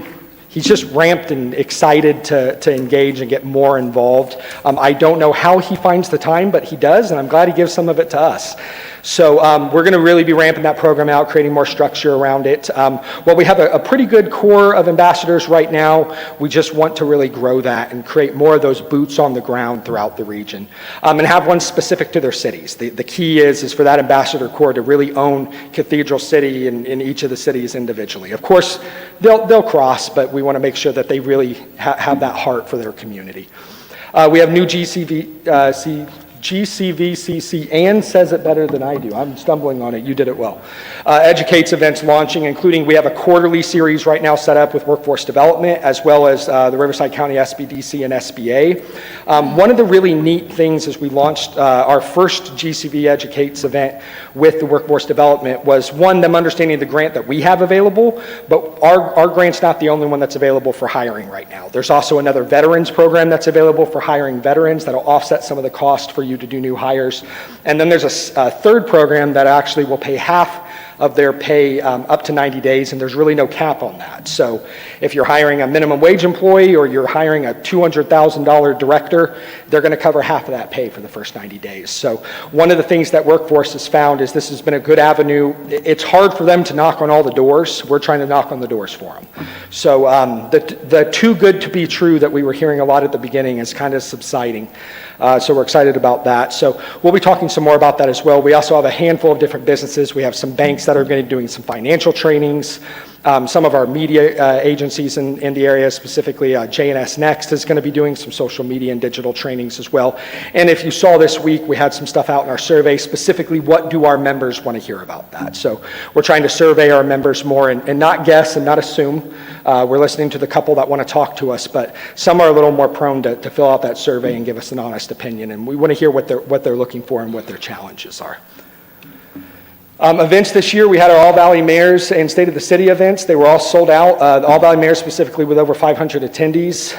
He's just ramped and excited to engage and get more involved. I don't know how he finds the time, but he does, and I'm glad he gives some of it to us. So we're going to really be ramping that program out, creating more structure around it. Well, we have a pretty good core of ambassadors right now. We just want to really grow that and create more of those boots on the ground throughout the region, and have one specific to their cities. The key is for that ambassador corps to really own Cathedral City and in each of the cities individually. Of course, they'll cross, but we want to make sure that they really have that heart for their community. We have new GCVCC. Ann says it better than I do. I'm stumbling on it. You did it well. Educates events launching, including we have a quarterly series right now set up with workforce development, as well as the Riverside County SBDC and SBA. One of the really neat things is we launched our first GCV Educates event with the workforce development was, one, them understanding the grant that we have available, but our grant's not the only one that's available for hiring right now. There's also another veterans program that's available for hiring veterans that'll offset some of the cost for you to do new hires. And then there's a third program that actually will pay half of their pay up to 90 days, and there's really no cap on that. So if you're hiring a minimum wage employee or you're hiring a $200,000 director, they're going to cover half of that pay for the first 90 days. So one of the things that Workforce has found is this has been a good avenue. It's hard for them to knock on all the doors. We're trying to knock on the doors for them. So the too good to be true that we were hearing a lot at the beginning is kind of subsiding. So we're excited about that. So we'll be talking some more about that as well. We also have a handful of different businesses. We have some banks that are going to be doing some financial trainings. Some of our media agencies in the area, specifically JNS Next is going to be doing some social media and digital trainings as well. And if you saw this week, we had some stuff out in our survey, specifically what do our members want to hear about that. So we're trying to survey our members more and not guess and not assume. We're listening to the couple that want to talk to us, but some are a little more prone to fill out that survey and give us an honest opinion. And we want to hear what they're looking for and what their challenges are. Events this year, we had our All Valley Mayors and State of the City events. They were all sold out. The All Valley Mayors specifically with over 500 attendees.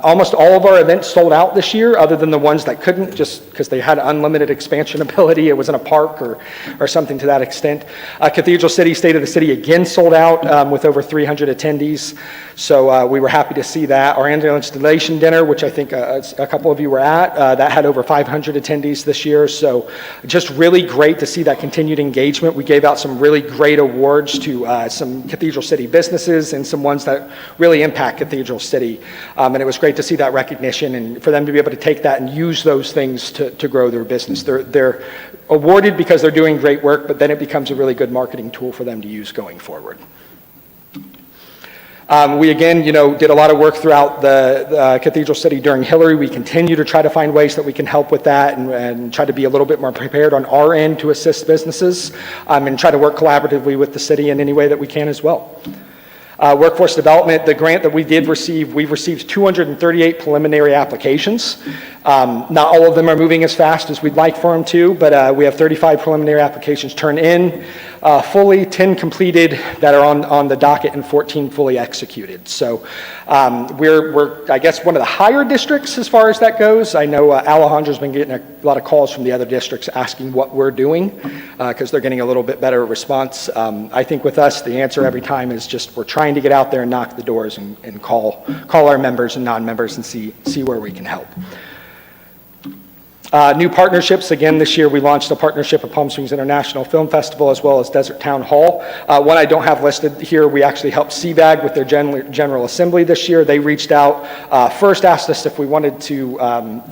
Almost all of our events sold out this year, other than the ones that couldn't, just because they had unlimited expansion ability. It was in a park or something to that extent. Cathedral City, State of the City again sold out with over 300 attendees. So we were happy to see that. Our annual installation dinner, which I think a couple of you were at, that had over 500 attendees this year. So just really great to see that continued engagement. We gave out some really great awards to some Cathedral City businesses and some ones that really impact Cathedral City. And it was great to see that recognition and for them to be able to take that and use those things to grow their business. They're awarded because they're doing great work, but then it becomes a really good marketing tool for them to use going forward. We again, did a lot of work throughout the Cathedral City during Hillary. We continue to try to find ways that we can help with that and try to be a little bit more prepared on our end to assist businesses and try to work collaboratively with the city in any way that we can as well. Workforce development, the grant that we did receive, we've received 238 preliminary applications. Not all of them are moving as fast as we'd like for them to, but we have 35 preliminary applications turned in, fully 10 completed that are on the docket and 14 fully executed. So we're, I guess, one of the higher districts as far as that goes. I know Alejandro's been getting a lot of calls from the other districts asking what we're doing because they're getting a little bit better response. I think with us, the answer every time is just we're trying to get out there and knock the doors and call our members and non-members and see where we can help. New partnerships. Again, this year we launched a partnership with Palm Springs International Film Festival as well as Desert Town Hall. One I don't have listed here, we actually helped CVAG with their General Assembly this year. They reached out, first asked us if we wanted to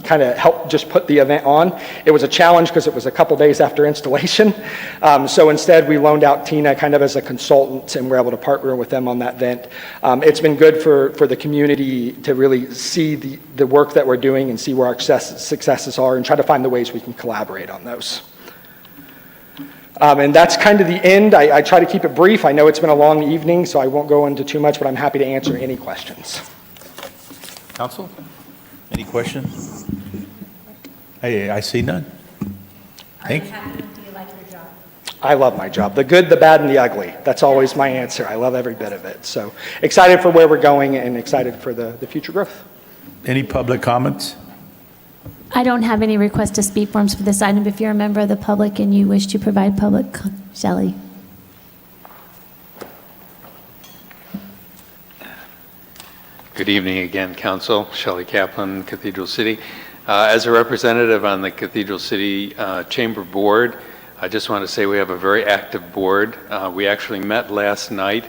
kind of help just put the event on. It was a challenge because it was a couple days after installation. So instead we loaned out Tina kind of as a consultant and we're able to partner with them on that event. It's been good for the community to really see the work that we're doing and see where our successes are and try to find the ways we can collaborate on those. And that's kind of the end. I try to keep it brief. I know it's been a long evening, so I won't go into too much, but I'm happy to answer any questions. Council, any questions? I see none. Thank you. I love my job. The good, the bad, and the ugly. That's always my answer. I love every bit of it. So excited for where we're going and excited for the future growth. Any public comments? I don't have any request to speak forms for this item. If you're a member of the public and you wish to provide public, Shelley. Good evening again, Council. Shelley Kaplan, Cathedral City. As a representative on the Cathedral City Chamber Board, I just want to say we have a very active board. We actually met last night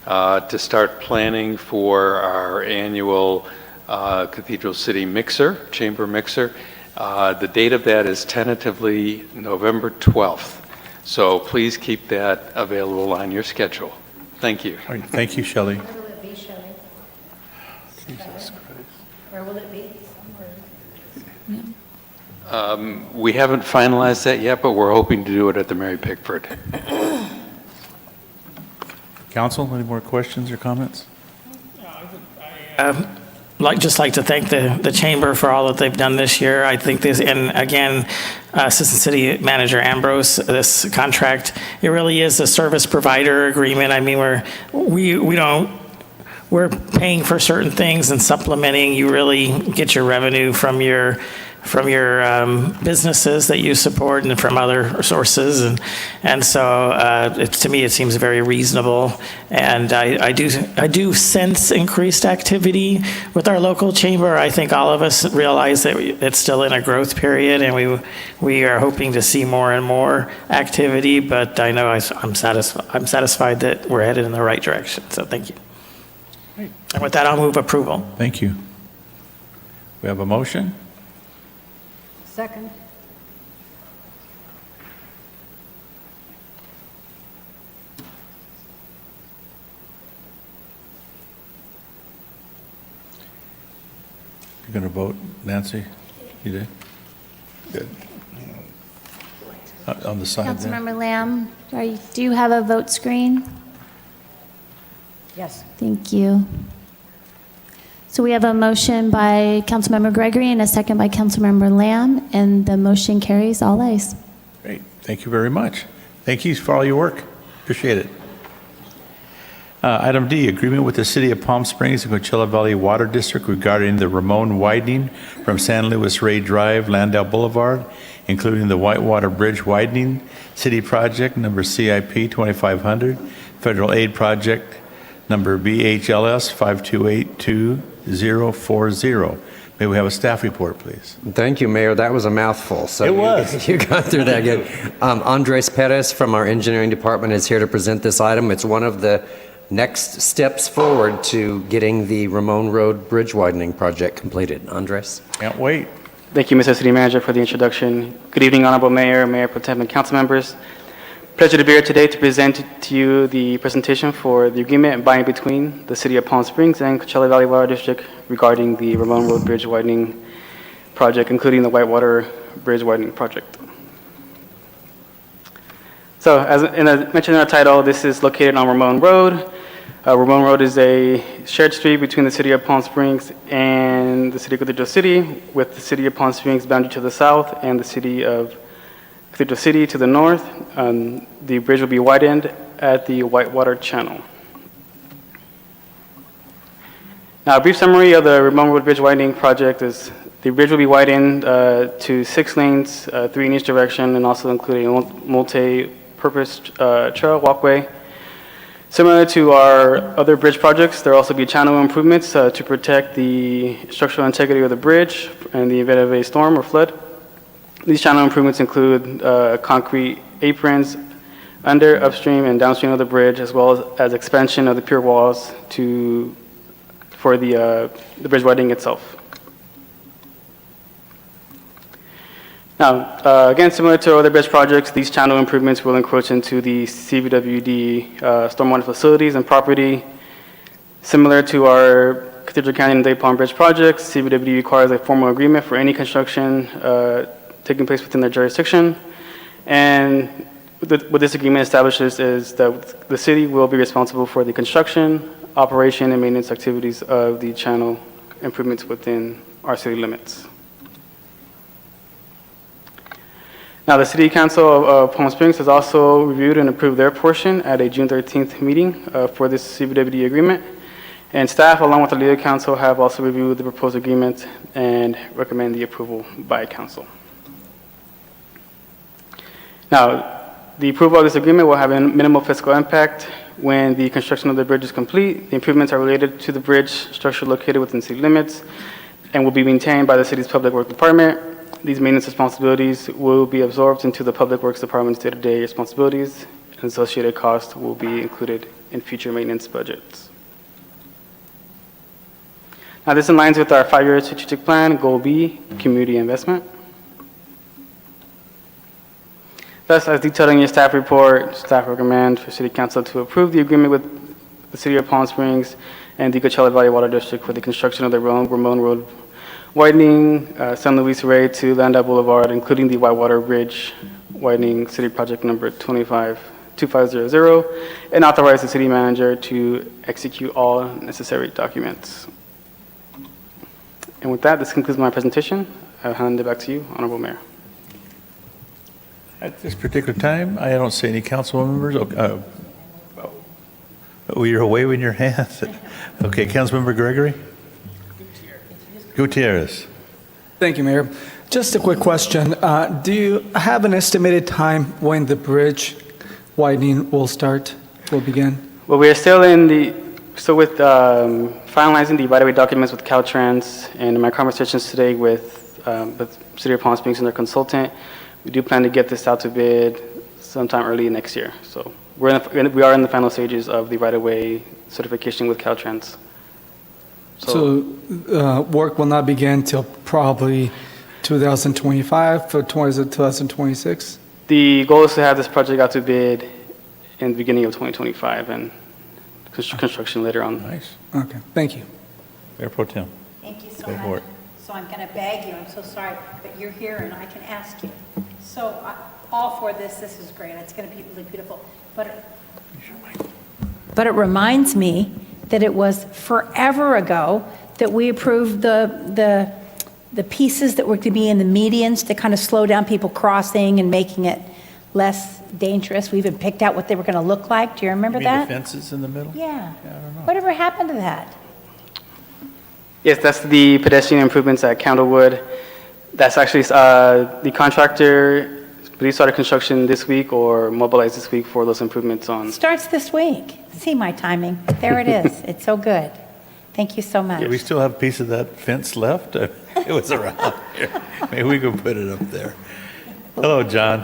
to start planning for our annual Cathedral City Mixer, Chamber Mixer. The date of that is tentatively November 12th. So please keep that available on your schedule. Thank you. All right, thank you, Shelley. Where will it be, Shelley? Where will it be? We haven't finalized that yet, but we're hoping to do it at the Mary Pickford. Council, any more questions or comments? Just like to thank the chamber for all that they've done this year. I think this, and again, Assistant City Manager Ambrose, this contract, it really is a service provider agreement. I mean, we're paying for certain things and supplementing. You really get your revenue from your businesses that you support and from other sources, and so to me it seems very reasonable, and I do sense increased activity with our local chamber. I think all of us realize that it's still in a growth period, and we are hoping to see more and more activity. But I know I'm satisfied that we're headed in the right direction. So thank you. And with that, I'll move approval. Thank you. We have a motion. Second. You're going to vote, Nancy? You did? Good. On the side there. Councilmember Lamb, do you have a vote screen? Yes. Thank you. So we have a motion by Councilmember Gregory and a second by Councilmember Lamb, and the motion carries all ayes. Great. Thank you very much. Thank you for all your work. Appreciate it. Item D, agreement with the City of Palm Springs and Coachella Valley Water District regarding the Ramon widening from San Luis Rey Drive, Landau Boulevard, including the Whitewater Bridge widening, city project number CIP 2500, federal aid project number BHLS 5282040. May we have a staff report, please? Thank you, Mayor. That was a mouthful. So It was. You got through that good. Andres Perez from our engineering department is here to present this item. It's one of the next steps forward to getting the Ramon Road Bridge widening project completed. Andres? Can't wait. Thank you, Mr. City Manager, for the introduction. Good evening, Honorable Mayor, Mayor Pro Tem, and council members. Pleasure to be here today to present to you the presentation for the agreement by and between the City of Palm Springs and Coachella Valley Water District regarding the Ramon Road Bridge widening project, including the Whitewater Bridge widening project. So, as mentioned in our title, this is located on Ramon Road. Ramon Road is a shared street between the City of Palm Springs and the City of Cathedral City, with the City of Palm Springs boundary to the south and the City of Cathedral City to the north. The bridge will be widened at the Whitewater Channel. Now, a brief summary of the Ramon Road Bridge widening project is the bridge will be widened to 6 lanes, 3 in each direction, and also including a multi-purpose trail walkway. Similar to our other bridge projects, there will also be channel improvements to protect the structural integrity of the bridge in the event of a storm or flood. These channel improvements include concrete aprons under, upstream, and downstream of the bridge, as well as expansion of the pier walls for the bridge widening itself. Now, again, similar to other bridge projects, these channel improvements will encroach into the CVWD stormwater facilities and property. Similar to our Cathedral Canyon and Day Palm Bridge projects, CVWD requires a formal agreement for any construction taking place within their jurisdiction. And what this agreement establishes is that the city will be responsible for the construction, operation, and maintenance activities of the channel improvements within our city limits. Now, the City Council of Palm Springs has also reviewed and approved their portion at a June 13th meeting for this CVWD agreement. And staff, along with the legal counsel, have also reviewed the proposed agreement and recommend the approval by council. Now, the approval of this agreement will have a minimal fiscal impact when the construction of the bridge is complete. The improvements are related to the bridge structure located within city limits and will be maintained by the city's Public Works Department. These maintenance responsibilities will be absorbed into the Public Works Department's day-to-day responsibilities, and associated costs will be included in future maintenance budgets. Now, this aligns with our 5-year strategic plan, Goal B, community investment. Thus, as detailed in your staff report, staff recommend for City Council to approve the agreement with the City of Palm Springs and the Coachella Valley Water District for the construction of the Ramon Road widening, San Luis Rey to Landau Boulevard, including the Whitewater Bridge widening, city project number 2500, and authorize the city manager to execute all necessary documents. And with that, this concludes my presentation. I'll hand it back to you, Honorable Mayor. At this particular time, I don't see any council members. Oh, you're waving your hand. Okay, Councilmember Gregory? Gutierrez. Thank you, Mayor. Just a quick question. Do you have an estimated time when the bridge widening will begin? Well, we are still with finalizing the right-of-way documents with Caltrans, and in my conversations today with the City of Palm Springs and their consultant, we do plan to get this out to bid sometime early next year. So we are in the final stages of the right-of-way certification with Caltrans. So work will not begin till probably 2025 or 2026? The goal is to have this project out to bid in the beginning of 2025 and construction later on. Nice. Okay, thank you. Mayor Pro Tem. Thank you so Go for much. it. So I'm going to beg you, I'm so sorry, but you're here and I can ask you. So all for this is great, it's going to be really beautiful. But it reminds me that it was forever ago that we approved the pieces that were to be in the medians to kind of slow down people crossing and making it less dangerous. We even picked out what they were going to look like. Do you remember You mean the that? fences in the middle? Yeah. Whatever happened to that? Yes, that's the pedestrian improvements at Candlewood. That's actually, the contractor, they started construction this week or mobilized this week for those improvements on. Starts this week. See my timing. There it is. It's so good. Thank you so much. Do we still have a piece of that fence left? It was around here. Maybe we could put it up there. Hello, John.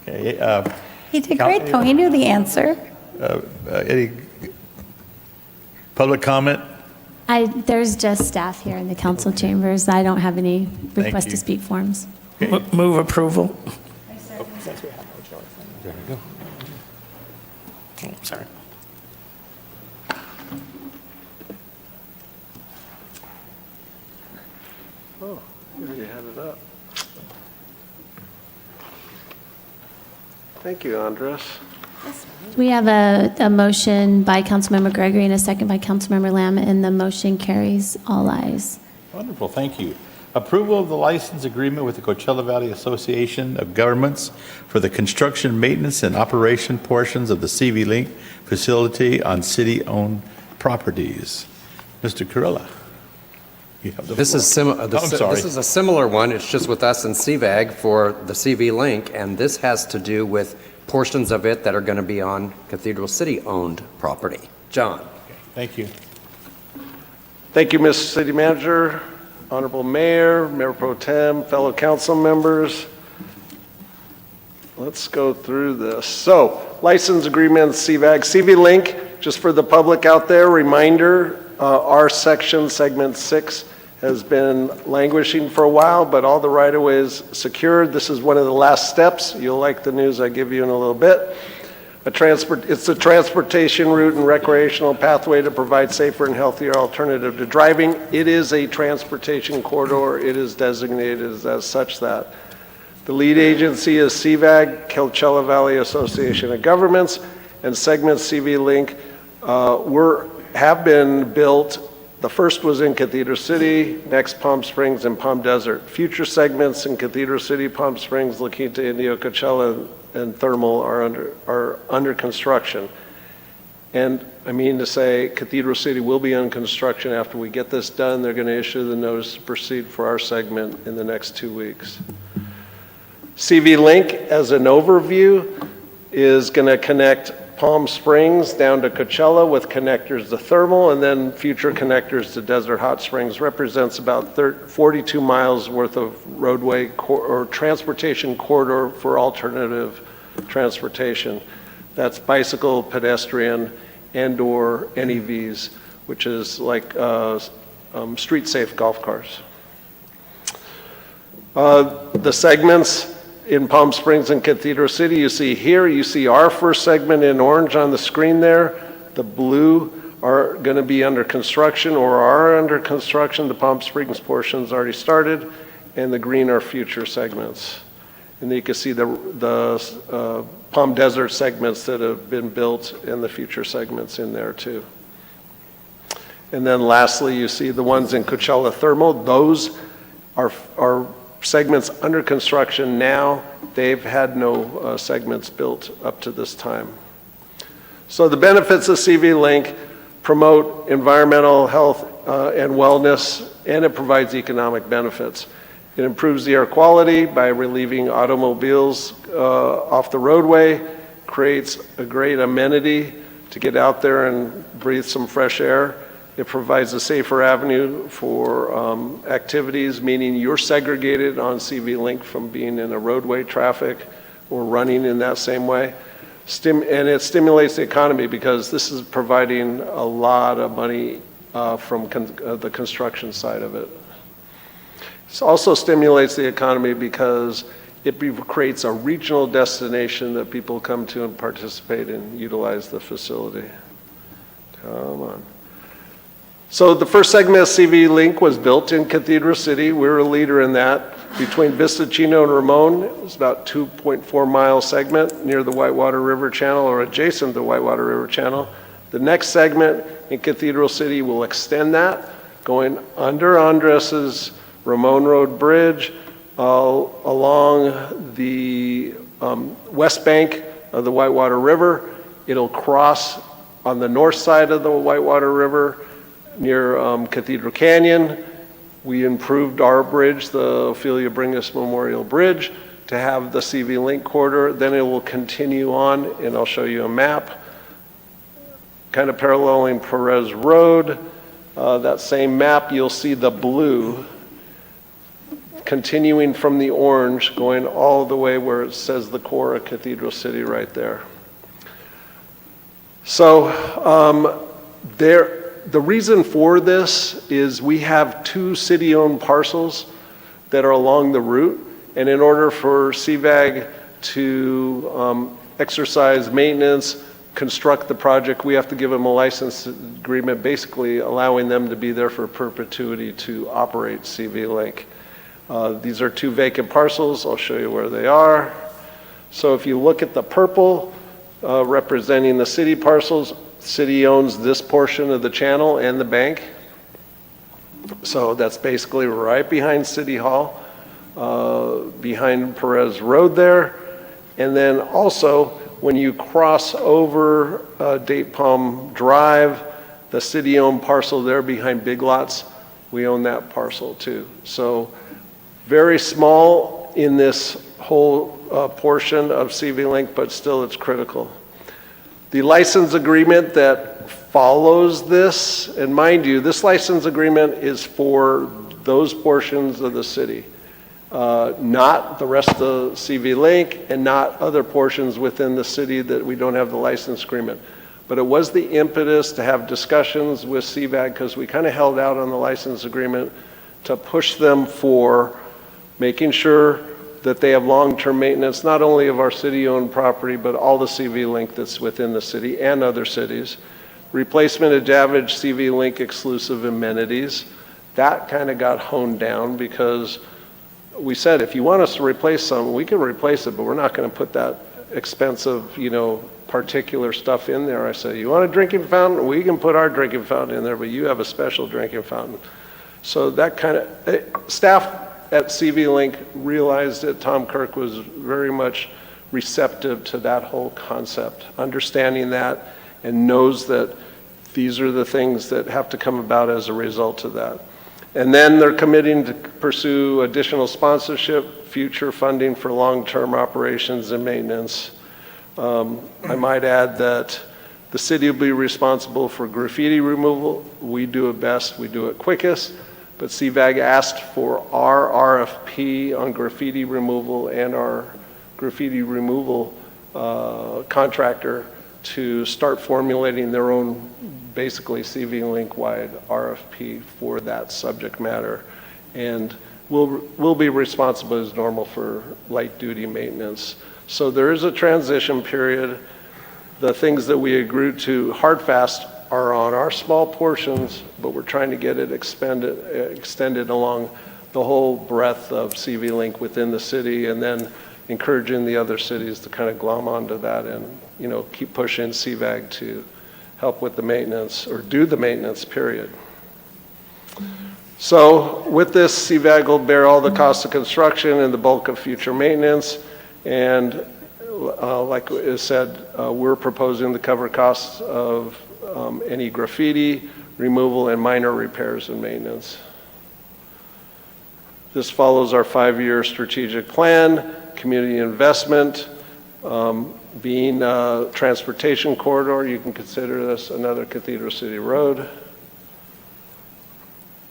Okay. He did great, though. He knew the answer. Any public comment? There's just staff here in the council chambers. I don't have any request you. to speak forms. Move approval. There we go. Oh, sorry. Oh, you already had it up. Thank you, Andres. We have a motion by Councilmember Gregory and a second by Councilmember Lamb, and the motion carries all ayes. Wonderful, thank you. Approval of the license agreement with the Coachella Valley Association of Governments for the construction, maintenance, and operation portions of the CV Link facility on city-owned properties. Mr. Carilla, you have the This floor. is similar. I'm sorry. This is a similar one. It's just with us and CVAG for the CV Link, and this has to do with portions of it that are going to be on Cathedral City-owned property. John. Thank you. Thank you, Mr. City Manager, Honorable Mayor, Mayor Pro Tem, fellow council members. Let's go through this. So, license agreement, CVAG. CV Link, just for the public out there, reminder, our section, segment 6, has been languishing for a while, but all the right-of-way is secured. This is one of the last steps. You'll like the news I give you in a little bit. It's a transportation route and recreational pathway to provide safer and healthier alternative to driving. It is a transportation corridor. It is designated as such that. The lead agency is CVAG, Coachella Valley Association of Governments, and segment CV Link have been built. The first was in Cathedral City, next Palm Springs and Palm Desert. Future segments in Cathedral City, Palm Springs, La Quinta, Indio, Coachella, and Thermal are under construction. And I mean to say Cathedral City will be on construction after we get this done. They're going to issue the notice to proceed for our segment in the next 2 weeks. CV Link, as an overview, is going to connect Palm Springs down to Coachella with connectors to Thermal, and then future connectors to Desert Hot Springs. Represents about 42 miles worth of roadway or transportation corridor for alternative transportation. That's bicycle, pedestrian, and/or NEVs, which is like street-safe golf cars. The segments in Palm Springs and Cathedral City, you see here, you see our first segment in orange on the screen there. The blue are going to be under construction or are under construction. The Palm Springs portion's already started, and the green are future segments. And you can see the Palm Desert segments that have been built and the future segments in there too. And then lastly, you see the ones in Coachella Thermal. Those are segments under construction now. They've had no segments built up to this time. So the benefits of CV Link promote environmental health and wellness, and it provides economic benefits. It improves the air quality by relieving automobiles off the roadway, creates a great amenity to get out there and breathe some fresh air. It provides a safer avenue for activities, meaning you're segregated on CV Link from being in a roadway traffic or running in that same way. And it stimulates the economy because this is providing a lot of money from the construction side of it. It also stimulates the economy because it creates a regional destination that people come to and participate and utilize the facility. Come on. So the first segment of CV Link was built in Cathedral City. We're a leader in that. Between Vista Chino and Ramon, it was about 2.4 mile segment near the Whitewater River Channel or adjacent to the Whitewater River Channel. The next segment in Cathedral City will extend that, going under Andres's Ramon Road Bridge, along the west bank of the Whitewater River. It'll cross on the north side of the Whitewater River near Cathedral Canyon. We improved our bridge, the Ophelia Bringus Memorial Bridge, to have the CV Link corridor. Then it will continue on, and I'll show you a map, kind of paralleling Perez Road. That same map, you'll see the blue continuing from the orange, going all the way where it says the core of Cathedral City right there. So the reason for this is we have 2 city-owned parcels that are along the route, and in order for CVAG to exercise maintenance, construct the project, we have to give them a license agreement, basically allowing them to be there for perpetuity to operate CV Link. These are 2 vacant parcels. I'll show you where they are. So if you look at the purple representing the city parcels, city owns this portion of the channel and the bank. So that's basically right behind City Hall, behind Perez Road there. And then also, when you cross over Date Palm Drive, the city-owned parcel there behind Big Lots, we own that parcel too. So very small in this whole portion of CV Link, but still it's critical. The license agreement that follows this, and mind you, this license agreement is for those portions of the city, not the rest of CV Link and not other portions within the city that we don't have the license agreement. But it was the impetus to have discussions with CVAG, because we kind of held out on the license agreement to push them for making sure that they have long-term maintenance, not only of our city-owned property, but all the CV Link that's within the city and other cities. Replacement of damaged CV Link exclusive amenities. That kind of got honed down, because we said, if you want us to replace some, we can replace it, but we're not going to put that expensive, particular stuff in there. I said, you want a drinking fountain? We can put our drinking fountain in there, but you have a special drinking fountain. So that kind of, staff at CV Link realized that Tom Kirk was very much receptive to that whole concept, understanding that, and knows that these are the things that have to come about as a result of that. And then they're committing to pursue additional sponsorship, future funding for long-term operations and maintenance. I might add that the city will be responsible for graffiti removal. We do it best, we do it quickest. But CVAG asked for our RFP on graffiti removal and our graffiti removal contractor to start formulating their own, basically CV Link-wide RFP for that subject matter. And we'll be responsible as normal for light-duty maintenance. So there is a transition period. The things that we agreed to hard fast are on our small portions, but we're trying to get it extended along the whole breadth of CV Link within the city, and then encouraging the other cities to kind of glom onto that and, keep pushing CVAG to help with the maintenance, or do the maintenance, period. So with this, CVAG will bear all the costs of construction and the bulk of future maintenance, and like it said, we're proposing to cover costs of any graffiti removal and minor repairs and maintenance. This follows our 5-year strategic plan, community investment, being a transportation corridor. You can consider this another Cathedral City road.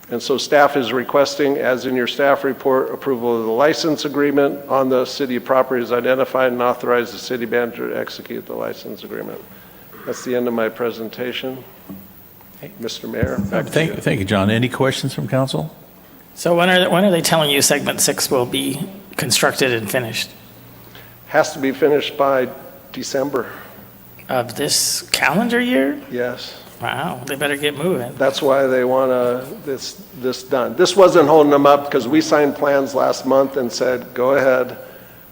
And so staff is requesting, as in your staff report, approval of the license agreement on the city properties identified, and authorize the city manager to execute the license agreement. That's the end of my presentation. Mr. Mayor, back to you. Thank you, John. Any questions from council? So when are they telling you segment 6 will be constructed and finished? Has to be finished by December. Of this calendar year? Yes. Wow, they better get moving. That's why they want this done. This wasn't holding them up, because we signed plans last month and said, go ahead,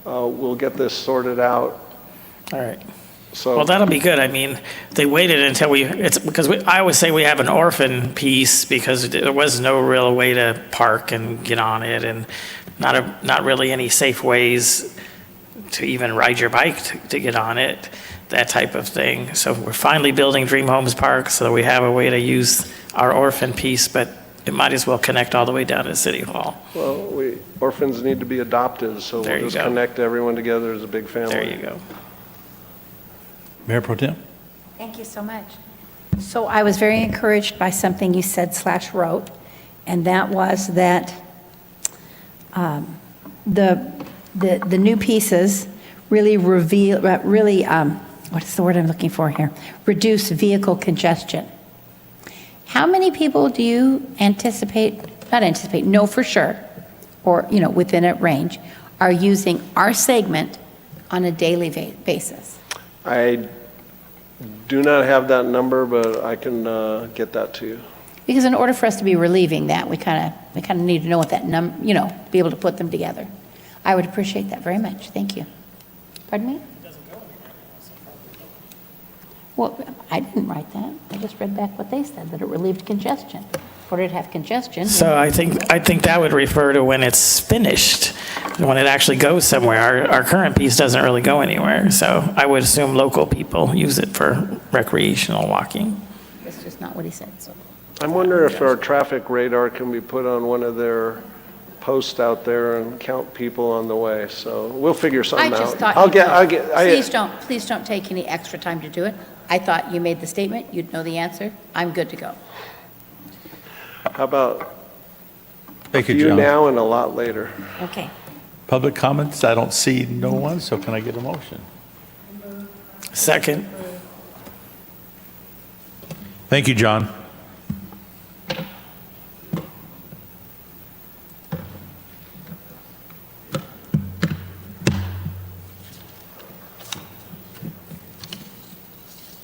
we'll get this sorted out. All right. So, well, that'll be good. I mean, they waited until I always say we have an orphan piece, because there was no real way to park and get on it, and not really any safe ways to even ride your bike to get on it, that type of thing. So we're finally building Dream Homes Park so that we have a way to use our orphan piece, but it might as well connect all the way down to City Hall. Well, orphans need to be adopted, so There we'll you just go. connect everyone together as a big family. There you go. Mayor Pro Tem? Thank you so much. So I was very encouraged by something you said / wrote, and that was that the new pieces really reveal, what is the word I'm looking for here? Reduce vehicle congestion. How many people do you know for sure, or, within a range, are using our segment on a daily basis? I do not have that number, but I can get that to you. Because in order for us to be relieving that, we kind of need to know what that be able to put them together. I would appreciate that very much. Thank you. Pardon me? Well, I didn't write that. I just read back what they said, that it relieved congestion. For it to have congestion. So I think that would refer to when it's finished, when it actually goes somewhere. Our current piece doesn't really go anywhere, so I would assume local people use it for recreational walking. That's just not what he said, so. I'm wondering if our traffic radar can be put on one of their posts out there and count people on the way, so we'll figure something out. I just thought please don't take any extra time to do it. I thought you made the statement, you'd know the answer. I'm good to go. How about Thank you, a few John. now and a lot later? Okay. Public comments? I don't see no one, so can I get a motion? Second. Thank you, John.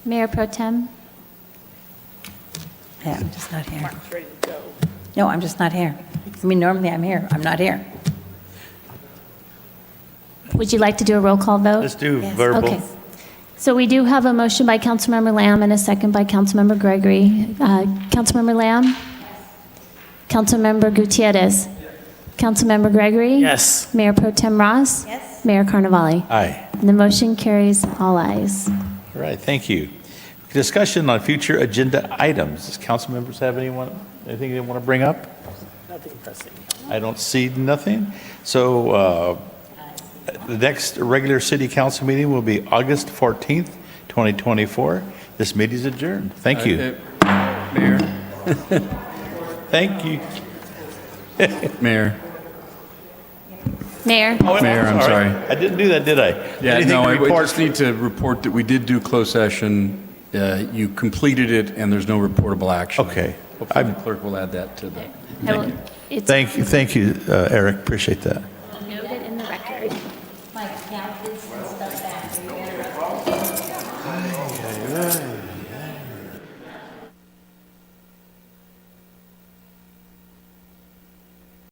Mayor Pro Tem? Yeah, I'm just not here. No, I'm just not here. I mean, normally I'm here. I'm not here. Would you like to do a roll call vote? Let's do Yes. verbal. Okay. So we do have a motion by Councilmember Lamb and a second by Councilmember Gregory. Councilmember Lamb? Councilmember Gutierrez? Councilmember Gregory? Yes. Mayor Pro Tem Ross? Yes. Mayor Carnevale? Aye. And the motion carries all ayes. All right, thank you. Discussion on future agenda items. Does council members have anything they want to bring up? Nothing pressing. I don't see nothing. So the next regular city council meeting will be August 14th, 2024. This meeting is adjourned. Thank you. Mayor. Thank you. Mayor. Mayor? Mayor, I'm sorry. I didn't do that, did I? Yeah, Anything no, to I report? just need to report that we did do closed session. You completed it, and there's no reportable action. Okay. Hopefully the clerk will add that to the, I will- thank you. It's Thank you, Eric. Appreciate that. noted in the record. Mike, count this and stuff back.